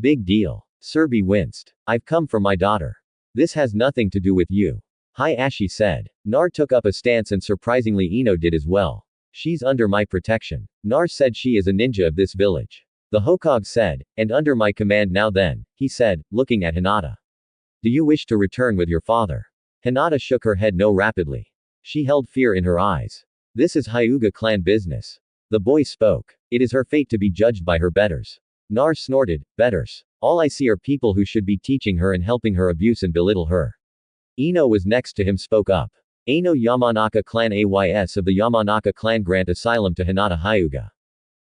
Big deal. Serbi winced. I've come for my daughter. This has nothing to do with you. Hayashi said. Nar took up a stance and surprisingly Ino did as well. She's under my protection. Nar said she is a ninja of this village. The Hokage said, and under my command now then, he said, looking at Hinata. Do you wish to return with your father? Hinata shook her head no rapidly. She held fear in her eyes. This is Hyuga clan business. The boy spoke. It is her fate to be judged by her betters. Nar snorted, betters. All I see are people who should be teaching her and helping her abuse and belittle her. Ino was next to him spoke up. Ano Yamanaka clan Ays of the Yamanaka clan grant asylum to Hinata Hyuga.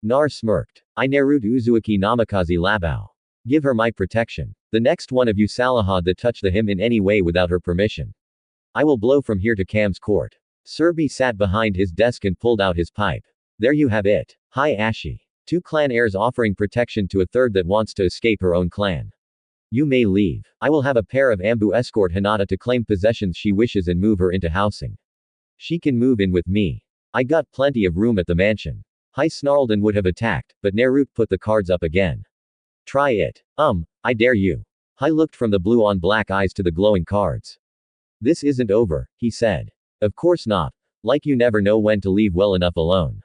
Nar smirked. I Naruto Uzuki Namikaze Labao. Give her my protection. The next one of you Salahad that touch the him in any way without her permission. I will blow from here to Kam's court. Serbi sat behind his desk and pulled out his pipe. There you have it. Hayashi. Two clan heirs offering protection to a third that wants to escape her own clan. You may leave. I will have a pair of Ambu escort Hinata to claim possessions she wishes and move her into housing. She can move in with me. I got plenty of room at the mansion. Hai snarled and would have attacked, but Naruto put the cards up again. Try it. I dare you. Hai looked from the blue on black eyes to the glowing cards. This isn't over, he said. Of course not. Like you never know when to leave well enough alone.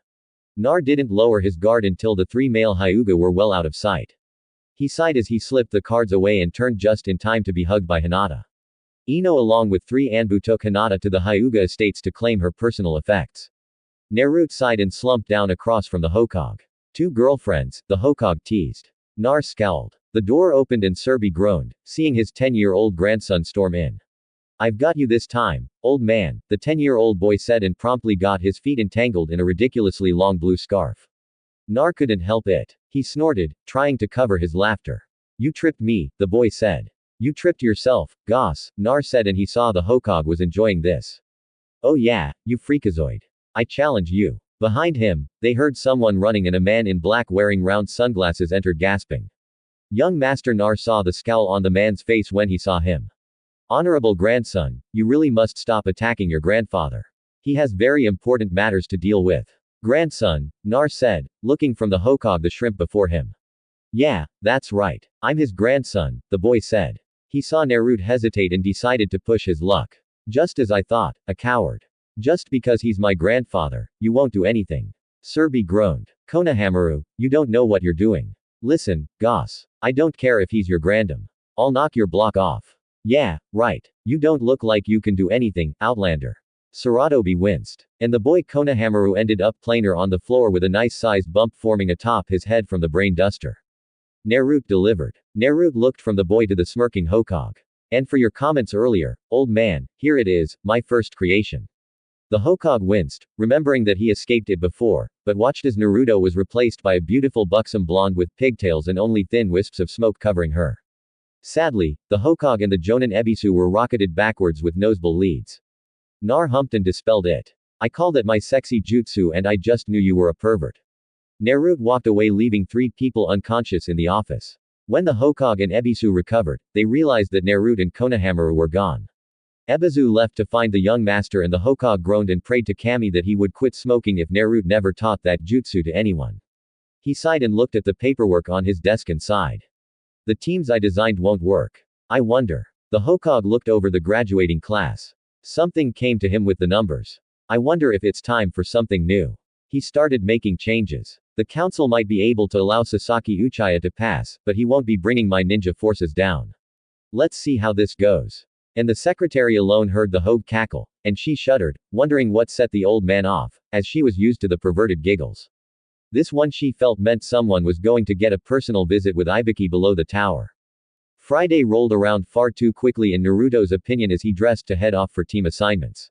Nar didn't lower his guard until the three male Hyuga were well out of sight. He sighed as he slipped the cards away and turned just in time to be hugged by Hinata. Ino along with three Anbu took Hinata to the Hyuga estates to claim her personal effects. Naruto sighed and slumped down across from the Hokage. Two girlfriends, the Hokage teased. Nar scowled. The door opened and Serbi groaned, seeing his 10-year-old grandson storm in. I've got you this time, old man, the 10-year-old boy said and promptly got his feet entangled in a ridiculously long blue scarf. Nar couldn't help it. He snorted, trying to cover his laughter. You tripped me, the boy said. You tripped yourself, Goss, Nar said and he saw the Hokage was enjoying this. Oh yeah, you freakazoid. I challenge you. Behind him, they heard someone running and a man in black wearing round sunglasses entered gasping. Young Master Nar saw the scowl on the man's face when he saw him. Honorable grandson, you really must stop attacking your grandfather. He has very important matters to deal with. Grandson, Nar said, looking from the Hokage the shrimp before him. Yeah, that's right. I'm his grandson, the boy said. He saw Naruto hesitate and decided to push his luck. Just as I thought, a coward. Just because he's my grandfather, you won't do anything. Serbi groaned. Konohamaru, you don't know what you're doing. Listen, Goss. I don't care if he's your grandam. I'll knock your block off. Yeah, right. You don't look like you can do anything, Outlander. Saratobi winced. And the boy Konohamaru ended up planar on the floor with a nice-sized bump forming atop his head from the brain duster. Naruto delivered. Naruto looked from the boy to the smirking Hokage. And for your comments earlier, old man, here it is, my first creation. The Hokage winced, remembering that he escaped it before, but watched as Naruto was replaced by a beautiful buxom blonde with pigtails and only thin wisps of smoke covering her. Sadly, the Hokage and the Jonin Ebisu were rocketed backwards with noseball leads. Nar humped and dispelled it. I called it my sexy jutsu and I just knew you were a pervert. Naruto walked away leaving three people unconscious in the office. When the Hokage and Ebisu recovered, they realized that Naruto and Konohamaru were gone. Ebisu left to find the young master and the Hokage groaned and prayed to Kami that he would quit smoking if Naruto never taught that jutsu to anyone. He sighed and looked at the paperwork on his desk and sighed. The teams I designed won't work. I wonder. The Hokage looked over the graduating class. Something came to him with the numbers. I wonder if it's time for something new. He started making changes. The council might be able to allow Sasaki Uchiha to pass, but he won't be bringing my ninja forces down. Let's see how this goes. And the secretary alone heard the Hogue cackle, and she shuddered, wondering what set the old man off, as she was used to the perverted giggles. This one she felt meant someone was going to get a personal visit with Ibiki below the tower. Friday rolled around far too quickly in Naruto's opinion as he dressed to head off for team assignments.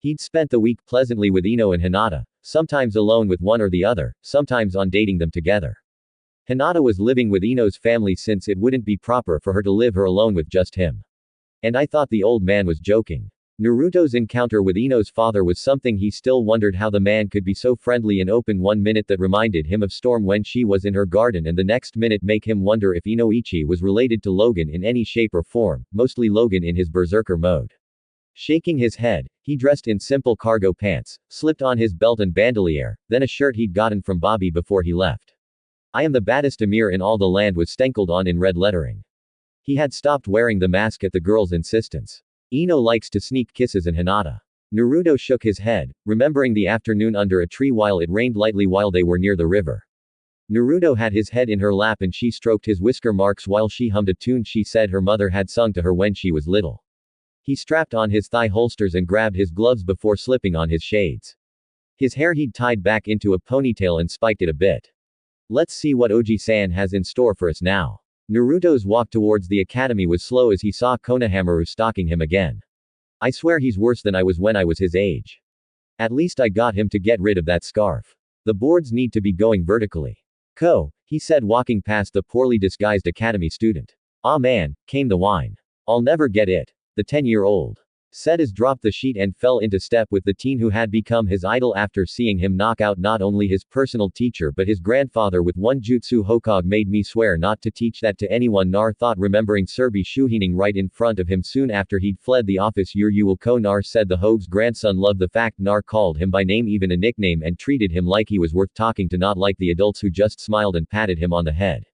He'd spent the week pleasantly with Ino and Hinata, sometimes alone with one or the other, sometimes on dating them together. Hinata was living with Ino's family since it wouldn't be proper for her to live her alone with just him. And I thought the old man was joking. Naruto's encounter with Ino's father was something he still wondered how the man could be so friendly and open one minute that reminded him of Storm when she was in her garden and the next minute make him wonder if Inoichi was related to Logan in any shape or form, mostly Logan in his berserker mode. Shaking his head, he dressed in simple cargo pants, slipped on his belt and bandolier, then a shirt he'd gotten from Bobby before he left. I am the baddest emir in all the land was stenkled on in red lettering. He had stopped wearing the mask at the girl's insistence. Ino likes to sneak kisses and Hinata. Naruto shook his head, remembering the afternoon under a tree while it rained lightly while they were near the river. Naruto had his head in her lap and she stroked his whisker marks while she hummed a tune she said her mother had sung to her when she was little. He strapped on his thigh holsters and grabbed his gloves before slipping on his shades. His hair he'd tied back into a ponytail and spiked it a bit. Let's see what Oji-san has in store for us now. Naruto's walk towards the academy was slow as he saw Konohamaru stalking him again. I swear he's worse than I was when I was his age. At least I got him to get rid of that scarf. The boards need to be going vertically. He said walking past the poorly disguised academy student. Ah man, came the wine. I'll never get it. The 10-year-old said as dropped the sheet and fell into step with the teen who had become his idol after seeing him knock out not only his personal teacher but his grandfather with one jutsu Hokage made me swear not to teach that to anyone. Nar thought remembering Serbi Shuhining right in front of him soon after he'd fled the office. Yuruko Nar said the Hogue's grandson loved the fact Nar called him by name, even a nickname, and treated him like he was worth talking to, not like the adults who just smiled and patted him on the head.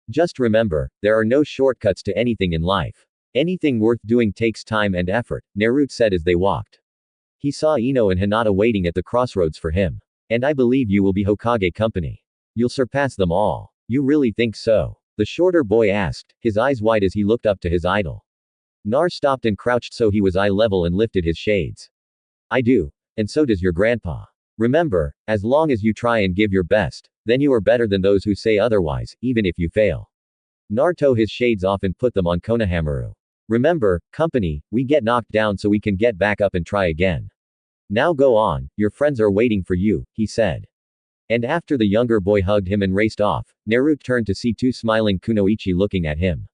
Just remember, there are no shortcuts to anything in life. Anything worth doing takes time and effort, Naruto said as they walked. He saw Ino and Hinata waiting at the crossroads for him. And I believe you will be Hokage company. You'll surpass them all. You really think so? The shorter boy asked, his eyes wide as he looked up to his idol. Nar stopped and crouched so he was eye level and lifted his shades. I do. And so does your grandpa. Remember, as long as you try and give your best, then you are better than those who say otherwise, even if you fail. Nar took his shades off and put them on Konohamaru. Remember, company, we get knocked down so we can get back up and try again. Now go on, your friends are waiting for you, he said. And after the younger boy hugged him and raced off, Naruto turned to see two smiling Kunoichi looking at him.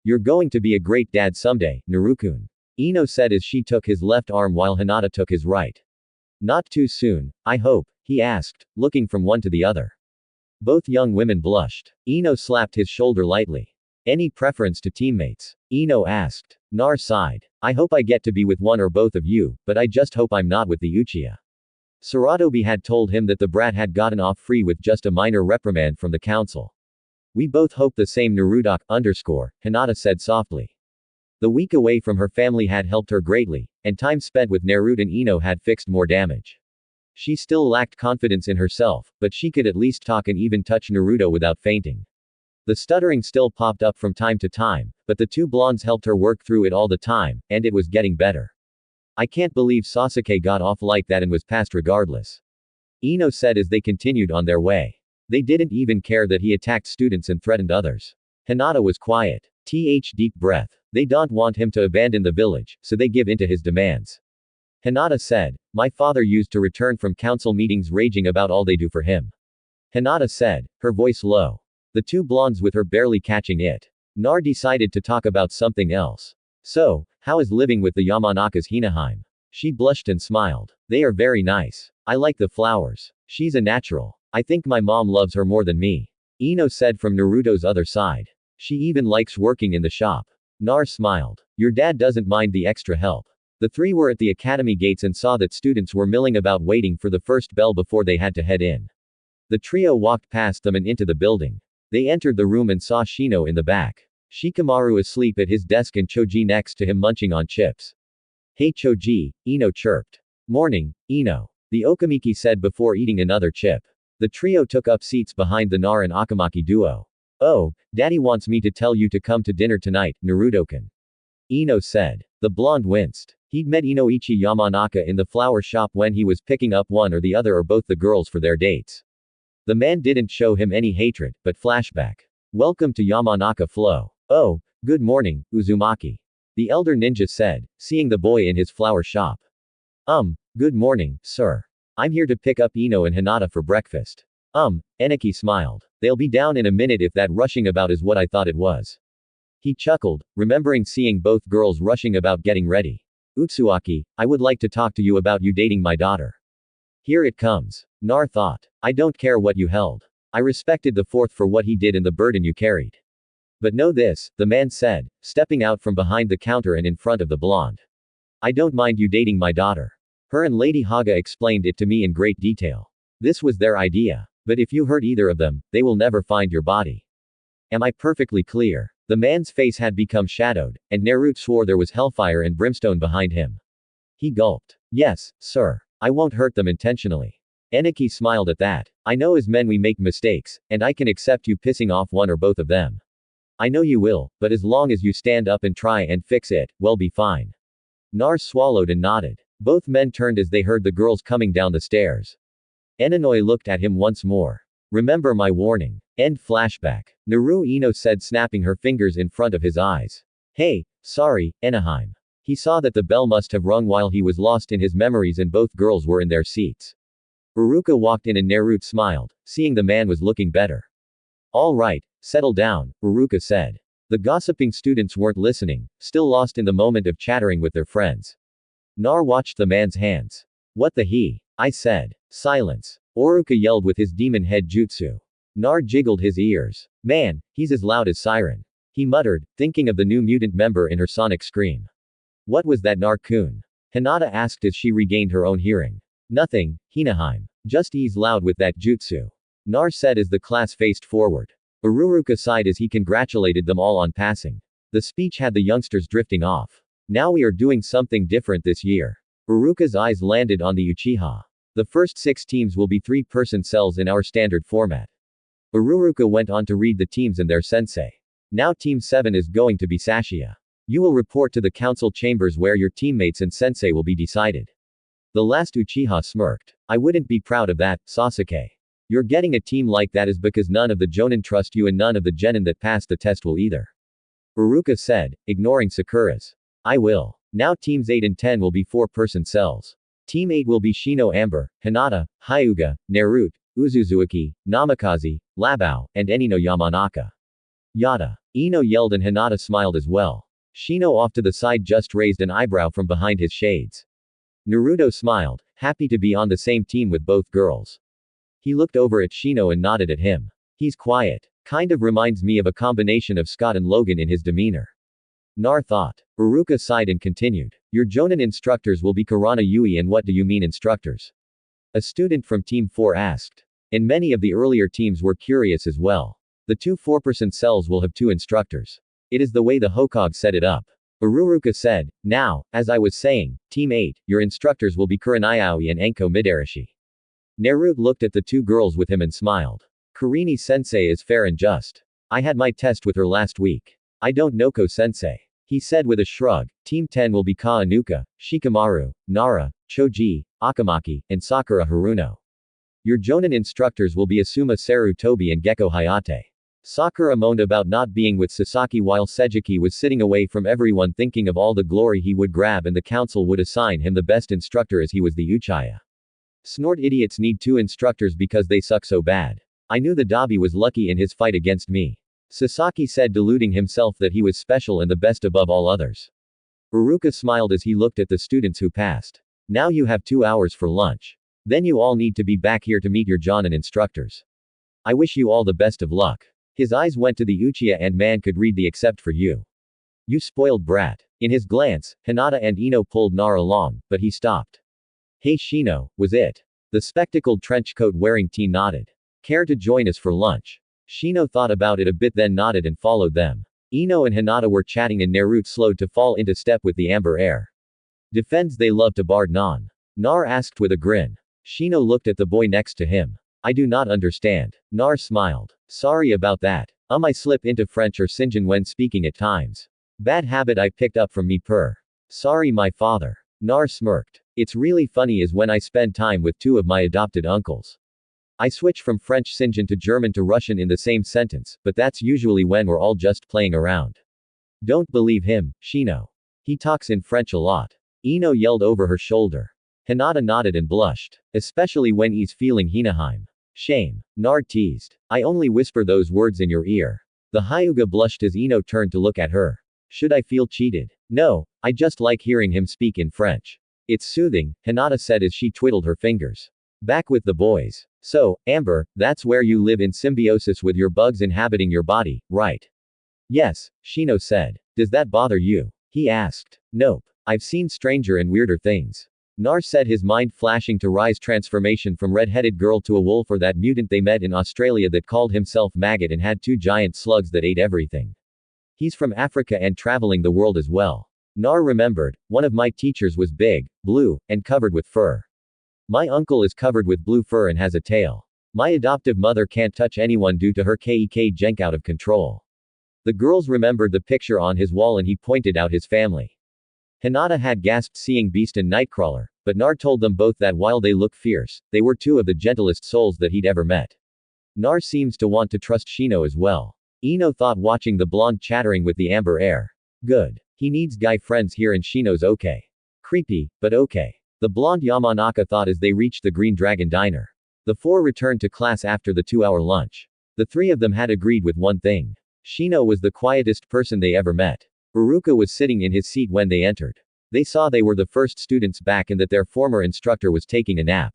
You're going to be a great dad someday, Narukun. Ino said as she took his left arm while Hinata took his right. Not too soon, I hope, he asked, looking from one to the other. Both young women blushed. Ino slapped his shoulder lightly. Any preference to teammates? Ino asked. Nar sighed. I hope I get to be with one or both of you, but I just hope I'm not with the Uchiha. Saratobi had told him that the brat had gotten off free with just a minor reprimand from the council. We both hope the same, Naruto Hinata said softly. The week away from her family had helped her greatly, and time spent with Naruto and Ino had fixed more damage. She still lacked confidence in herself, but she could at least talk and even touch Naruto without fainting. The stuttering still popped up from time to time, but the two blondes helped her work through it all the time, and it was getting better. I can't believe Sasuke got off like that and was passed regardless. Ino said as they continued on their way. They didn't even care that he attacked students and threatened others. Hinata was quiet. Deep breath. They don't want him to abandon the village, so they give in to his demands. Hinata said, my father used to return from council meetings raging about all they do for him. Hinata said, her voice low. The two blondes with her barely catching it. Nar decided to talk about something else. So, how is living with the Yamanaka's Hinaheim? She blushed and smiled. They are very nice. I like the flowers. She's a natural. I think my mom loves her more than me. Ino said from Naruto's other side. She even likes working in the shop. Nar smiled. Your dad doesn't mind the extra help. The three were at the academy gates and saw that students were milling about waiting for the first bell before they had to head in. The trio walked past them and into the building. They entered the room and saw Shino in the back. Shikamaru asleep at his desk and Choji next to him munching on chips. Hey Choji, Ino chirped. Morning, Ino. The Okamiki said before eating another chip. The trio took up seats behind the Nar and Akamaki duo. Oh, Daddy wants me to tell you to come to dinner tonight, Naruto-kun. Ino said. The blonde winced. He'd met Inoichi Yamanaka in the flower shop when he was picking up one or the other or both the girls for their dates. The man didn't show him any hatred, but flashback. Welcome to Yamanaka Flow. Oh, good morning, Uzumaki. The elder ninja said, seeing the boy in his flower shop. Good morning, sir. I'm here to pick up Ino and Hinata for breakfast. Eneki smiled. They'll be down in a minute if that rushing about is what I thought it was. He chuckled, remembering seeing both girls rushing about getting ready. Utsuaki, I would like to talk to you about you dating my daughter. Here it comes. Nar thought. I don't care what you held. I respected the fourth for what he did and the burden you carried. But know this, the man said, stepping out from behind the counter and in front of the blonde. I don't mind you dating my daughter. Her and Lady Haga explained it to me in great detail. This was their idea. But if you hurt either of them, they will never find your body. Am I perfectly clear? The man's face had become shadowed, and Naruto swore there was hellfire and brimstone behind him. He gulped. Yes, sir. I won't hurt them intentionally. Eneki smiled at that. I know as men we make mistakes, and I can accept you pissing off one or both of them. I know you will, but as long as you stand up and try and fix it, we'll be fine. Nar swallowed and nodded. Both men turned as they heard the girls coming down the stairs. Enoi looked at him once more. Remember my warning. End flashback. Naru Ino said, snapping her fingers in front of his eyes. Hey, sorry, Enaheim. He saw that the bell must have rung while he was lost in his memories and both girls were in their seats. Uruka walked in and Naruto smiled, seeing the man was looking better. All right, settle down, Uruka said. The gossiping students weren't listening, still lost in the moment of chattering with their friends. Nar watched the man's hands. What the he? I said. Silence. Uruka yelled with his demon head jutsu. Nar jiggled his ears. Man, he's as loud as Siren. He muttered, thinking of the new mutant member in her sonic scream. What was that, Nar-kun? Hinata asked as she regained her own hearing. Nothing, Hinaheim. Just ease loud with that jutsu. Nar said as the class faced forward. Uruka sighed as he congratulated them all on passing. The speech had the youngsters drifting off. Now we are doing something different this year. Uruka's eyes landed on the Uchiha. The first 6 teams will be 3-person cells in our standard format. Uruka went on to read the teams and their sensei. Now Team 7 is going to be Sashia. You will report to the council chambers where your teammates and sensei will be decided. The last Uchiha smirked. I wouldn't be proud of that, Sasuke. You're getting a team like that is because none of the Jonin trust you and none of the genin that passed the test will either. Uruka said, ignoring Sakura's. I will. Now teams 8 and 10 will be 4-person cells. Team 8 will be Shino Amber, Hinata, Hyuga, Naruto, Uzuzuki, Namikaze, Labao, and Enino Yamanaka. Yada. Ino yelled and Hinata smiled as well. Shino off to the side just raised an eyebrow from behind his shades. Naruto smiled, happy to be on the same team with both girls. He looked over at Shino and nodded at him. He's quiet. Kind of reminds me of a combination of Scott and Logan in his demeanor. Nar thought. Uruka sighed and continued. Your Jonin instructors will be Karana Yui, and what do you mean instructors? A student from Team 4 asked. And many of the earlier teams were curious as well. The 2 4-person cells will have 2 instructors. It is the way the Hokage set it up. Uruka said, now, as I was saying, Team 8, your instructors will be Kuranayaoi and Enko Midarashi. Naruto looked at the 2 girls with him and smiled. Kurini-sensei is fair and just. I had my test with her last week. I don't know Ko-sensei. He said with a shrug. Team 10 will be Ka-Anuka, Shikamaru, Nara, Choji, Akamaki, and Sakura Haruno. Your Jonin instructors will be Asuma Seru Tobi and Gecko Hayate. Sakura moaned about not being with Sasaki while Sejiki was sitting away from everyone thinking of all the glory he would grab and the council would assign him the best instructor as he was the Uchiha. Snort idiots need 2 instructors because they suck so bad. I knew the Dabi was lucky in his fight against me. Sasaki said, deluding himself that he was special and the best above all others. Uruka smiled as he looked at the students who passed. Now you have 2 hours for lunch. Then you all need to be back here to meet your Jonin instructors. I wish you all the best of luck. His eyes went to the Uchiha and man could read the except for you. You spoiled brat. In his glance, Hinata and Ino pulled Nar along, but he stopped. Hey Shino, was it? The spectacled trench coat wearing teen nodded. Care to join us for lunch? Shino thought about it a bit then nodded and followed them. Ino and Hinata were chatting and Naruto slowed to fall into step with the amber air. Defends they love to bard non. Nar asked with a grin. Shino looked at the boy next to him. I do not understand. Nar smiled. Sorry about that. I slip into French or Sinjin when speaking at times. Bad habit I picked up from me per. Sorry my father. Nar smirked. It's really funny is when I spend time with 2 of my adopted uncles. I switch from French Sinjin to German to Russian in the same sentence, but that's usually when we're all just playing around. Don't believe him, Shino. He talks in French a lot. Ino yelled over her shoulder. Hinata nodded and blushed. Especially when he's feeling Hinaheim. Shame. Nar teased. I only whisper those words in your ear. The Hyuga blushed as Ino turned to look at her. Should I feel cheated? No, I just like hearing him speak in French. It's soothing, Hinata said as she twiddled her fingers. Back with the boys. So, Amber, that's where you live in symbiosis with your bugs inhabiting your body, right? Yes, Shino said. Does that bother you? He asked. Nope. I've seen stranger and weirder things. Nar said, his mind flashing to Rai's transformation from red-headed girl to a wolf, or that mutant they met in Australia that called himself Maggot and had 2 giant slugs that ate everything. He's from Africa and traveling the world as well. Nar remembered, one of my teachers was big, blue, and covered with fur. My uncle is covered with blue fur and has a tail. My adoptive mother can't touch anyone due to her Kek Jenk out of control. The girls remembered the picture on his wall and he pointed out his family. Hinata had gasped seeing Beast and Nightcrawler, but Nar told them both that while they look fierce, they were 2 of the gentlest souls that he'd ever met. Nar seems to want to trust Shino as well. Ino thought, watching the blonde chattering with the amber air. Good. He needs guy friends here and Shino's okay. Creepy, but okay. The blonde Yamanaka thought as they reached the Green Dragon Diner. The 4 returned to class after the 2-hour lunch. The 3 of them had agreed with one thing. Shino was the quietest person they ever met. Uruka was sitting in his seat when they entered. They saw they were the first students back and that their former instructor was taking a nap.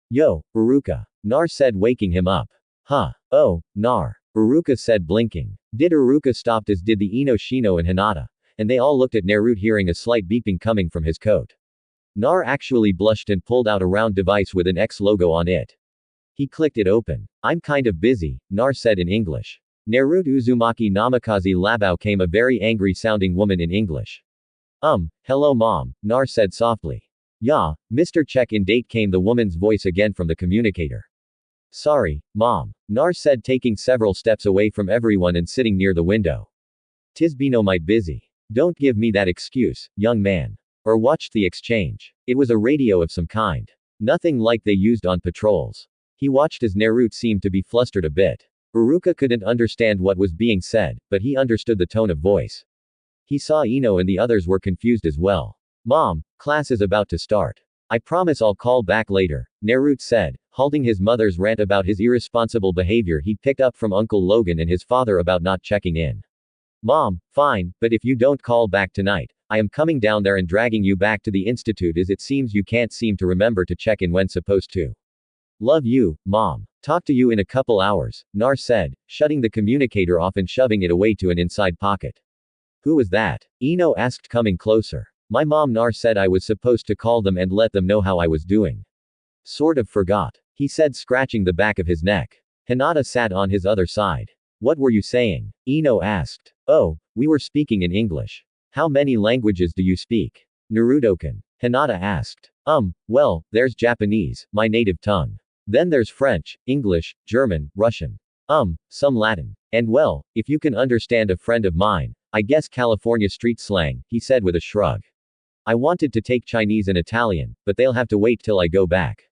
Yo, Uruka. Nar said, waking him up. Huh. Oh, Nar. Uruka said, blinking. Did Uruka stopped as did the Ino, Shino and Hinata. And they all looked at Naruto, hearing a slight beeping coming from his coat. Nar actually blushed and pulled out a round device with an X logo on it. He clicked it open. I'm kind of busy, Nar said in English. Naruto Uzumaki Namikaze Labao came a very angry sounding woman in English. Hello mom, Nar said softly. Yeah, Mr. Check-in date, came the woman's voice again from the communicator. Sorry, mom, Nar said, taking several steps away from everyone and sitting near the window. Tisbino might busy. Don't give me that excuse, young man. Or watched the exchange. It was a radio of some kind. Nothing like they used on patrols. He watched as Naruto seemed to be flustered a bit. Uruka couldn't understand what was being said, but he understood the tone of voice. He saw Ino and the others were confused as well. Mom, class is about to start. I promise I'll call back later, Naruto said, halting his mother's rant about his irresponsible behavior he picked up from Uncle Logan and his father about not checking in. Mom, fine, but if you don't call back tonight, I am coming down there and dragging you back to the institute, as it seems you can't seem to remember to check in when supposed to. Love you, Mom. Talk to you in a couple hours, Nar said, shutting the communicator off and shoving it away to an inside pocket. Who was that? Ino asked, coming closer. My mom, Nar said. I was supposed to call them and let them know how I was doing. Sort of forgot, he said, scratching the back of his neck. Hinata sat on his other side. What were you saying? Ino asked. Oh, we were speaking in English. How many languages do you speak? Naruto-kun. Hinata asked. Well, there's Japanese, my native tongue. Then there's French, English, German, Russian. Some Latin. And well, if you can understand a friend of mine, I guess California street slang, he said with a shrug. I wanted to take Chinese and Italian, but they'll have to wait till I go back.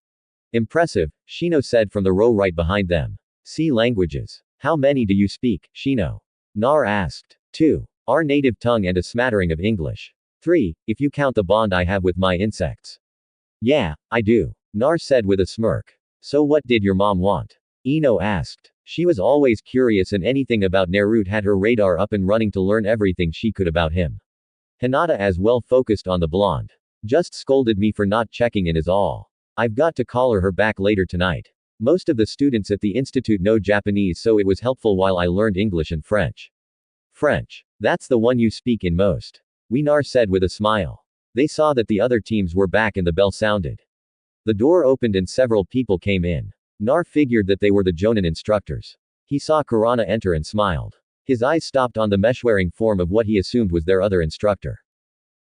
Impressive, Shino said from the row right behind them. See languages. How many do you speak, Shino? Nar asked. 2. Our native tongue and a smattering of English. 3, if you count the bond I have with my insects. Yeah, I do, Nar said with a smirk. So what did your mom want? Ino asked. She was always curious and anything about Naruto had her radar up and running to learn everything she could about him. Hinata as well focused on the blonde. Just scolded me for not checking in is all. I've got to call her back later tonight. Most of the students at the institute know Japanese, so it was helpful while I learned English and French. French. That's the one you speak in most. Nar said with a smile. They saw that the other teams were back and the bell sounded. The door opened and several people came in. Nar figured that they were the Jonin instructors. He saw Kurana enter and smiled. His eyes stopped on the mesh-wearing form of what he assumed was their other instructor.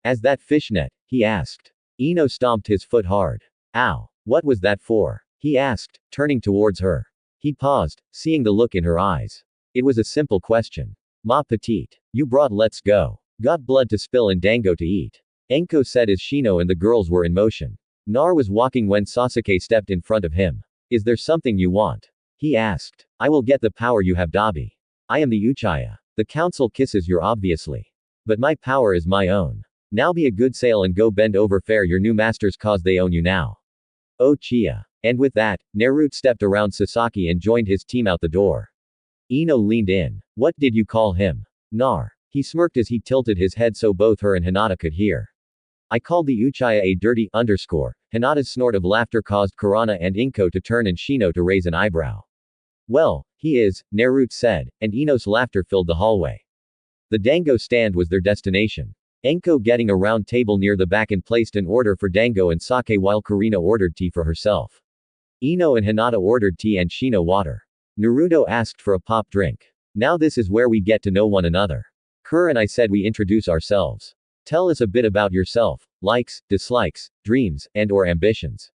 As that fishnet? He asked. Ino stomped his foot hard. Ow. What was that for? He asked, turning towards her. He paused, seeing the look in her eyes. It was a simple question. Ma petite. You brought let's go. Got blood to spill and dango to eat. Enko said as Shino and the girls were in motion. Nar was walking when Sasuke stepped in front of him. Is there something you want? He asked. I will get the power you have, Dabi. I am the Uchiha. The council kisses your obviously. But my power is my own. Now be a good sail and go bend over fair your new masters cause they own you now. Oh Chia. And with that, Naruto stepped around Sasaki and joined his team out the door. Ino leaned in. What did you call him? Nar. He smirked as he tilted his head so both her and Hinata could hear. I called the Uchiha a dirty underscore. Hinata's snort of laughter caused Kurana and Inko to turn and Shino to raise an eyebrow. Well, he is, Naruto said, and Ino's laughter filled the hallway. The dango stand was their destination. Enko getting a round table near the back and placed an order for dango and sake while Karina ordered tea for herself. Ino and Hinata ordered tea and Shino water. Naruto asked for a pop drink. Now this is where we get to know one another. Kur and I said we introduce ourselves. Tell us a bit about yourself, likes, dislikes, dreams, and/or ambitions.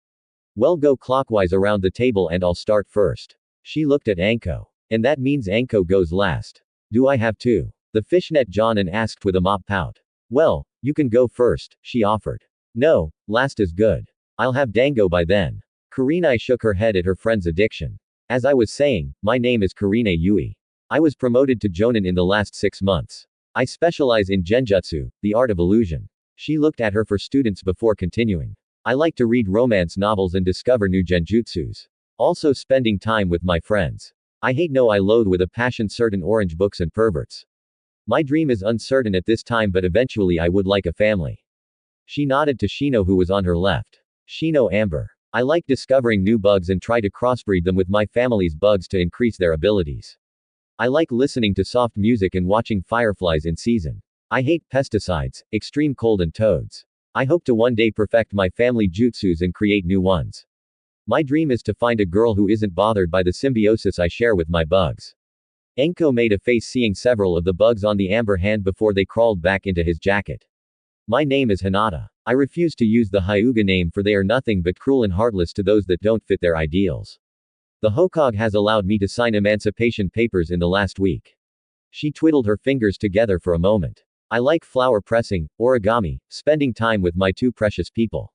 Well, go clockwise around the table and I'll start first. She looked at Anko. And that means Anko goes last. Do I have to? The fishnet Jonan asked with a mop pout. Well, you can go first, she offered. No, last is good. I'll have dango by then. Karina shook her head at her friend's addiction. As I was saying, my name is Karina Yui. I was promoted to Jonin in the last 6 months. I specialize in genjutsu, the art of illusion. She looked at her for students before continuing. I like to read romance novels and discover new genjutsus. Also spending time with my friends. I loathe with a passion certain orange books and perverts. My dream is uncertain at this time but eventually I would like a family. She nodded to Shino who was on her left. Shino Amber. I like discovering new bugs and try to crossbreed them with my family's bugs to increase their abilities. I like listening to soft music and watching fireflies in season. I hate pesticides, extreme cold and toads. I hope to one day perfect my family jutsus and create new ones. My dream is to find a girl who isn't bothered by the symbiosis I share with my bugs. Enko made a face seeing several of the bugs on the amber hand before they crawled back into his jacket. My name is Hinata. I refuse to use the Hyuga name for they are nothing but cruel and heartless to those that don't fit their ideals. The Hokage has allowed me to sign emancipation papers in the last week. She twiddled her fingers together for a moment. I like flower pressing, origami, spending time with my two precious people.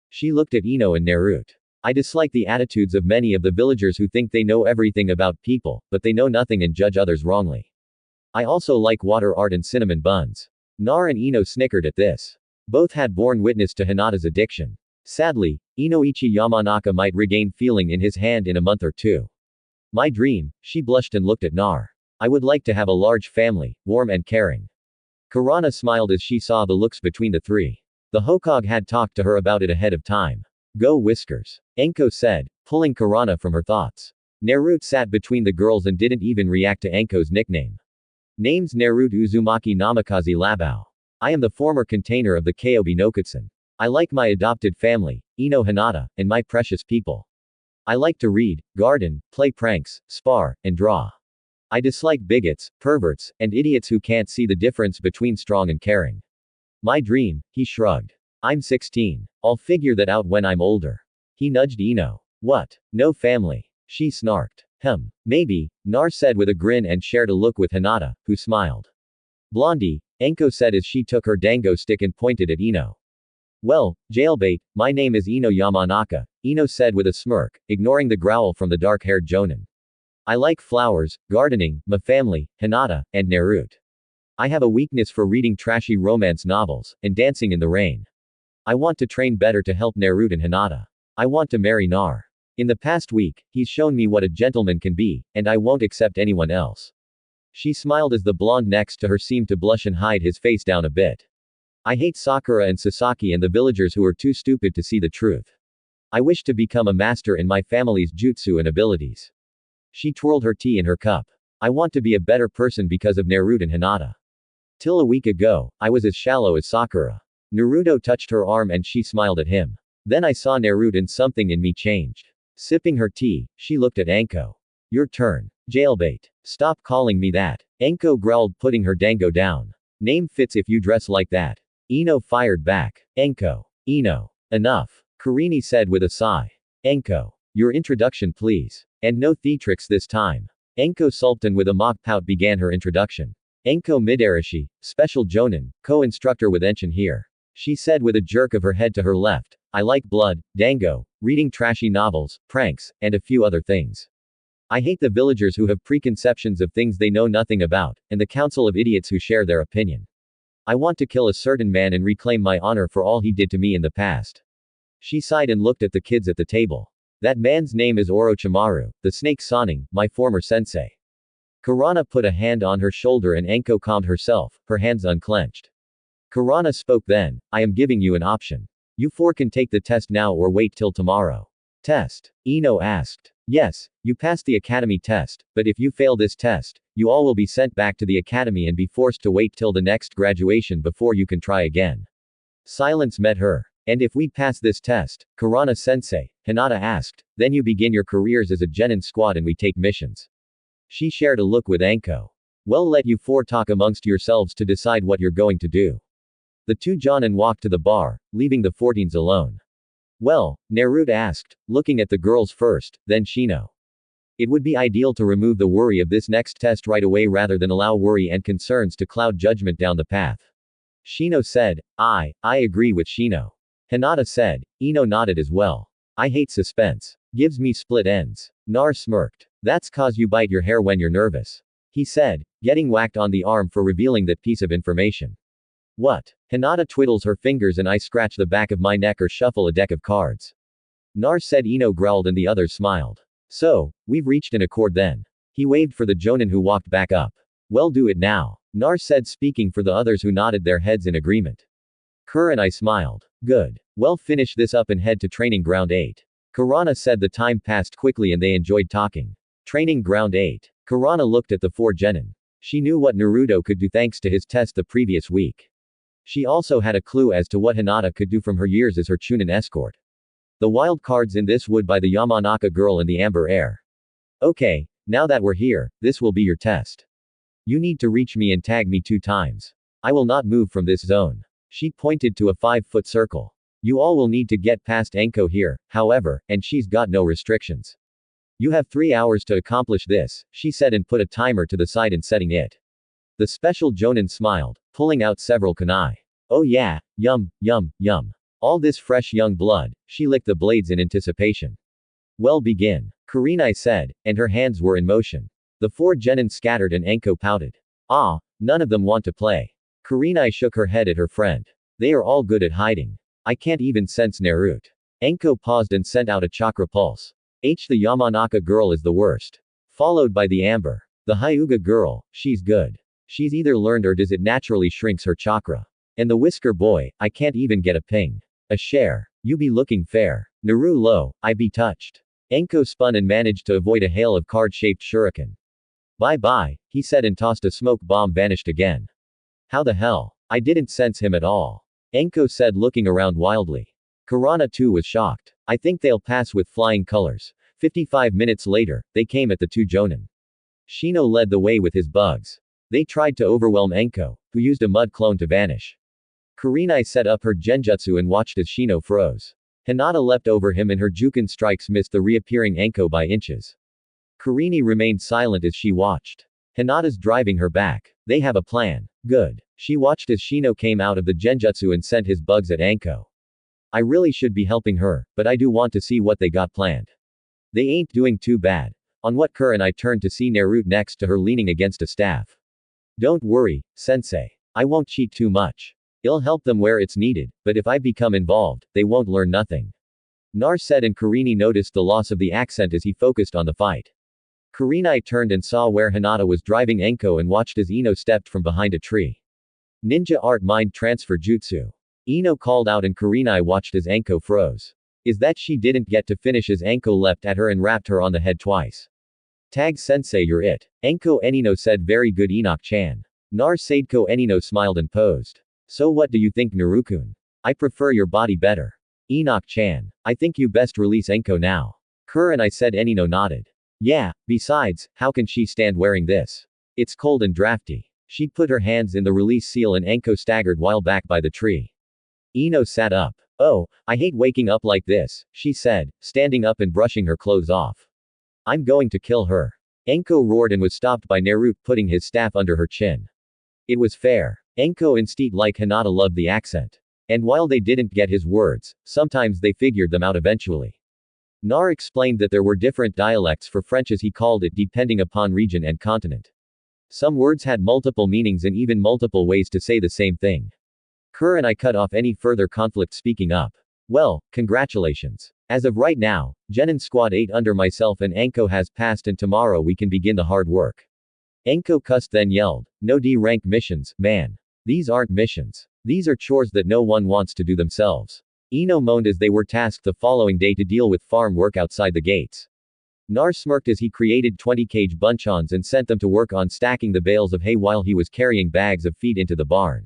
She looked at Ino and Naruto. I dislike the attitudes of many of the villagers who think they know everything about people, but they know nothing and judge others wrongly. I also like water art and cinnamon buns. Nar and Ino snickered at this. Both had borne witness to Hinata's addiction. Sadly, Inoichi Yamanaka might regain feeling in his hand in a month or two. My dream, she blushed and looked at Nar. I would like to have a large family, warm and caring. Kurana smiled as she saw the looks between the three. The Hokage had talked to her about it ahead of time. Go Whiskers. Enko said, pulling Kurana from her thoughts. Naruto sat between the girls and didn't even react to Enko's nickname. Name's Naruto Uzumaki Namikaze Labao. I am the former container of the Kyobi Nokutsu. I like my adopted family, Ino Hinata, and my precious people. I like to read, garden, play pranks, spar, and draw. I dislike bigots, perverts, and idiots who can't see the difference between strong and caring. My dream, he shrugged. I'm 16. I'll figure that out when I'm older. He nudged Ino. What? No family. She snarked. Maybe, Nar said with a grin and shared a look with Hinata, who smiled. Blondie, Enko said as she took her dango stick and pointed at Ino. Well, jailbait, my name is Ino Yamanaka, Ino said with a smirk, ignoring the growl from the dark-haired Jonin. I like flowers, gardening, my family, Hinata, and Naruto. I have a weakness for reading trashy romance novels, and dancing in the rain. I want to train better to help Naruto and Hinata. I want to marry Nar. In the past week, he's shown me what a gentleman can be, and I won't accept anyone else. She smiled as the blonde next to her seemed to blush and hide his face down a bit. I hate Sakura and Sasaki and the villagers who are too stupid to see the truth. I wish to become a master in my family's jutsu and abilities. She twirled her tea in her cup. I want to be a better person because of Naruto and Hinata. Till a week ago, I was as shallow as Sakura. Naruto touched her arm and she smiled at him. Then I saw Naruto and something in me changed. Sipping her tea, she looked at Anko. Your turn. Jailbait. Stop calling me that. Anko growled putting her dango down. Name fits if you dress like that. Ino fired back. Anko. Ino. Enough. Karini said with a sigh. Anko. Your introduction please. And no theatrics this time. Anko sulked and with a mock pout began her introduction. Anko Midarashi, special Jonin, co-instructor with Enshin here. She said with a jerk of her head to her left. I like blood, dango, reading trashy novels, pranks, and a few other things. I hate the villagers who have preconceptions of things they know nothing about, and the council of idiots who share their opinion. I want to kill a certain man and reclaim my honor for all he did to me in the past. She sighed and looked at the kids at the table. That man's name is Orochimaru, the snake Sannin, my former sensei. Kurana put a hand on her shoulder and Anko calmed herself, her hands unclenched. Kurana spoke then, I am giving you an option. You four can take the test now or wait till tomorrow. Test? Ino asked. Yes, you passed the academy test, but if you fail this test, you all will be sent back to the academy and be forced to wait till the next graduation before you can try again. Silence met her. And if we pass this test, Kurana-sensei, Hinata asked, then you begin your careers as a genin squad and we take missions. She shared a look with Anko. Well, let you four talk amongst yourselves to decide what you're going to do. The two Jonin walked to the bar, leaving the 14s alone. Well, Naruto asked, looking at the girls first, then Shino. It would be ideal to remove the worry of this next test right away rather than allow worry and concerns to cloud judgment down the path. Shino said, I agree with Shino. Hinata said. Ino nodded as well. I hate suspense. Gives me split ends. Nar smirked. That's cause you bite your hair when you're nervous. He said, getting whacked on the arm for revealing that piece of information. What? Hinata twiddles her fingers and I scratch the back of my neck or shuffle a deck of cards. Nar said. Ino growled and the others smiled. So, we've reached an accord then. He waved for the Jonin who walked back up. Well, do it now. Nar said, speaking for the others who nodded their heads in agreement. Kur and I smiled. Good. Well, finish this up and head to Training Ground 8. Kurana said. The time passed quickly and they enjoyed talking. Training Ground 8. Kurana looked at the four genin. She knew what Naruto could do thanks to his test the previous week. She also had a clue as to what Hinata could do from her years as her Chunin escort. The wild cards in this wood by the Yamanaka girl and the Amber Air. Okay, now that we're here, this will be your test. You need to reach me and tag me 2 times. I will not move from this zone. She pointed to a 5-foot circle. You all will need to get past Anko here, however, and she's got no restrictions. You have 3 hours to accomplish this, she said and put a timer to the side and setting it. The special Jonin smiled, pulling out several kunai. Oh yeah, yum, yum, yum. All this fresh young blood, she licked the blades in anticipation. Well, begin. Kurenai said, and her hands were in motion. The 4 genin scattered and Anko pouted. Ah, none of them want to play. Kurenai shook her head at her friend. They are all good at hiding. I can't even sense Naruto. Anko paused and sent out a chakra pulse. The Yamanaka girl is the worst. Followed by the Amber. The Hyuga girl, she's good. She's either learned or does it naturally shrinks her chakra. And the Whisker boy, I can't even get a ping. A share. You be looking fair. Naru low, I be touched. Anko spun and managed to avoid a hail of card-shaped shuriken. Bye bye, he said and tossed a smoke bomb vanished again. How the hell? I didn't sense him at all. Anko said looking around wildly. Kurana too was shocked. I think they'll pass with flying colors. 55 minutes later, they came at the 2 Jonin. Shino led the way with his bugs. They tried to overwhelm Anko, who used a mud clone to vanish. Kurenai set up her genjutsu and watched as Shino froze. Hinata leapt over him and her Juken strikes missed the reappearing Anko by inches. Kurenai remained silent as she watched. Hinata's driving her back. They have a plan. Good. She watched as Shino came out of the genjutsu and sent his bugs at Anko. I really should be helping her, but I do want to see what they got planned. They ain't doing too bad. On what Kurenai turned to see Naruto next to her leaning against a staff. Don't worry, sensei. I won't cheat too much. I'll help them where it's needed, but if I become involved, they won't learn nothing. Nar said and Kurenai noticed the loss of the accent as he focused on the fight. Kurenai turned and saw where Hinata was driving Anko and watched as Ino stepped from behind a tree. Ninja art mind transfer jutsu. Ino called out and Kurenai watched as Anko froze. Is that she didn't get to finish as Anko leapt at her and rapped her on the head twice. Tag sensei you're it. Anko Enino said very good Enoch-chan. Nar Sadeko Enino smiled and posed. So what do you think Narukun? I prefer your body better. Enoch-chan. I think you best release Anko now. Kurenai said. Enino nodded. Yeah, besides, how can she stand wearing this? It's cold and drafty. She put her hands in the release seal and Anko staggered while back by the tree. Ino sat up. Oh, I hate waking up like this, she said, standing up and brushing her clothes off. I'm going to kill her. Anko roared and was stopped by Naruto putting his staff under her chin. It was fair. Anko instead like Hinata loved the accent. And while they didn't get his words, sometimes they figured them out eventually. Nar explained that there were different dialects for French as he called it depending upon region and continent. Some words had multiple meanings and even multiple ways to say the same thing. Kerr and I cut off any further conflict speaking up. Well, congratulations. As of right now, Genin Squad 8 under myself and Anko has passed and tomorrow we can begin the hard work. Anko cussed then yelled, no D-rank missions, man. These aren't missions. These are chores that no one wants to do themselves. Ino moaned as they were tasked the following day to deal with farm work outside the gates. Nar smirked as he created 20 cage bunchons and sent them to work on stacking the bales of hay while he was carrying bags of feed into the barn.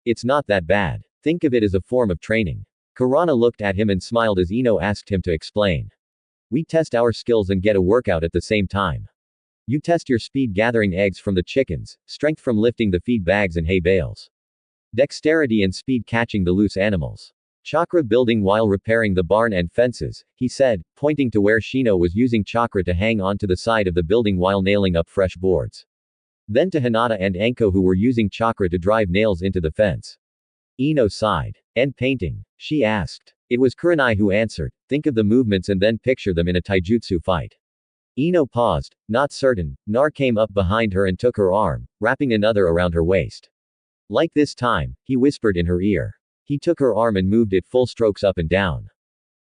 It's not that bad. Think of it as a form of training. Kurana looked at him and smiled as Ino asked him to explain. We test our skills and get a workout at the same time. You test your speed gathering eggs from the chickens, strength from lifting the feed bags and hay bales, dexterity and speed catching the loose animals, chakra building while repairing the barn and fences, he said, pointing to where Shino was using chakra to hang onto the side of the building while nailing up fresh boards. Then to Hinata and Anko who were using chakra to drive nails into the fence. Ino sighed. And painting? She asked. It was Kurenai who answered, think of the movements and then picture them in a taijutsu fight. Ino paused, not certain. Nar came up behind her and took her arm, wrapping another around her waist. Like this time, he whispered in her ear. He took her arm and moved it full strokes up and down.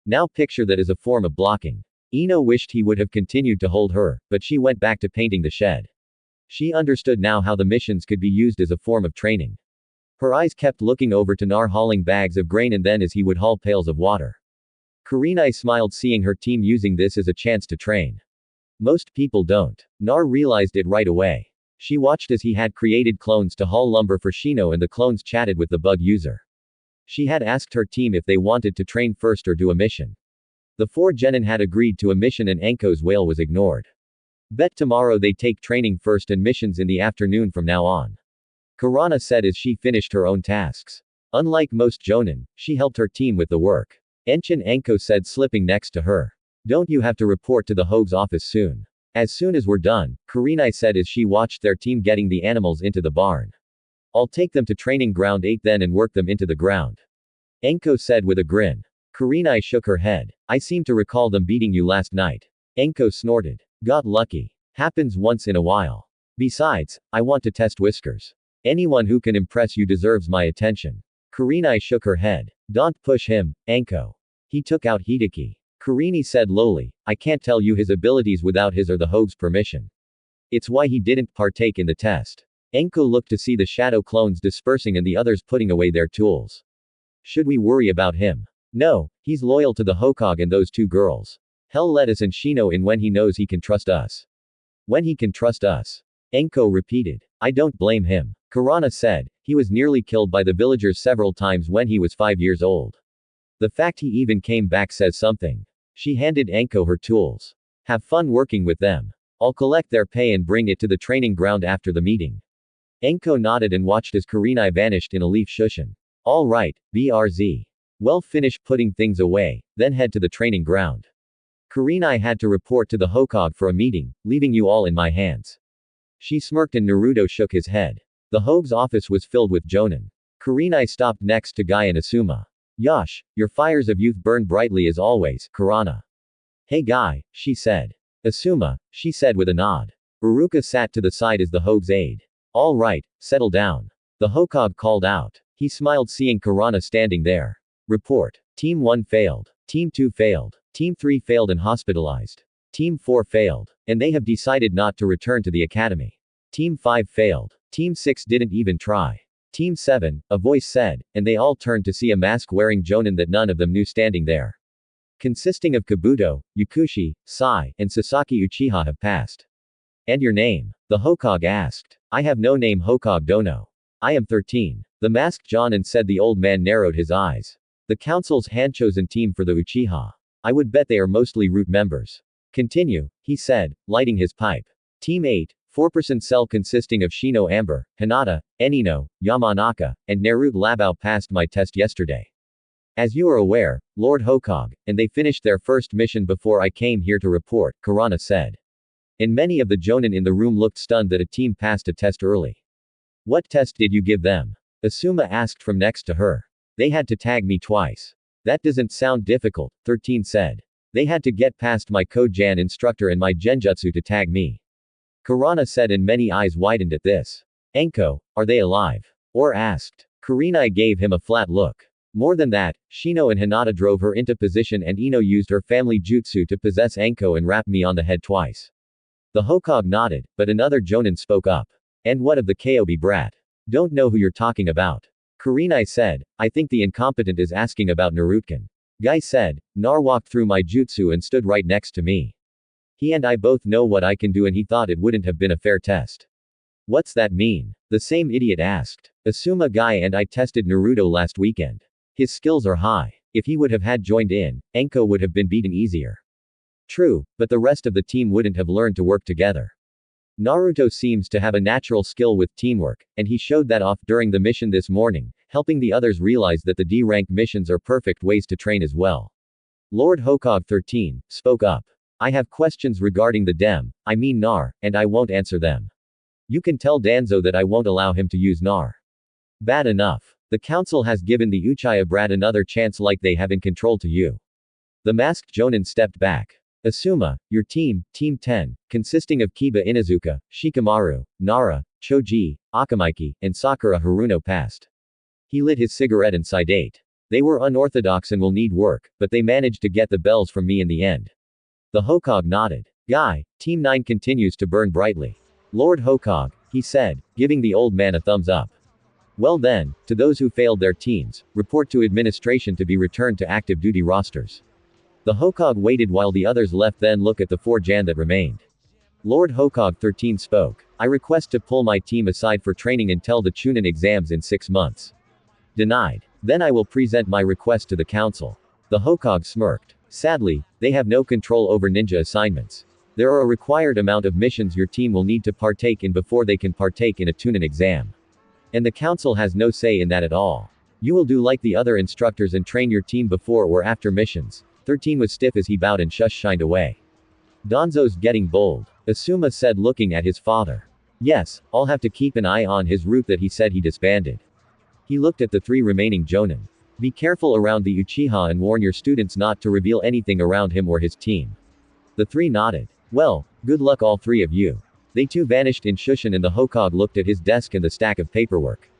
Now picture that as a form of blocking. Ino wished he would have continued to hold her, but she went back to painting the shed. She understood now how the missions could be used as a form of training. Her eyes kept looking over to Nar hauling bags of grain and then as he would haul pails of water. Kurenai smiled seeing her team using this as a chance to train. Most people don't. Nar realized it right away. She watched as he had created clones to haul lumber for Shino and the clones chatted with the bug user. She had asked her team if they wanted to train first or do a mission. The 4 genin had agreed to a mission and Anko's whale was ignored. Bet tomorrow they take training first and missions in the afternoon from now on. Kurana said as she finished her own tasks. Unlike most jonin, she helped her team with the work. Enchen Anko said slipping next to her. Don't you have to report to the Hogue's office soon? As soon as we're done, Kurenai said as she watched their team getting the animals into the barn. I'll take them to training ground 8 then and work them into the ground. Anko said with a grin. Kurenai shook her head. I seem to recall them beating you last night. Anko snorted. Got lucky. Happens once in a while. Besides, I want to test Whiskers. Anyone who can impress you deserves my attention. Kurenai shook her head. Don't push him, Anko. He took out Hideki. Kurenai said lowly, I can't tell you his abilities without his or the Hogue's permission. It's why he didn't partake in the test. Anko looked to see the shadow clones dispersing and the others putting away their tools. Should we worry about him? No, he's loyal to the Hokage and those 2 girls. Hell let us and Shino in when he knows he can trust us. When he can trust us. Anko repeated. I don't blame him. Kurana said, he was nearly killed by the villagers several times when he was 5 years old. The fact he even came back says something. She handed Anko her tools. Have fun working with them. I'll collect their pay and bring it to the training ground after the meeting. Anko nodded and watched as Kurenai vanished in a leaf shushin. All right, BRZ. Well, finish putting things away, then head to the training ground. Kurenai had to report to the Hokage for a meeting, leaving you all in my hands. She smirked and Naruto shook his head. The Hogue's office was filled with jonin. Kurenai stopped next to Guy and Asuma. Yosh, your fires of youth burn brightly as always, Kurana. Hey Guy, she said. Asuma, she said with a nod. Uruka sat to the side as the Hogue's aide. All right, settle down. The Hokage called out. He smiled seeing Kurana standing there. Report. Team 1 failed. Team 2 failed. Team 3 failed and hospitalized. Team 4 failed. And they have decided not to return to the academy. Team 5 failed. Team 6 didn't even try. Team 7, a voice said, and they all turned to see a mask-wearing jonin that none of them knew standing there. Consisting of Kabuto, Yakushi, Sai, and Sasaki Uchiha have passed. And your name? The Hokage asked. I have no name Hokage Dono. I am 13. The masked jonin said the old man narrowed his eyes. The council's hand-chosen team for the Uchiha. I would bet they are mostly root members. Continue, he said, lighting his pipe. Team 8, 4% cell consisting of Shino Amber, Hinata, Enino, Yamanaka, and Naruto Labao passed my test yesterday. As you are aware, Lord Hokage, and they finished their first mission before I came here to report, Kurana said. And many of the jonin in the room looked stunned that a team passed a test early. What test did you give them? Asuma asked from next to her. They had to tag me twice. That doesn't sound difficult, 13 said. They had to get past my Kojan instructor and my Genjutsu to tag me. Kurana said, and many eyes widened at this. Enko, are they alive? Or asked. Kurenai gave him a flat look. More than that, Shino and Hinata drove her into position and Ino used her family jutsu to possess Enko and rap me on the head twice. The Hokage nodded, but another Jonin spoke up. And what of the Kobe brat? Don't know who you're talking about. Kurenai said, I think the incompetent is asking about Narutkin. Guy said, Nar walked through my jutsu and stood right next to me. He and I both know what I can do and he thought it wouldn't have been a fair test. What's that mean? The same idiot asked. Asuma Guy and I tested Naruto last weekend. His skills are high. If he would have had joined in, Enko would have been beaten easier. True, but the rest of the team wouldn't have learned to work together. Naruto seems to have a natural skill with teamwork, and he showed that off during the mission this morning, helping the others realize that the D-rank missions are perfect ways to train as well. Lord Hokage 13 spoke up. I have questions regarding the I mean Nar, and I won't answer them. You can tell Danzo that I won't allow him to use Nar. Bad enough. The council has given the Uchiha brat another chance like they have in control to you. The masked Jonin stepped back. Asuma, your team, Team 10, consisting of Kiba Inuzuka, Shikamaru, Nara, Choji, Akamaiki, and Sakura Haruno passed. He lit his cigarette and sighed. They were unorthodox and will need work, but they managed to get the bells from me in the end. The Hokage nodded. Guy, Team 9 continues to burn brightly. Lord Hokage, he said, giving the old man a thumbs up. Well then, to those who failed their teams, report to administration to be returned to active duty rosters. The Hokage waited while the others left, then look at the 4 Jan that remained. Lord Hokage 13 spoke. I request to pull my team aside for training until the Chunin exams in 6 months. Denied. Then I will present my request to the council. The Hokage smirked. Sadly, they have no control over ninja assignments. There are a required amount of missions your team will need to partake in before they can partake in a Chunin exam. And the council has no say in that at all. You will do like the other instructors and train your team before or after missions. 13 was stiff as he bowed and shined away. Danzo's getting bold. Asuma said, looking at his father. Yes, I'll have to keep an eye on his route that he said he disbanded. He looked at the 3 remaining Jonin. Be careful around the Uchiha and warn your students not to reveal anything around him or his team. The 3 nodded. Well, good luck all 3 of you. They too vanished in Shushin and the Hokage looked at his desk and the stack of paperwork.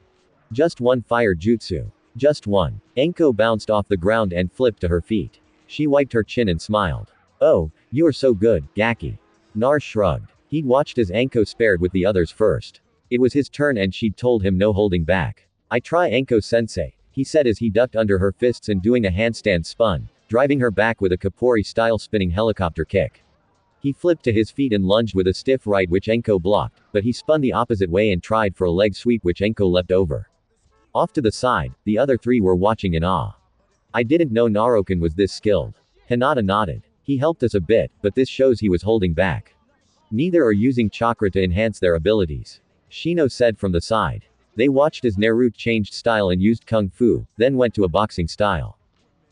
Just one fire jutsu. Just one. Enko bounced off the ground and flipped to her feet. She wiped her chin and smiled. Oh, you are so good, Gaki. Nar shrugged. He'd watched as Enko spared with the others first. It was his turn and she'd told him no holding back. I try Enko-sensei, he said as he ducked under her fists and doing a handstand spun, driving her back with a Kapori-style spinning helicopter kick. He flipped to his feet and lunged with a stiff right which Enko blocked, but he spun the opposite way and tried for a leg sweep which Enko leapt over. Off to the side, the other 3 were watching in awe. I didn't know Narukin was this skilled. Hinata nodded. He helped us a bit, but this shows he was holding back. Neither are using chakra to enhance their abilities. Shino said from the side. They watched as Naruto changed style and used kung fu, then went to a boxing style.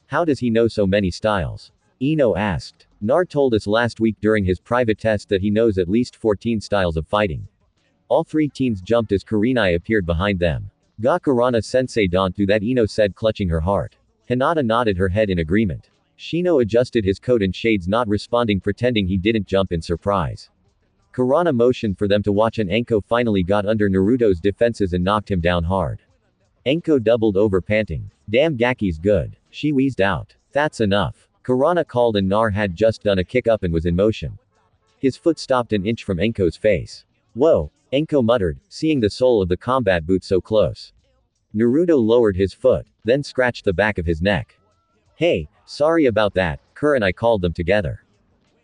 How does he know so many styles? Ino asked. Nar told us last week during his private test that he knows at least 14 styles of fighting. All 3 teens jumped as Kurenai appeared behind them. Ga Kurana sensei don't do that, Ino said, clutching her heart. Hinata nodded her head in agreement. Shino adjusted his coat and shades, not responding, pretending he didn't jump in surprise. Kurana motioned for them to watch and Enko finally got under Naruto's defenses and knocked him down hard. Enko doubled over panting. Damn, Gaki's good. She wheezed out. That's enough. Kurana called and Nar had just done a kick up and was in motion. His foot stopped an inch from Enko's face. Whoa, Enko muttered, seeing the sole of the combat boot so close. Naruto lowered his foot, then scratched the back of his neck. Hey, sorry about that, Kur and I called them together.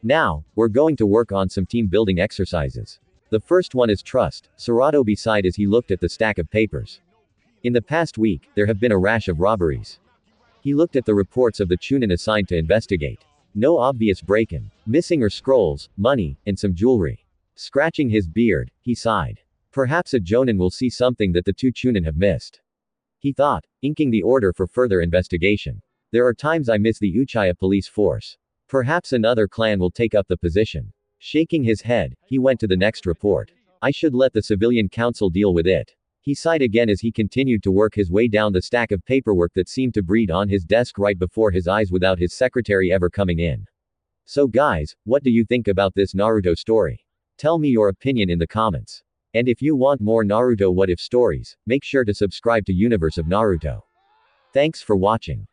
Now, we're going to work on some team building exercises. The first one is trust, Serato sighed as he looked at the stack of papers. In the past week, there have been a rash of robberies. He looked at the reports of the Chunin assigned to investigate. No obvious break-in. Missing are scrolls, money, and some jewelry. Scratching his beard, he sighed. Perhaps a Jonin will see something that the 2 Chunin have missed. He thought, inking the order for further investigation. There are times I miss the Uchiha police force. Perhaps another clan will take up the position. Shaking his head, he went to the next report. I should let the civilian council deal with it. He sighed again as he continued to work his way down the stack of paperwork that seemed to breed on his desk right before his eyes without his secretary ever coming in. So guys, what do you think about this Naruto story? Tell me your opinion in the comments. And if you want more Naruto what if stories, make sure to subscribe to Universe of Naruto. Thanks for watching.